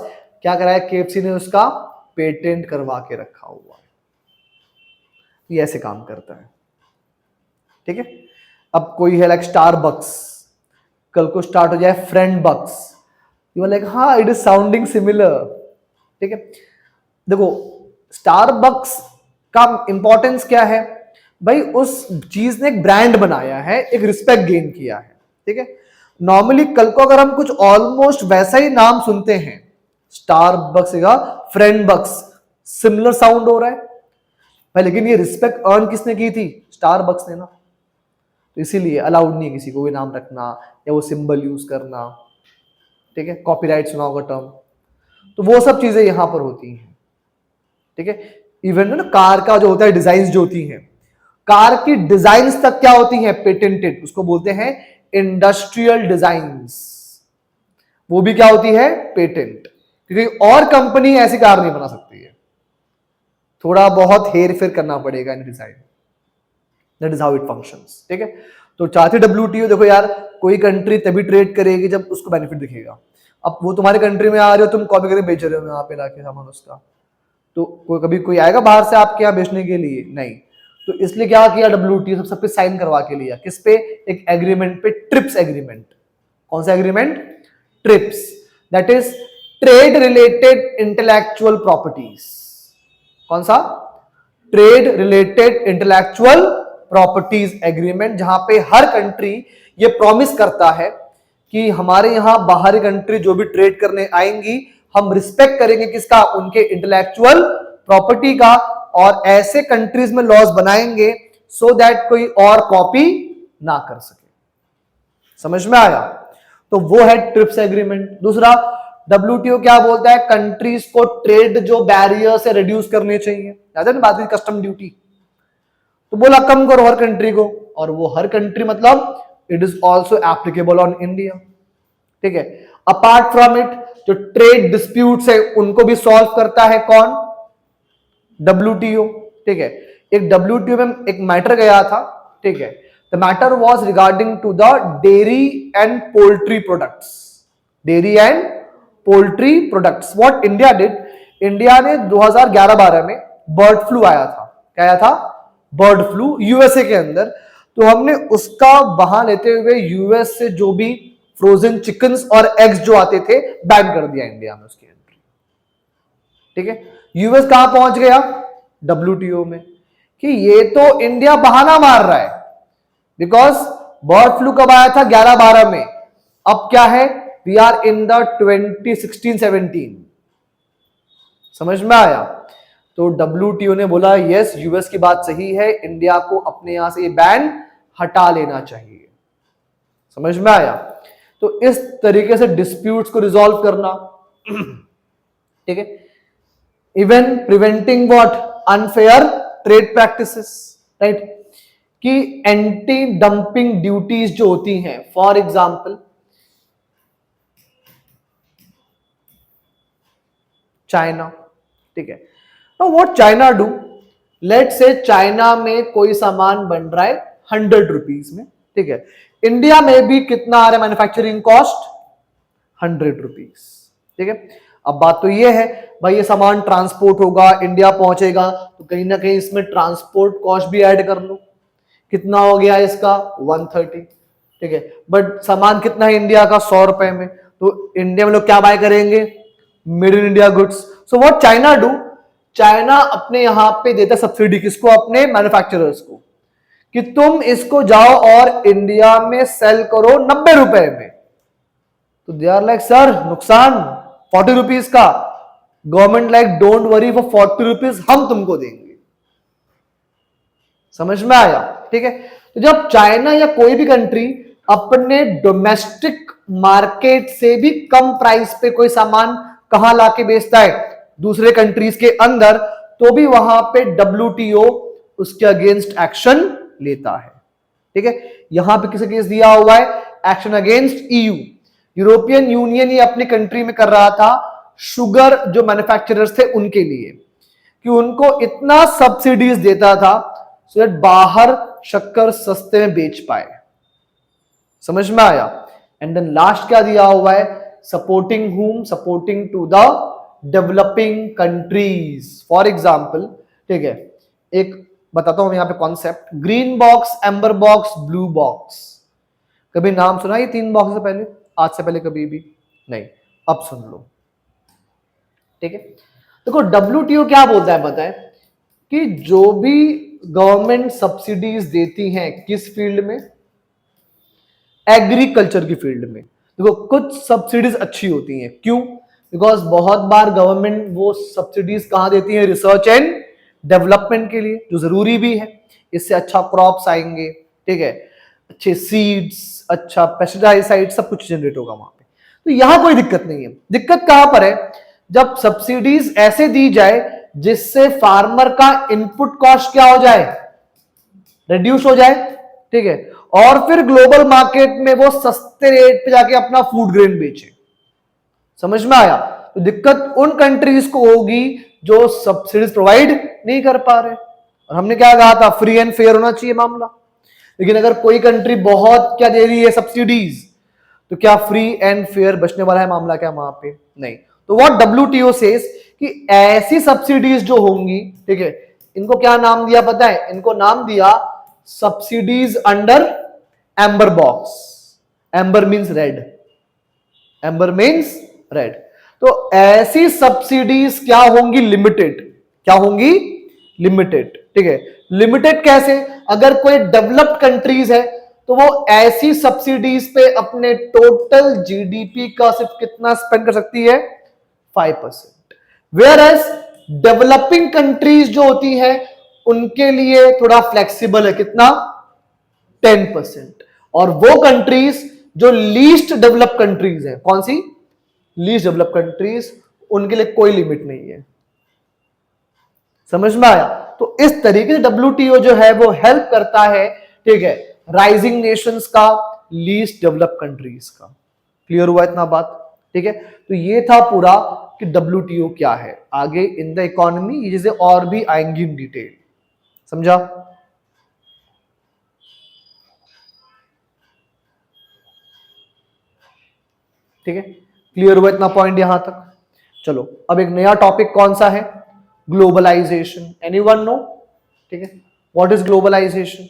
क्या करा है KFC ने? उसका पेटेंट करवा के रखा हुआ है। ये ऐसे काम करता है। ठीक है, अब कोई है लाइक स्टारबक्स, कल को स्टार्ट हो जाए फ्रेंड बक्स, यू आर लाइक हाँ इट इज साउंडिंग सिमिलर। ठीक है, देखो स्टारबक्स का इंपॉर्टेंस क्या है भाई? उस चीज ने एक ब्रांड बनाया है, एक रिस्पेक्ट गेन किया है। ठीक है, नॉर्मली कल को अगर हम कुछ ऑलमोस्ट वैसा ही नाम सुनते हैं, स्टारबक्स का फ्रेंड बक्स, सिमिलर साउंड हो रहा है भाई, लेकिन ये रिस्पेक्ट अर्न किसने की थी? स्टारबक्स ने ना। तो इसीलिए अलाउड नहीं है किसी को भी नाम रखना या वो सिंबल यूज करना। ठीक है, कॉपीराइट सुना होगा टर्म, तो वो सब चीजें यहां पर होती हैं। ठीक है, इवन ना कार का जो होता है डिजाइन जो होती हैं, कार की डिजाइन्स तक क्या होती हैं, पेटेंटेड, उसको बोलते हैं इंडस्ट्रियल डिजाइन्स, वो भी क्या होती है, पेटेंट, क्योंकि और कंपनी ऐसी कार नहीं बना सकती है, थोड़ा बहुत हेर फेर करना पड़ेगा in design, that is how it functions, ठीक है। तो चाहते WTO, देखो यार, कोई कंट्री तभी ट्रेड करेगी जब उसको बेनिफिट दिखेगा। अब वो तुम्हारे कंट्री में आ रहे हो, तुम कॉपी करके बेच रहे हो यहाँ पे लाके सामान उसका, तो कोई आएगा बाहर से आपके यहाँ बेचने के लिए, नहीं। तो इसलिए क्या किया WTO, सब पे साइन करवा के लिया, किस पे, एक एग्रीमेंट पे, ट्रिप्स एग्रीमेंट। कौन सा agreement, trips, that is trade related intellectual properties. कौन सा, trade related intellectual properties agreement, जहां पे हर कंट्री ये प्रॉमिस करता है कि हमारे यहां बाहरी कंट्री जो भी ट्रेड करने आएंगी, हम रिस्पेक्ट करेंगे किसका, उनके इंटेलेक्चुअल प्रॉपर्टी का, और ऐसे कंट्रीज में लॉज बनाएंगे सो दैट कोई और कॉपी ना कर सके। समझ में आया? तो वो है ट्रिप्स एग्रीमेंट। दूसरा, WTO क्या बोलता है, कंट्रीज को ट्रेड जो बैरियर से रिड्यूस करने चाहिए, याद है ना बात, कस्टम ड्यूटी, तो बोला कम करो हर कंट्री को, और वो हर कंट्री मतलब it is also applicable on India, ठीक है। अपार्ट फ्रॉम इट, जो ट्रेड डिस्प्यूट्स है उनको भी सॉल्व करता है कौन, WTO, ठीक है। एक WTO में एक मैटर गया था, ठीक है, the matter was regarding to the dairy and poultry products, dairy and poultry products. What India did, India ने 2011-12 में बर्ड फ्लू आया था, क्या आया था, बर्ड फ्लू यूएसए के अंदर, तो हमने उसका बहा लेते हुए यूएस से जो भी फ्रोजन चिकन्स और एग्स जो आते थे बैन कर दिया इंडिया में उसकी एंट्री, ठीक है। यूएस कहां पहुंच गया, WTO में, कि ये तो इंडिया बहाना मार रहा है, बिकॉज बर्ड फ्लू कब आया था, 11-12 में, अब क्या है, वी आर इन द 2016-17, समझ में आया? तो WTO ने बोला यस, यूएस की बात सही है, इंडिया को अपने यहां से ये बैन हटा लेना चाहिए। समझ में आया? तो इस तरीके से डिस्प्यूट्स को रिजॉल्व करना, ठीक है। Even preventing what, unfair trade practices, right, कि एंटी डंपिंग ड्यूटीज जो होती हैं, फॉर एग्जांपल चाइना, ठीक है। Now what China do? Let's say China में कोई सामान बन रहा है 100 रुपीज में, ठीक है, इंडिया में भी कितना आ रहा है मैन्युफैक्चरिंग कॉस्ट, 100 रुपीज, ठीक है। अब बात तो ये है भाई, ये सामान ट्रांसपोर्ट होगा, इंडिया पहुंचेगा, तो कहीं ना कहीं इसमें ट्रांसपोर्ट कॉस्ट भी ऐड कर लो, कितना हो गया इसका, 130, ठीक है। बट सामान कितना है इंडिया का, 100 रुपए में, तो इंडिया में लोग क्या बाय करेंगे, made in India goods. So what China do, China अपने यहां पे देता सब्सिडी, किसको, अपने मैन्युफैक्चरर्स को, कि तुम इसको जाओ और इंडिया में सेल करो 90 रुपए में, तो दे आर लाइक सर नुकसान 40 रुपीज का, government like don't worry, for 40 rupees हम तुमको देंगे। समझ में आया? ठीक है। तो जब चाइना या कोई भी कंट्री अपने डोमेस्टिक मार्केट से भी कम प्राइस पे कोई सामान कहां लाके बेचता है, दूसरे कंट्रीज के अंदर, तो भी वहां पे WTO उसके अगेंस्ट एक्शन लेता है। ठीक है, यहां पे किसी केस दिया हुआ है action against EU, European union ये अपनी कंट्री में कर रहा था शुगर जो मैन्युफैक्चरर्स थे उनके लिए, कि उनको इतना सब्सिडीज देता था सो दैट बाहर शक्कर सस्ते में बेच पाए। समझ में आया? एंड देन लास्ट क्या दिया हुआ है, supporting whom, supporting to the developing countries. For example, ठीक है, एक बताता हूं यहां पे concept, green box, amber box, blue box. कभी नाम सुना ये 3 बॉक्स से पहले, आज से पहले कभी भी नहीं, अब सुन लो। ठीक है, देखो WTO क्या बोलता है पता है, कि जो भी गवर्नमेंट सब्सिडीज देती हैं किस फील्ड में, एग्रीकल्चर की फील्ड में। देखो कुछ सब्सिडीज अच्छी होती हैं, क्यों? बिकॉज बहुत बार गवर्नमेंट वो सब्सिडीज कहां देती है, रिसर्च एंड डेवलपमेंट के लिए, जो जरूरी भी है, इससे अच्छा क्रॉप्स आएंगे, ठीक है, अच्छे सीड्स, अच्छा पेस्टिसाइड, सब कुछ जनरेट होगा वहां पे। तो यहां कोई दिक्कत नहीं है। दिक्कत कहां पर है, जब सब्सिडीज ऐसे दी जाए जिससे फार्मर का इनपुट कॉस्ट क्या हो जाए, रिड्यूस हो जाए, ठीक है, और फिर ग्लोबल मार्केट में वो सस्ते रेट पे जाके अपना फूड ग्रेन बेचे। समझ में आया? तो दिक्कत उन कंट्रीज को होगी जो सब्सिडीज प्रोवाइड नहीं कर पा रहे। और हमने क्या कहा था, फ्री एंड फेयर होना चाहिए मामला। लेकिन अगर कोई कंट्री बहुत क्या दे रही है सब्सिडीज, तो क्या फ्री एंड फेयर बचने वाला है मामला क्या वहां पे? नहीं। तो व्हाट डब्ल्यूटीओ सेज कि ऐसी सब्सिडीज जो होंगी, ठीक है, इनको क्या नाम दिया पता है? इनको नाम दिया subsidies under amber box. Amber means red, amber means red. तो ऐसी सब्सिडीज क्या होंगी? लिमिटेड। क्या होंगी? लिमिटेड, ठीक है। लिमिटेड कैसे? अगर कोई डेवलप्ड कंट्रीज है तो वो ऐसी सब्सिडीज पे अपने टोटल जीडीपी का सिर्फ कितना स्पेंड कर सकती है? 5%। वेयर एज डेवलपिंग कंट्रीज जो होती है उनके लिए थोड़ा फ्लेक्सिबल है, कितना? 10%। और वो कंट्रीज जो लीस्ट डेवलप कंट्रीज है, कौन सी? लीस्ट डेवलप कंट्रीज, उनके लिए कोई लिमिट नहीं है। समझ में आया? तो इस तरीके से डब्ल्यूटीओ जो है वो हेल्प करता है, ठीक है, राइजिंग नेशंस का, लीस्ट डेवलप कंट्रीज का। क्लियर हुआ इतना बात? ठीक है। तो ये था पूरा कि डब्ल्यूटीओ क्या है। आगे इन द इकोनॉमी ये चीजें और भी आएंगी इन डिटेल। समझा? ठीक है, क्लियर हुआ इतना पॉइंट यहां तक? चलो अब एक नया टॉपिक कौन सा है? ग्लोबलाइजेशन। Anyone know? ठीक है, what is globalisation?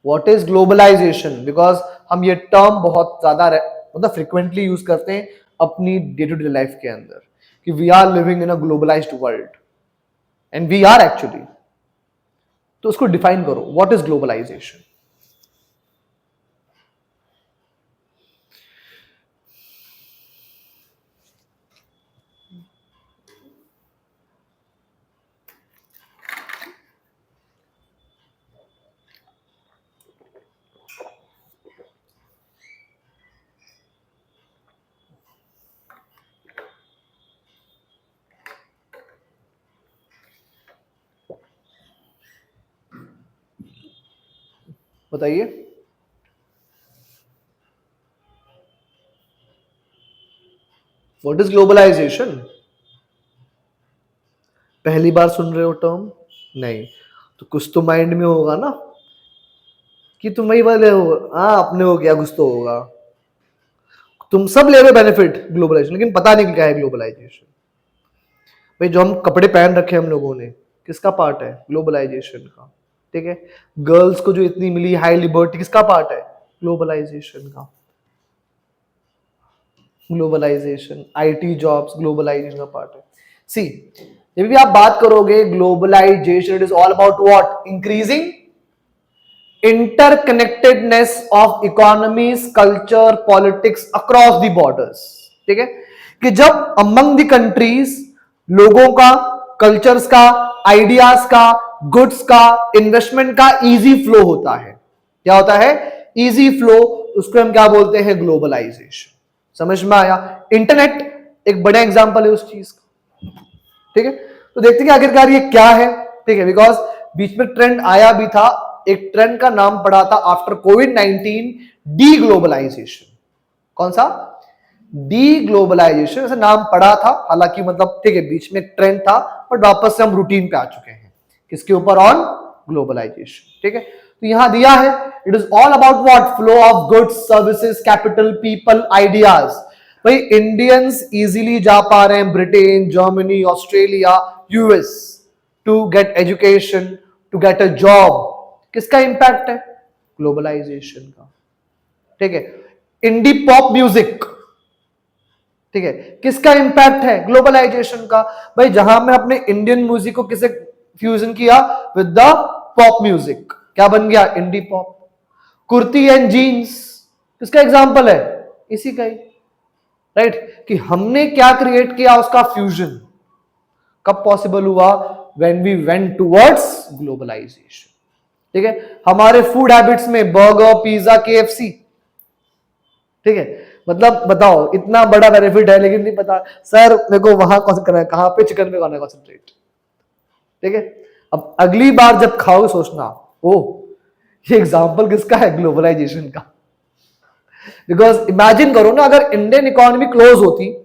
What is globalisation? Because हम ये टर्म बहुत ज्यादा मतलब फ्रिक्वेंटली यूज करते हैं अपनी डे टू डे लाइफ के अंदर कि we are living in a globalised world, and we are actually. तो उसको डिफाइन करो, व्हाट इज ग्लोबलाइजेशन? बताइए। What is globalisation? पहली बार सुन रहे हो टर्म? नहीं तो कुछ तो माइंड में होगा ना कि तुम वही वाले हो। हाँ, अपने हो गया, कुछ तो होगा। तुम सब ले रहे हो बेनिफिट ग्लोबलाइजेशन, लेकिन पता नहीं क्या है ग्लोबलाइजेशन। भाई जो हम कपड़े पहन रखे हम लोगों ने, किसका पार्ट है? ग्लोबलाइजेशन का। ठीक है, गर्ल्स को जो इतनी मिली हाई लिबर्टी, किसका पार्ट है? ग्लोबलाइजेशन का। ग्लोबलाइजेशन, आईटी जॉब्स ग्लोबलाइजेशन का पार्ट है। सी, जब भी आप बात करोगे globalisation, it is all about what? Increasing interconnectedness of economies, culture, politics across the borders. ठीक है, कि जब अमंग द कंट्रीज लोगों का, कल्चर्स का, आइडियाज का, गुड्स का, इन्वेस्टमेंट का इजी फ्लो होता है। क्या होता है? Easy flow. उसको हम क्या बोलते हैं? ग्लोबलाइजेशन। समझ में आया? इंटरनेट एक बड़ा एग्जांपल है उस चीज का। ठीक है, तो देखते हैं आखिरकार ये क्या है। ठीक है, बिकॉज बीच में ट्रेंड आया भी था, एक ट्रेंड का नाम पड़ा था आफ्टर कोविड-19, डी ग्लोबलाइजेशन। कौन सा? डी ग्लोबलाइजेशन, ऐसा नाम पड़ा था। हालांकि मतलब ठीक है, बीच में ट्रेंड था, बट वापस से हम रूटीन पे आ चुके हैं। किसके ऊपर? On globalisation. ठीक है, तो यहां दिया है, it is all about what? Flow of goods, services, capital, people, ideas. भाई इंडियंस इजीली जा पा रहे हैं Britain, Germany, Australia, US to get education, to get a job. किसका इंपैक्ट है? ग्लोबलाइजेशन का। ठीक है, इंडी पॉप म्यूजिक, ठीक है, किसका इंपैक्ट है? ग्लोबलाइजेशन का। भाई जहां मैं अपने इंडियन म्यूजिक को किसे फ्यूजन किया? विद द पॉप म्यूजिक, क्या बन गया? Indie pop. Kurti and jeans किसका एग्जांपल है? इसी का ही, राइट, कि हमने क्या क्रिएट किया? उसका फ्यूजन। कब पॉसिबल हुआ? When we went towards globalisation. ठीक है, हमारे फूड हैबिट्स में बर्गर, पिज्जा, केएफसी। ठीक है, मतलब बताओ इतना बड़ा बेनिफिट है, लेकिन नहीं पता सर मेरे को वहां कौन करना है, कहां पे चिकन पे करना है कॉन्सेंट्रेट। ठीक है, अब अगली बार जब खाओगे सोचना, ओह ये एग्जाम्पल किसका है, ग्लोबलाइजेशन का। बिकॉज इमेजिन करो ना, अगर इंडियन इकोनॉमी क्लोज होती,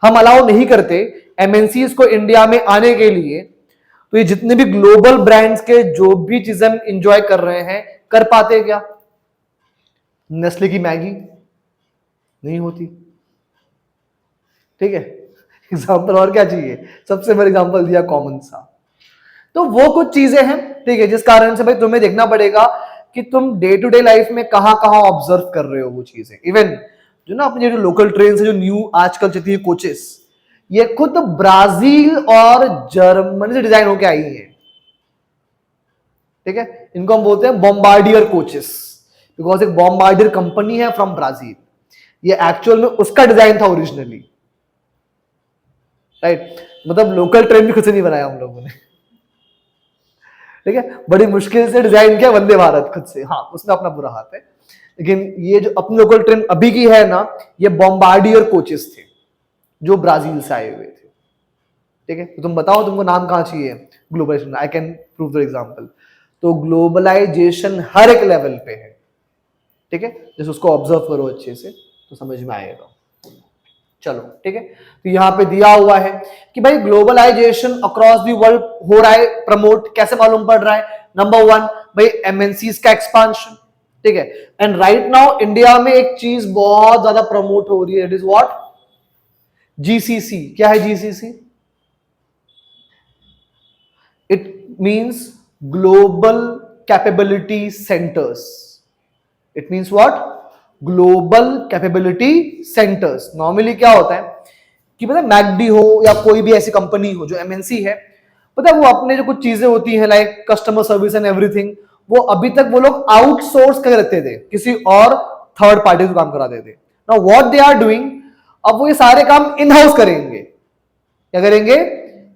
हम अलाउ नहीं करते एमएनसीज को इंडिया में आने के लिए, तो ये जितने भी ग्लोबल ब्रांड्स के जो भी चीजें हम इंजॉय कर रहे हैं, कर पाते क्या? नेस्ले की मैगी नहीं होती। ठीक है, एग्जाम्पल और क्या चाहिए, सबसे बड़ा एग्जाम्पल दिया कॉमन सा। तो वो कुछ चीजें हैं, ठीक है, जिस कारण से भाई तुम्हें देखना पड़ेगा कि तुम डे टू डे लाइफ में कहां कहां ऑब्जर्व कर रहे हो वो चीजें। इवन जो ना अपने जो लोकल ट्रेन से जो न्यू आजकल चलती है कोचेस, ये खुद ब्राजील और जर्मनी से डिजाइन होके आई है। ठीक है, इनको हम बोलते हैं बॉम्बार्डियर कोचेस, बिकॉज एक बॉम्बार्डियर कंपनी है फ्रॉम ब्राजील, ये एक्चुअल में उसका डिजाइन था ओरिजिनली। राइट, मतलब लोकल ट्रेन भी खुद से नहीं बनाया हम लोगों ने। ठीक है, बड़ी मुश्किल से डिजाइन किया वंदे भारत खुद से, हाँ उसमें अपना बुरा हाथ है। लेकिन ये जो अपनी लोकल ट्रेन अभी की है ना, ये बॉम्बार्डियर कोचेस थे जो ब्राजील से आए हुए थे। ठीक है, तो तुम बताओ तुमको नाम कहां चाहिए, globalisation. I can prove the example. तो ग्लोबलाइजेशन हर एक लेवल पे है। ठीक है, जैसे उसको ऑब्जर्व करो अच्छे से तो समझ में आएगा। चलो ठीक है, तो यहां पे दिया हुआ है कि भाई ग्लोबलाइजेशन अक्रॉस द वर्ल्ड हो रहा है प्रमोट, कैसे मालूम पड़ रहा है? नंबर 1 भाई एमएनसीज का एक्सपांशन। ठीक है, एंड राइट नाउ इंडिया में एक चीज बहुत ज्यादा प्रमोट हो रही है, इट इज व्हाट? जीसीसी। क्या है GCC? It means global capability centres. It means what? Global capability centres. Normally क्या होता है कि पता है मैकडी हो या कोई भी ऐसी कंपनी हो जो एमएनसी है, पता है वो अपने जो कुछ चीजें होती हैं like customer service and everything, वो अभी तक वो लोग आउटसोर्स कर देते थे, किसी और थर्ड पार्टी से काम कराते थे। Now what they are doing, अब वो ये सारे काम इन हाउस करेंगे। क्या करेंगे?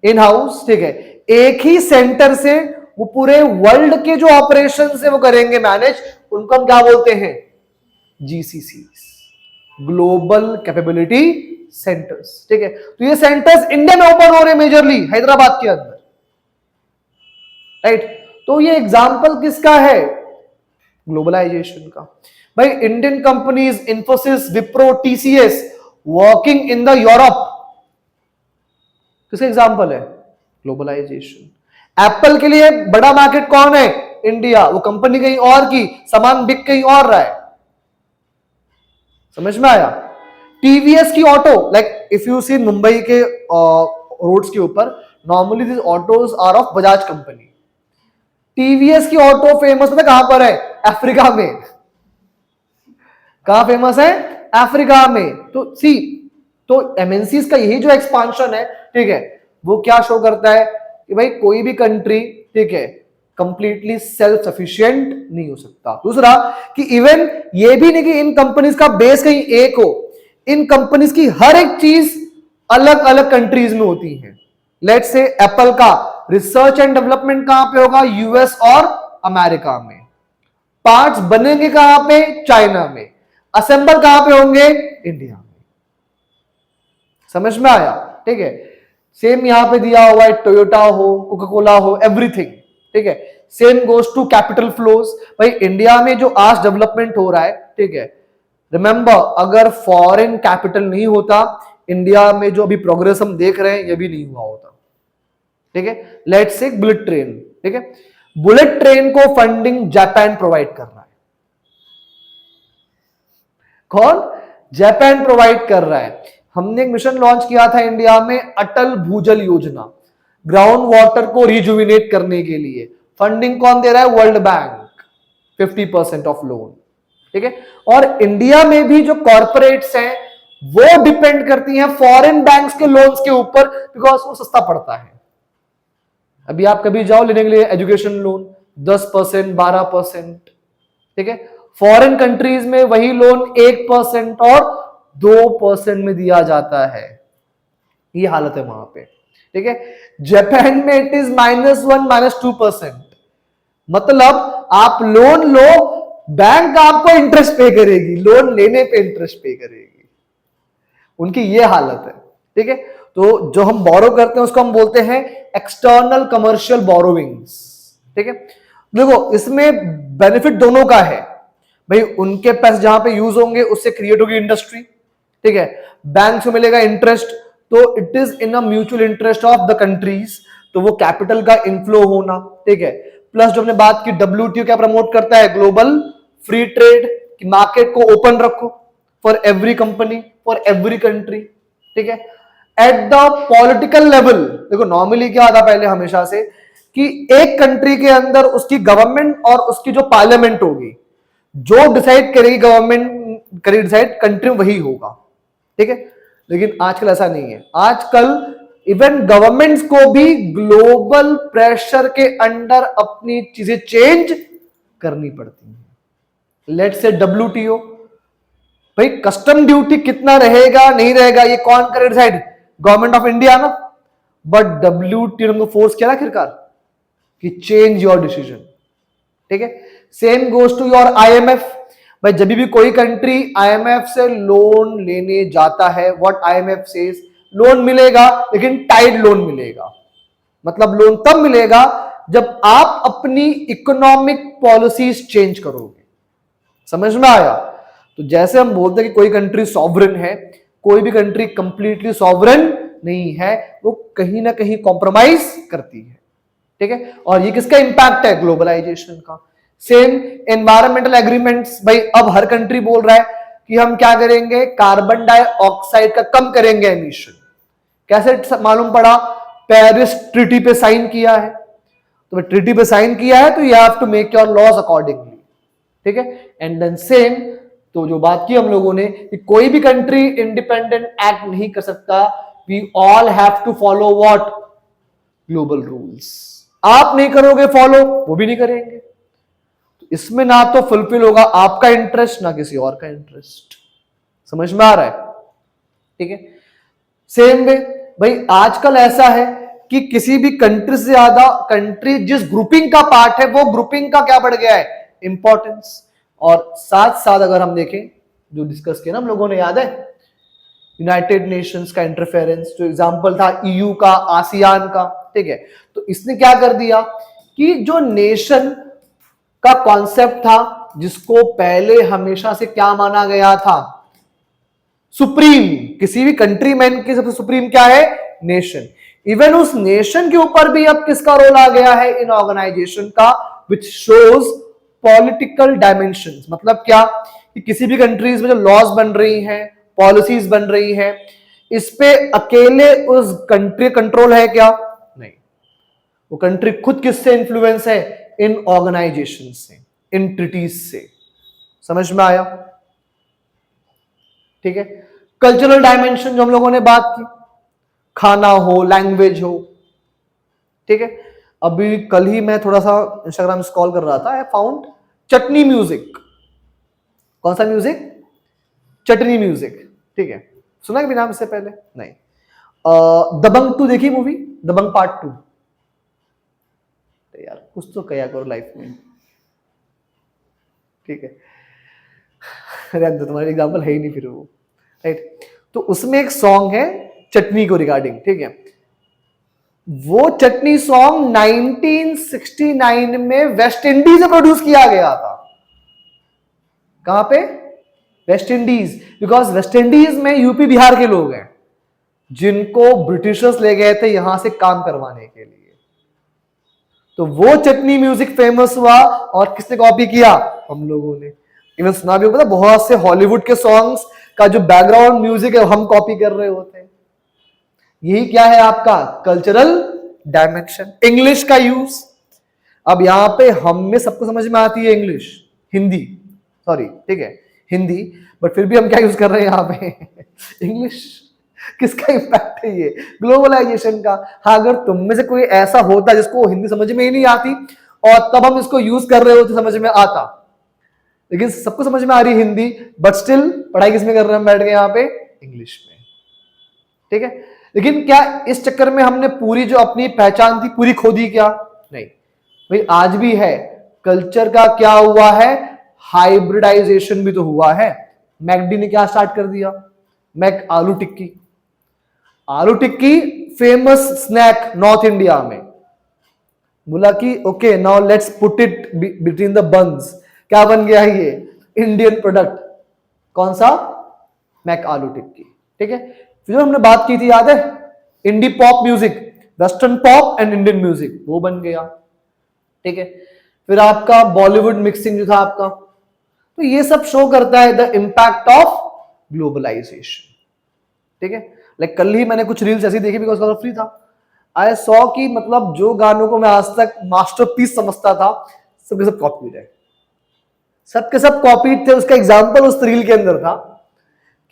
In house. ठीक है, एक ही सेंटर से वो पूरे वर्ल्ड के जो ऑपरेशन है वो करेंगे मैनेज। उनको हम क्या बोलते हैं? GCC, global capability centres. ठीक है, तो ये सेंटर्स इंडिया में ओपन हो रहे हैं मेजरली हैदराबाद के अंदर। राइट, तो ये एग्जांपल किसका है? ग्लोबलाइजेशन का। भाई Indian companies Infosys, Wipro, TCS working in the Europe, किसका एग्जांपल है? ग्लोबलाइजेशन। एप्पल के लिए बड़ा मार्केट कौन है? इंडिया। वो कंपनी कहीं और की, सामान बिक कहीं और रहा है। समझ में आया? टीवीएस की auto, like if you see Mumbai के रोड्स के ऊपर, normally this autos are of Bajaj company. TVS की ऑटो फेमस है कहां पर है? अफ्रीका में। कहां फेमस है? अफ्रीका में। तो सी, तो एमएनसीज का यही जो एक्सपांशन है, ठीक है, वो क्या शो करता है कि भाई कोई भी कंट्री, ठीक है, कंप्लीटली सेल्फ सफिशिएंट नहीं हो सकता। दूसरा कि इवन ये भी नहीं कि इन कंपनीज का बेस कहीं एक हो, इन कंपनीज की हर एक चीज अलग अलग कंट्रीज में होती है। लेट्स से एप्पल का रिसर्च एंड डेवलपमेंट कहां पे होगा? यूएस और अमेरिका में। पार्ट्स बनेंगे कहां पे? चाइना में। असेंबल कहां पे होंगे? इंडिया में। समझ में आया? ठीक है, सेम यहां पे दिया हुआ है, टोयोटा हो, कोका कोला हो, एवरीथिंग। ठीक है, same goes to capital flows. भाई इंडिया में जो आज डेवलपमेंट हो रहा है, ठीक है, रिमेंबर अगर फॉरेन कैपिटल नहीं होता, इंडिया में जो अभी प्रोग्रेस हम देख रहे हैं ये भी नहीं हुआ होता। ठीक है, लेट्स से बुलेट ट्रेन। ठीक है, बुलेट ट्रेन को फंडिंग जापान प्रोवाइड कर रहा है। कौन? जापान प्रोवाइड कर रहा है। हमने एक मिशन लॉन्च किया था इंडिया में, अटल भूजल योजना, ग्राउंड वाटर को रिजुविनेट करने के लिए। फंडिंग कौन दे रहा है? World bank, 50% of loan. ठीक है, और इंडिया में भी जो कॉर्पोरेट्स हैं वो डिपेंड करती हैं फॉरेन बैंक्स के लोन्स के ऊपर, बिकॉज वो सस्ता पड़ता है। अभी आप कभी जाओ लेने के लिए एजुकेशन लोन, 10%, 12%। ठीक है, फॉरेन कंट्रीज में वही लोन 1% और 2% में दिया जाता है। ये हालत है वहां पे। ठीक है, जापान में इट इज -1, -2%। मतलब आप लोन लो, बैंक आपको इंटरेस्ट पे करेगी, लोन लेने पे इंटरेस्ट पे करेगी। उनकी ये हालत है। ठीक है, तो जो हम बोरो करते हैं उसको हम बोलते हैं एक्सटर्नल कमर्शियल बोरोविंग्स। ठीक है, देखो इसमें बेनिफिट दोनों का है भाई, उनके पैसे जहां पे यूज होंगे उससे क्रिएट होगी इंडस्ट्री। ठीक है, बैंक से मिलेगा इंटरेस्ट, तो it is in a mutual interest of the countries, तो वो कैपिटल का इनफ्लो होना। ठीक है, प्लस जो हमने बात की WTO क्या प्रमोट करता है, ग्लोबल फ्री ट्रेड, कि मार्केट को ओपन रखो for every company, for every country. ठीक है, एट द पॉलिटिकल लेवल देखो नॉर्मली क्या आता पहले हमेशा से कि एक कंट्री के अंदर उसकी गवर्नमेंट और उसकी जो पार्लियामेंट होगी, जो डिसाइड करेगी गवर्नमेंट करेगी डिसाइड, कंट्री वही होगा। ठीक है, लेकिन आजकल ऐसा नहीं है, आजकल इवन गवर्नमेंट्स को भी ग्लोबल प्रेशर के अंडर अपनी चीजें चेंज करनी पड़ती हैं। लेट्स से WTO, भाई कस्टम ड्यूटी कितना रहेगा नहीं रहेगा ये कौन करे डिसाइड, गवर्नमेंट ऑफ इंडिया ना, बट WTO ने फोर्स किया ना आखिरकार कि चेंज योर डिसीजन। ठीक है, same goes to your IMF, भाई जब भी कोई कंट्री IMF से लोन लेने जाता है, व्हाट IMF सेज, लोन मिलेगा लेकिन टाइड लोन मिलेगा, मतलब लोन तब मिलेगा जब आप अपनी इकोनॉमिक पॉलिसीज चेंज करोगे। समझ में आया? तो जैसे हम बोलते हैं कि कोई कंट्री सॉवरेन है, कोई भी कंट्री कंप्लीटली सॉवरेन नहीं है, वो कहीं ना कहीं कॉम्प्रोमाइज करती है। ठीक है, और ये किसका इंपैक्ट है, ग्लोबलाइजेशन का। सेम एनवायरमेंटल एग्रीमेंट्स, भाई अब हर कंट्री बोल रहा है कि हम क्या करेंगे, कार्बन डाइऑक्साइड का कम करेंगे एमिशन। कैसे मालूम पड़ा, पेरिस ट्रीटी पे साइन किया है, तो ट्रीटी पे साइन किया है तो you have to make your laws accordingly. ठीक है, एंड देन सेम, तो जो बात की हम लोगों ने कि कोई भी कंट्री इंडिपेंडेंट एक्ट नहीं कर सकता, we all have to follow what, global rules. आप नहीं करोगे फॉलो, वो भी नहीं करेंगे, तो इसमें ना तो फुलफिल होगा आपका इंटरेस्ट ना किसी और का इंटरेस्ट। समझ में आ रहा है? ठीक है, सेम वे भाई आजकल ऐसा है कि किसी भी कंट्री से ज्यादा कंट्री जिस ग्रुपिंग का पार्ट है वो ग्रुपिंग का क्या बढ़ गया है, इंपॉर्टेंस। और साथ साथ अगर हम देखें जो डिस्कस किया ना हम लोगों ने, याद है यूनाइटेड नेशंस का इंटरफेरेंस, जो एग्जांपल था EU का, आसियान का। ठीक है, तो इसने क्या कर दिया कि जो नेशन का कॉन्सेप्ट था, जिसको पहले हमेशा से क्या माना गया था, सुप्रीम, किसी भी कंट्री मैन की सबसे सुप्रीम क्या है, नेशन। इवन उस नेशन के ऊपर भी अब किसका रोल आ गया है, इन ऑर्गेनाइजेशन का, विच शोज पॉलिटिकल डायमेंशंस। मतलब क्या कि किसी भी कंट्रीज में जो लॉज बन रही हैं, पॉलिसीज बन रही हैं, इस पे अकेले उस कंट्री कंट्रोल है क्या, नहीं, वो कंट्री खुद किससे इन्फ्लुएंस है, इन ऑर्गेनाइजेशन से, इन ट्रीटीज से। समझ में आया? ठीक है, कल्चरल डायमेंशन जो हम लोगों ने बात की, खाना हो, लैंग्वेज हो। ठीक है, अभी कल ही मैं थोड़ा सा इंस्टाग्राम स्क्रॉल कर रहा था, आई फाउंड चटनी म्यूजिक। कौन सा म्यूजिक, चटनी म्यूजिक। ठीक है, सुना है भी नाम इससे पहले, नहीं। दबंग 2 देखी मूवी, दबंग पार्ट 2? यार कुछ तो कया करो लाइफ में। ठीक है, तो तुम्हारा एग्जाम्पल है ही नहीं फिर वो, राइट। तो उसमें एक सॉन्ग है चटनी को रिगार्डिंग। ठीक है, वो चटनी सॉन्ग 1969 में वेस्ट इंडीज में प्रोड्यूस किया गया था। कहां पे, West Indies, because West Indies में यूपी बिहार के लोग हैं जिनको ब्रिटिशर्स ले गए थे यहां से काम करवाने के लिए। तो वो चटनी म्यूजिक फेमस हुआ, और किसने कॉपी किया, हम लोगों ने। इवन सुना भी होगा, बहुत से हॉलीवुड के सॉन्ग्स का जो बैकग्राउंड म्यूजिक है हम कॉपी कर रहे होते हैं। यही क्या है आपका कल्चरल डायमेंशन। इंग्लिश का यूज, अब यहां पे हम में सबको समझ में आती है इंग्लिश, हिंदी, सॉरी, ठीक है हिंदी, बट फिर भी हम क्या यूज कर रहे हैं यहां पे इंग्लिश। किसका इंपैक्ट है ये, ग्लोबलाइजेशन का। हाँ, अगर तुम में से कोई ऐसा होता जिसको हिंदी समझ में ही नहीं आती और तब हम इसको यूज कर रहे होते समझ में आता, लेकिन सबको समझ में आ रही है हिंदी, बट स्टिल पढ़ाई किसमें कर रहे हैं हम बैठ के यहाँ पे, इंग्लिश में। ठीक है, लेकिन क्या इस चक्कर में हमने पूरी जो अपनी पहचान थी पूरी खो दी क्या, नहीं भाई, आज भी है। कल्चर का क्या हुआ है, हाइब्रिडाइजेशन भी तो हुआ है। मैकडी ने क्या स्टार्ट कर दिया, Mac aloo tikki, aloo tikki famous snack north India में, बोला कि okay now let's put it between the buns, क्या बन गया ये इंडियन प्रोडक्ट, कौन सा, मैक आलू टिक्की। ठीक है, फिर हमने बात की थी याद है, indie pop music, western pop and Indian music, वो बन गया। ठीक है, फिर आपका बॉलीवुड मिक्सिंग जो था आपका, तो ये सब शो करता है द इंपैक्ट ऑफ ग्लोबलाइजेशन। ठीक है, लाइक कल ही मैंने कुछ रील्स ऐसी देखी बिकॉज फ्री था, आई सॉ कि मतलब जो गानों को मैं आज तक मास्टरपीस समझता था सबके सब कॉपीड है, सबके सब कॉपीड थे। उसका एग्जांपल उस रील के अंदर था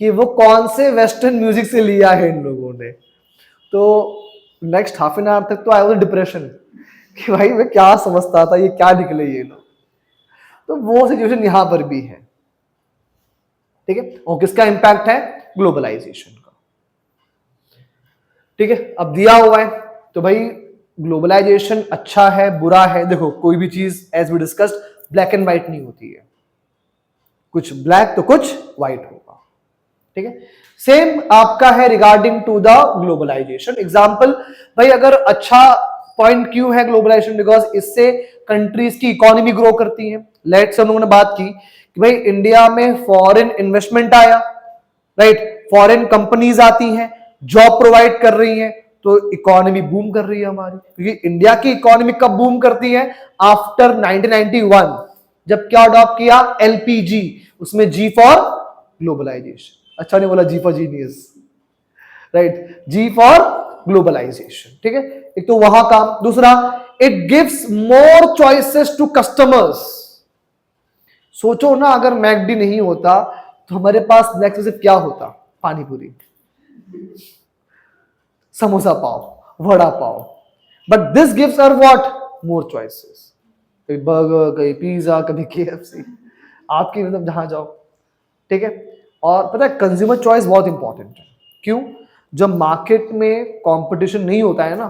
कि वो कौन से वेस्टर्न म्यूजिक से लिया है इन लोगों ने। तो नेक्स्ट हाफ एन आवर तक तो आई वाज डिप्रेशन कि भाई मैं क्या समझता था, ये क्या निकले ये लोग। तो वो सिचुएशन यहां पर भी है। ठीक है, और किसका इंपैक्ट है, ग्लोबलाइजेशन का। ठीक है, अब दिया हुआ है तो भाई ग्लोबलाइजेशन अच्छा है बुरा है, देखो कोई भी चीज as we discussed black and white नहीं होती है, कुछ ब्लैक तो कुछ व्हाइट होगा। ठीक है, सेम आपका है regarding to the globalisation. Example भाई अगर अच्छा पॉइंट क्यों है ग्लोबलाइजेशन, बिकॉज इससे कंट्रीज की इकोनॉमी ग्रो करती है। लेट्स हम लोगों ने बात की कि भाई इंडिया में फॉरेन इन्वेस्टमेंट आया, राइट, फॉरेन कंपनीज आती हैं, जॉब प्रोवाइड कर रही हैं, तो इकोनॉमी बूम कर रही है हमारी। क्योंकि इंडिया की इकोनॉमी कब बूम करती है, आफ्टर 1991, जब क्या अडॉप्ट किया, एलपीजी, उसमें जी फॉर ग्लोबलाइजेशन, अच्छा नहीं बोला G for genius, right, G for globalization. ठीक है, एक तो वहां काम, दूसरा it gives more choices to customers. सोचो ना अगर मैकडी नहीं होता तो हमारे पास नेक्स्ट सिर्फ क्या होता, pani puri, samosa pav, vada pav, but this gives uh what, more choices, कभी बर्गर, कभी पिज्जा, कभी केएफसी, आपकी मतलब जहां जाओ। ठीक है, और पता है कंज्यूमर चॉइस बहुत इंपॉर्टेंट है। क्यों, जब मार्केट में कंपटीशन नहीं होता है ना,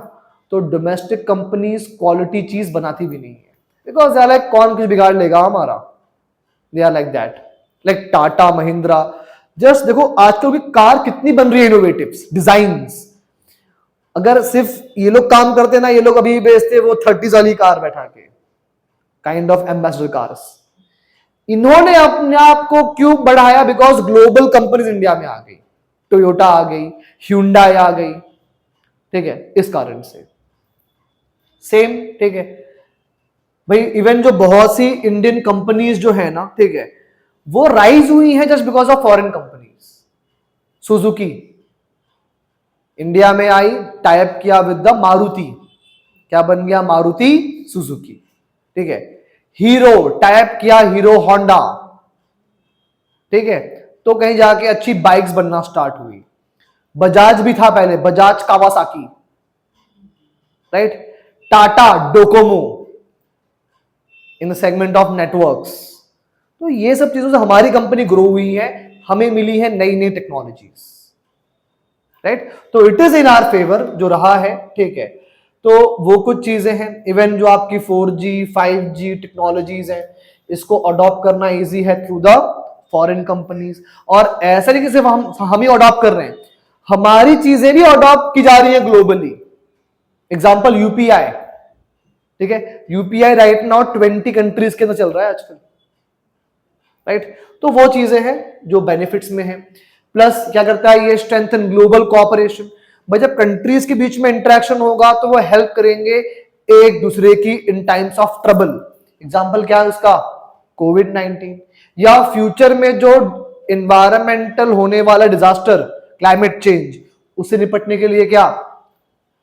तो डोमेस्टिक कंपनीज क्वालिटी चीज बनाती भी नहीं है, बिकॉज दे आर लाइक कौन कुछ बिगाड़ लेगा हमारा, they are like that, like Tata Mahindra. Just देखो आजकल भी कार कितनी बन रही है, इनोवेटिव्स, डिजाइन्स। अगर सिर्फ ये लोग काम करते ना, ये लोग अभी बेचते वो 30 वाली कार बैठा के, काइंड ऑफ एम्बेसडर कार्स। इन्होंने अपने आप को क्यों बढ़ाया, बिकॉज ग्लोबल कंपनीज इंडिया में आ गई, टोयोटा आ गई, ह्यूंडई आ गई। ठीक है, इस कारण से सेम। ठीक है भाई, इवन जो बहुत सी इंडियन कंपनीज जो है ना, ठीक है, वो राइज हुई है just because of foreign companies. Suzuki India में आई, टाइप किया विद द मारुति, क्या बन गया, मारुति सुजुकी। ठीक है, हीरो टाइप किया हीरो होंडा। ठीक है, तो कहीं जाके अच्छी बाइक्स बनना स्टार्ट हुई। बजाज भी था पहले, Bajaj Kawasaki, right, Tata Docomo in the segment of networks. तो ये सब चीजों से हमारी कंपनी ग्रो हुई है, हमें मिली है नई नई टेक्नोलॉजीज, राइट। तो it is in our favour जो रहा है। ठीक है, तो वो कुछ चीजें हैं, इवन जो आपकी 4G 5G टेक्नोलॉजीज हैं, इसको अडॉप्ट करना इजी है थ्रू द फॉरेन कंपनीज। और ऐसा नहीं कि सिर्फ हम ही अडॉप्ट कर रहे हैं, हमारी चीजें भी अडॉप्ट की जा रही है ग्लोबली। एग्जाम्पल यूपीआई, ठीक है, यूपीआई राइट नाउ 20 कंट्रीज के अंदर चल रहा है आजकल, राइट। तो वो चीजें हैं जो बेनिफिट्स में है। प्लस क्या करता है ये, स्ट्रेंथन ग्लोबल कोऑपरेशन। भाई जब कंट्रीज के बीच में इंटरेक्शन होगा तो वो हेल्प करेंगे एक दूसरे की इन टाइम्स ऑफ ट्रबल। एग्जांपल क्या है उसका, कोविड-19, या फ्यूचर में जो इन्वायरमेंटल होने वाला डिजास्टर, क्लाइमेट चेंज, उससे निपटने के लिए क्या,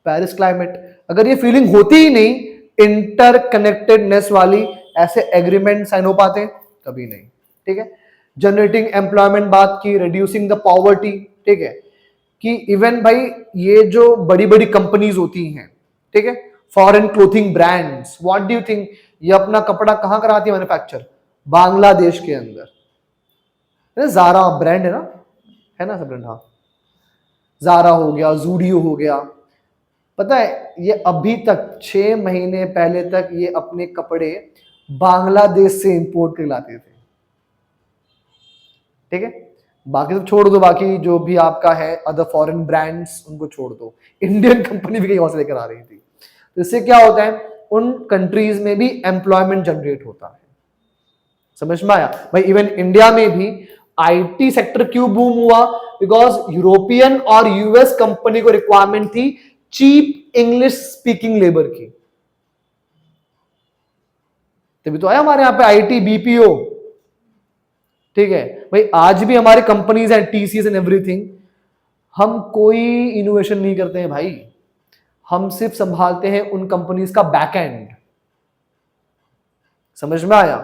पेरिस क्लाइमेट। अगर ये फीलिंग होती ही नहीं इंटरकनेक्टेडनेस वाली, ऐसे एग्रीमेंट साइन हो पाते, कभी नहीं। ठीक है, जनरेटिंग एम्प्लॉयमेंट बात की, रिड्यूसिंग द पॉवर्टी। ठीक है, कि इवन भाई ये जो बड़ी बड़ी कंपनीज होती हैं, ठीक है, foreign clothing brands, what do you think, ये अपना कपड़ा कहां कराती है मैन्युफैक्चर, बांग्लादेश के अंदर। जारा ब्रांड है ना सब ब्रांड, हाँ, जारा हो गया, जूडियो हो गया। पता है ये अभी तक 6 महीने पहले तक ये अपने कपड़े बांग्लादेश से इंपोर्ट कर लाते थे। ठीक है, बाकी सब छोड़ दो, बाकी जो भी आपका है अदर फॉरेन ब्रांड्स उनको छोड़ दो, इंडियन कंपनी भी कहीं और से लेकर आ रही थी। तो इससे क्या होता है, उन कंट्रीज में भी एम्प्लॉयमेंट जनरेट होता है। समझ में आया भाई? इवन इंडिया में भी आईटी सेक्टर क्यों बूम हुआ? बिकॉज यूरोपियन और यूएस कंपनी को रिक्वायरमेंट थी चीप इंग्लिश स्पीकिंग लेबर की, तभी तो आया हमारे यहां पे आईटी बीपीओ। ठीक है भाई, आज भी हमारी कंपनीज हैं टीसीएस एंड एवरीथिंग, हम कोई इनोवेशन नहीं करते हैं भाई, हम सिर्फ संभालते हैं उन कंपनीज का बैक एंड। समझ में आया?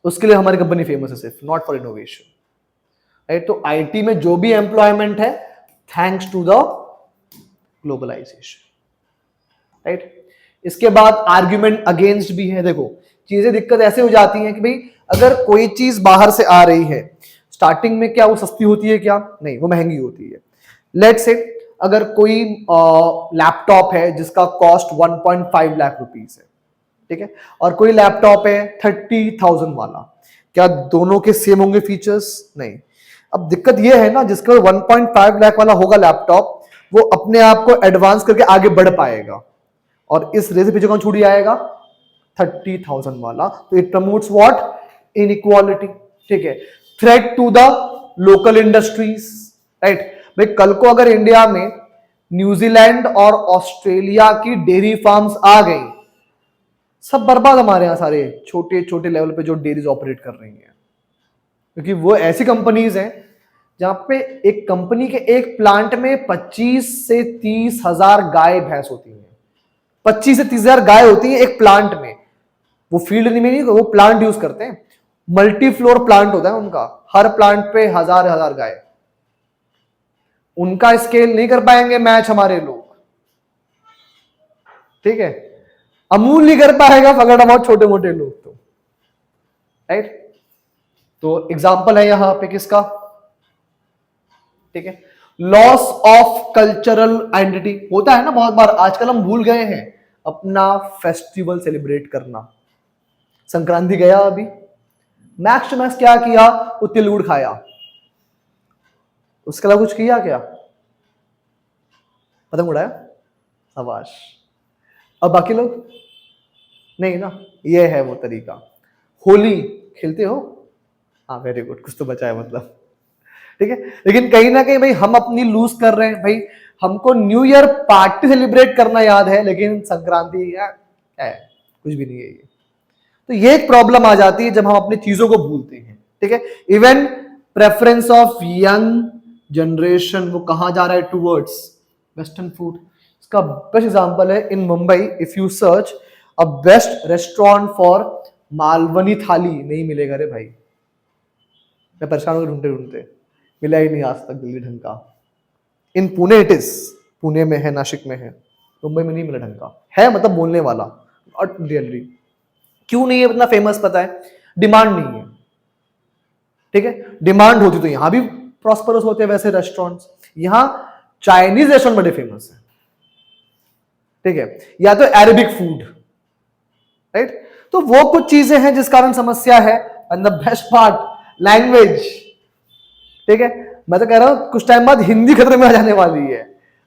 उसके लिए हमारी कंपनी फेमस है सिर्फ, नॉट फॉर इनोवेशन, राइट? तो आईटी में जो भी एम्प्लॉयमेंट है thanks to the globalisation, right? इसके बाद आर्ग्यूमेंट अगेंस्ट भी है। देखो चीजें दिक्कत ऐसे हो जाती हैं कि भाई अगर कोई चीज बाहर से आ रही है, स्टार्टिंग में क्या वो सस्ती होती है? क्या नहीं, वो महंगी होती है। लेट्स से अगर कोई लैपटॉप है जिसका कॉस्ट 1.5 लाख रुपीस है, ठीक है, और कोई लैपटॉप है 30,000 वाला, क्या दोनों के सेम होंगे फीचर्स? नहीं। अब दिक्कत यह है ना, जिसका 1.5 लाख वाला होगा लैपटॉप, वो अपने आप को एडवांस करके आगे बढ़ पाएगा, और इस रेस पीछे कौन छूट जाएगा? 30,000 वाला। तो इट प्रमोट्स व्हाट? इनइक्वालिटी। ठीक है, threat to the local industries, right? भाई कल को अगर इंडिया में न्यूजीलैंड और ऑस्ट्रेलिया की डेयरी फार्म्स आ गई, सब बर्बाद हमारे यहां सारे छोटे छोटे लेवल पे जो डेयरीज ऑपरेट कर रही हैं, क्योंकि वो ऐसी कंपनीज हैं जहां पे एक कंपनी के एक प्लांट में 25 से 30 हजार गाय भैंस होती हैं। 25 से 30 हजार गाय होती है एक प्लांट में। वो फील्ड में नहीं, वो प्लांट यूज करते हैं, मल्टी फ्लोर प्लांट होता है उनका, हर प्लांट पे हजार हजार गाय। उनका स्केल नहीं कर पाएंगे मैच हमारे लोग, ठीक है? अमूल नहीं कर पाएगा, फॉरगेट अबाउट छोटे मोटे लोग तो, राइट? तो एग्जांपल है यहां पे किसका? ठीक है, लॉस ऑफ कल्चरल आइडेंटिटी होता है ना बहुत बार। आजकल हम भूल गए हैं अपना फेस्टिवल सेलिब्रेट करना। संक्रांति गया अभी, मैक्स टू मैक्स क्या किया? वो तिल गुड़ खाया, उसके अलावा कुछ किया क्या? पतंग उड़ाया, शाबाश। अब बाकी लोग नहीं ना, ये है वो तरीका। होली खेलते हो? हाँ वेरी गुड, कुछ तो बचा है मतलब, ठीक है। लेकिन कहीं ना कहीं भाई हम अपनी लूज कर रहे हैं। भाई हमको न्यू ईयर पार्टी सेलिब्रेट करना याद है, लेकिन संक्रांति क्या है? कुछ भी नहीं है ये। तो ये एक प्रॉब्लम आ जाती है जब हम अपनी चीजों को भूलते हैं, ठीक है। Even preference of young generation वो कहां जा रहा है? Towards western food. इसका बेस्ट एग्जांपल है in Mumbai, if you search a best restaurant for Malvani thali, नहीं मिलेगा रे भाई। मैं परेशान होकर ढूंढते ढूंढते, मिला ही नहीं आज तक दिल्ली ढंग का। इन पुणे इट इज, पुणे में है, नासिक में है, मुंबई में नहीं मिला ढंग का। है मतलब बोलने वाला, नॉट रियली। क्यों नहीं है इतना फेमस? पता है, डिमांड नहीं है, ठीक है। डिमांड होती तो यहां भी प्रॉस्परस होते हैं वैसे रेस्टोरेंट्स। यहां चाइनीज रेस्टोरेंट बड़े फेमस है, ठीक है, या तो अरेबिक फूड, राइट। तो वो कुछ चीजें हैं जिस कारण समस्या है। And the best part, language, ठीक है। मैं तो कह रहा हूं कुछ टाइम बाद हिंदी खतरे में आ जाने वाली है।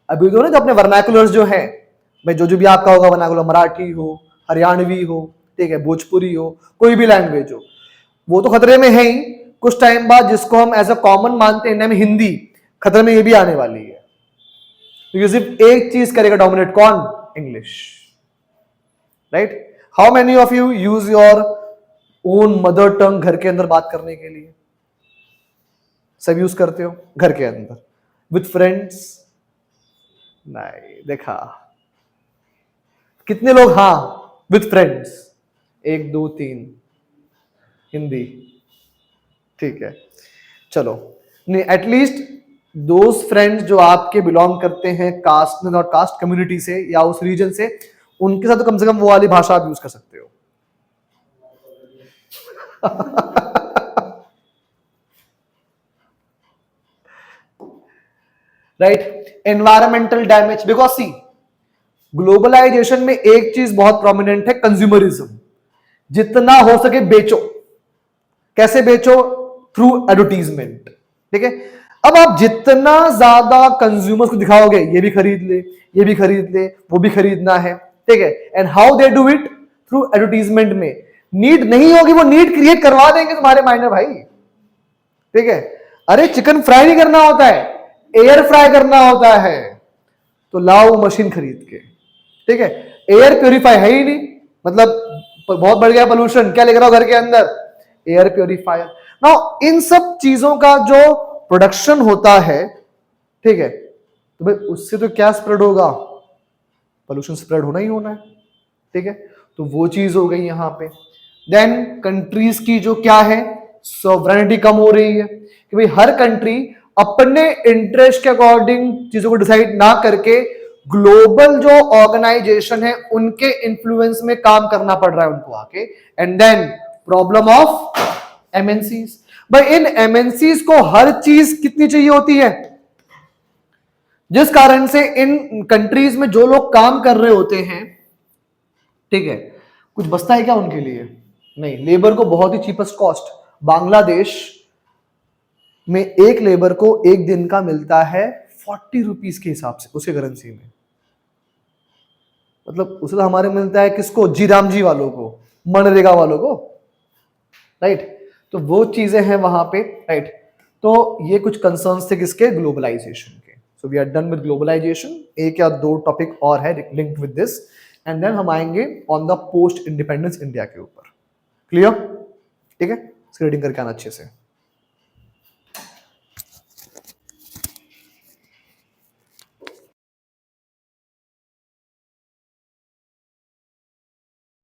अभी तो ना जो अपने वर्नाकुलर्स जो है, भाई जो भी आपका होगा वर्नाकुलर, मराठी हो, हरियाणवी हो, ठीक है, भोजपुरी हो, कोई भी लैंग्वेज हो, वो तो खतरे में है ही। कुछ टाइम बाद जिसको हम एज अ कॉमन मानते हैं इंडिया में, हिंदी, खतरे में ये भी आने वाली है। क्योंकि सिर्फ एक चीज करेगा डोमिनेट, कौन? English, right. How many of you use your own mother tongue घर के अंदर बात करने के लिए? सब यूज करते हो घर के अंदर, विथ फ्रेंड्स? नहीं, देखा कितने लोग? हाँ, विथ फ्रेंड्स 1 2 3 हिंदी, ठीक है। चलो, नहीं, एटलीस्ट दोज फ्रेंड्स जो आपके बिलोंग करते हैं कास्ट, नॉट कास्ट, कम्युनिटी से या उस रीजन से, उनके साथ तो कम से कम वो वाली भाषा आप यूज कर सकते हो। Right. Environmental damage, because see globalisation में एक चीज बहुत प्रोमिनेंट है, कंज्यूमरिज्म। जितना हो सके बेचो। कैसे बेचो? थ्रू एडवर्टीजमेंट, ठीक है। अब आप जितना ज्यादा कंज्यूमर्स को दिखाओगे ये भी खरीद ले, ये भी खरीद ले, वो भी खरीदना है, ठीक है। And how they do it? Through advertisement में। नीड नहीं होगी वो नीड क्रिएट करवा देंगे तुम्हारे माइंड में भाई, ठीक है। अरे चिकन फ्राई नहीं करना होता है, एयर फ्राई करना होता है, तो लाओ मशीन खरीद के, ठीक है। एयर प्योरीफाई है ही नहीं, मतलब बहुत बढ़ गया पोल्यूशन, क्या लेकर आओ घर के अंदर? Air purifier. नाउ इन सब चीजों का जो प्रोडक्शन होता है, ठीक है, तो भाई उससे तो क्या स्प्रेड होगा? पोल्यूशन स्प्रेड होना ही होना है, ठीक है। तो वो चीज हो गई यहां पे। देन कंट्रीज की जो क्या है, सॉवरेनिटी कम हो रही है कि भाई हर कंट्री अपने इंटरेस्ट के अकॉर्डिंग चीजों को डिसाइड ना करके ग्लोबल जो ऑर्गेनाइजेशन है उनके इन्फ्लुएंस में काम करना पड़ रहा है उनको आके। And then problem of MNCs. भाई इन एमएनसीज को हर चीज कितनी चाहिए होती है, जिस कारण से इन कंट्रीज में जो लोग काम कर रहे होते हैं, ठीक है, कुछ बचता है क्या उनके लिए? नहीं। लेबर को बहुत ही चीपेस्ट कॉस्ट, बांग्लादेश में एक लेबर को एक दिन का मिलता है 40 रुपीज के हिसाब से, उसके करेंसी में। मतलब उसे तो हमारे मिलता है किसको? जी राम जी वालों को, मनरेगा वालों को, राइट। तो वो चीजें हैं वहां पे, राइट। तो ये कुछ कंसर्न्स थे किसके? ग्लोबलाइजेशन के। So we are done with globalisation. एक या दो टॉपिक और है linked with this, and then हम आएंगे on the post independence India के ऊपर। क्लियर? ठीक है, इसकी रीडिंग करके आना अच्छे से।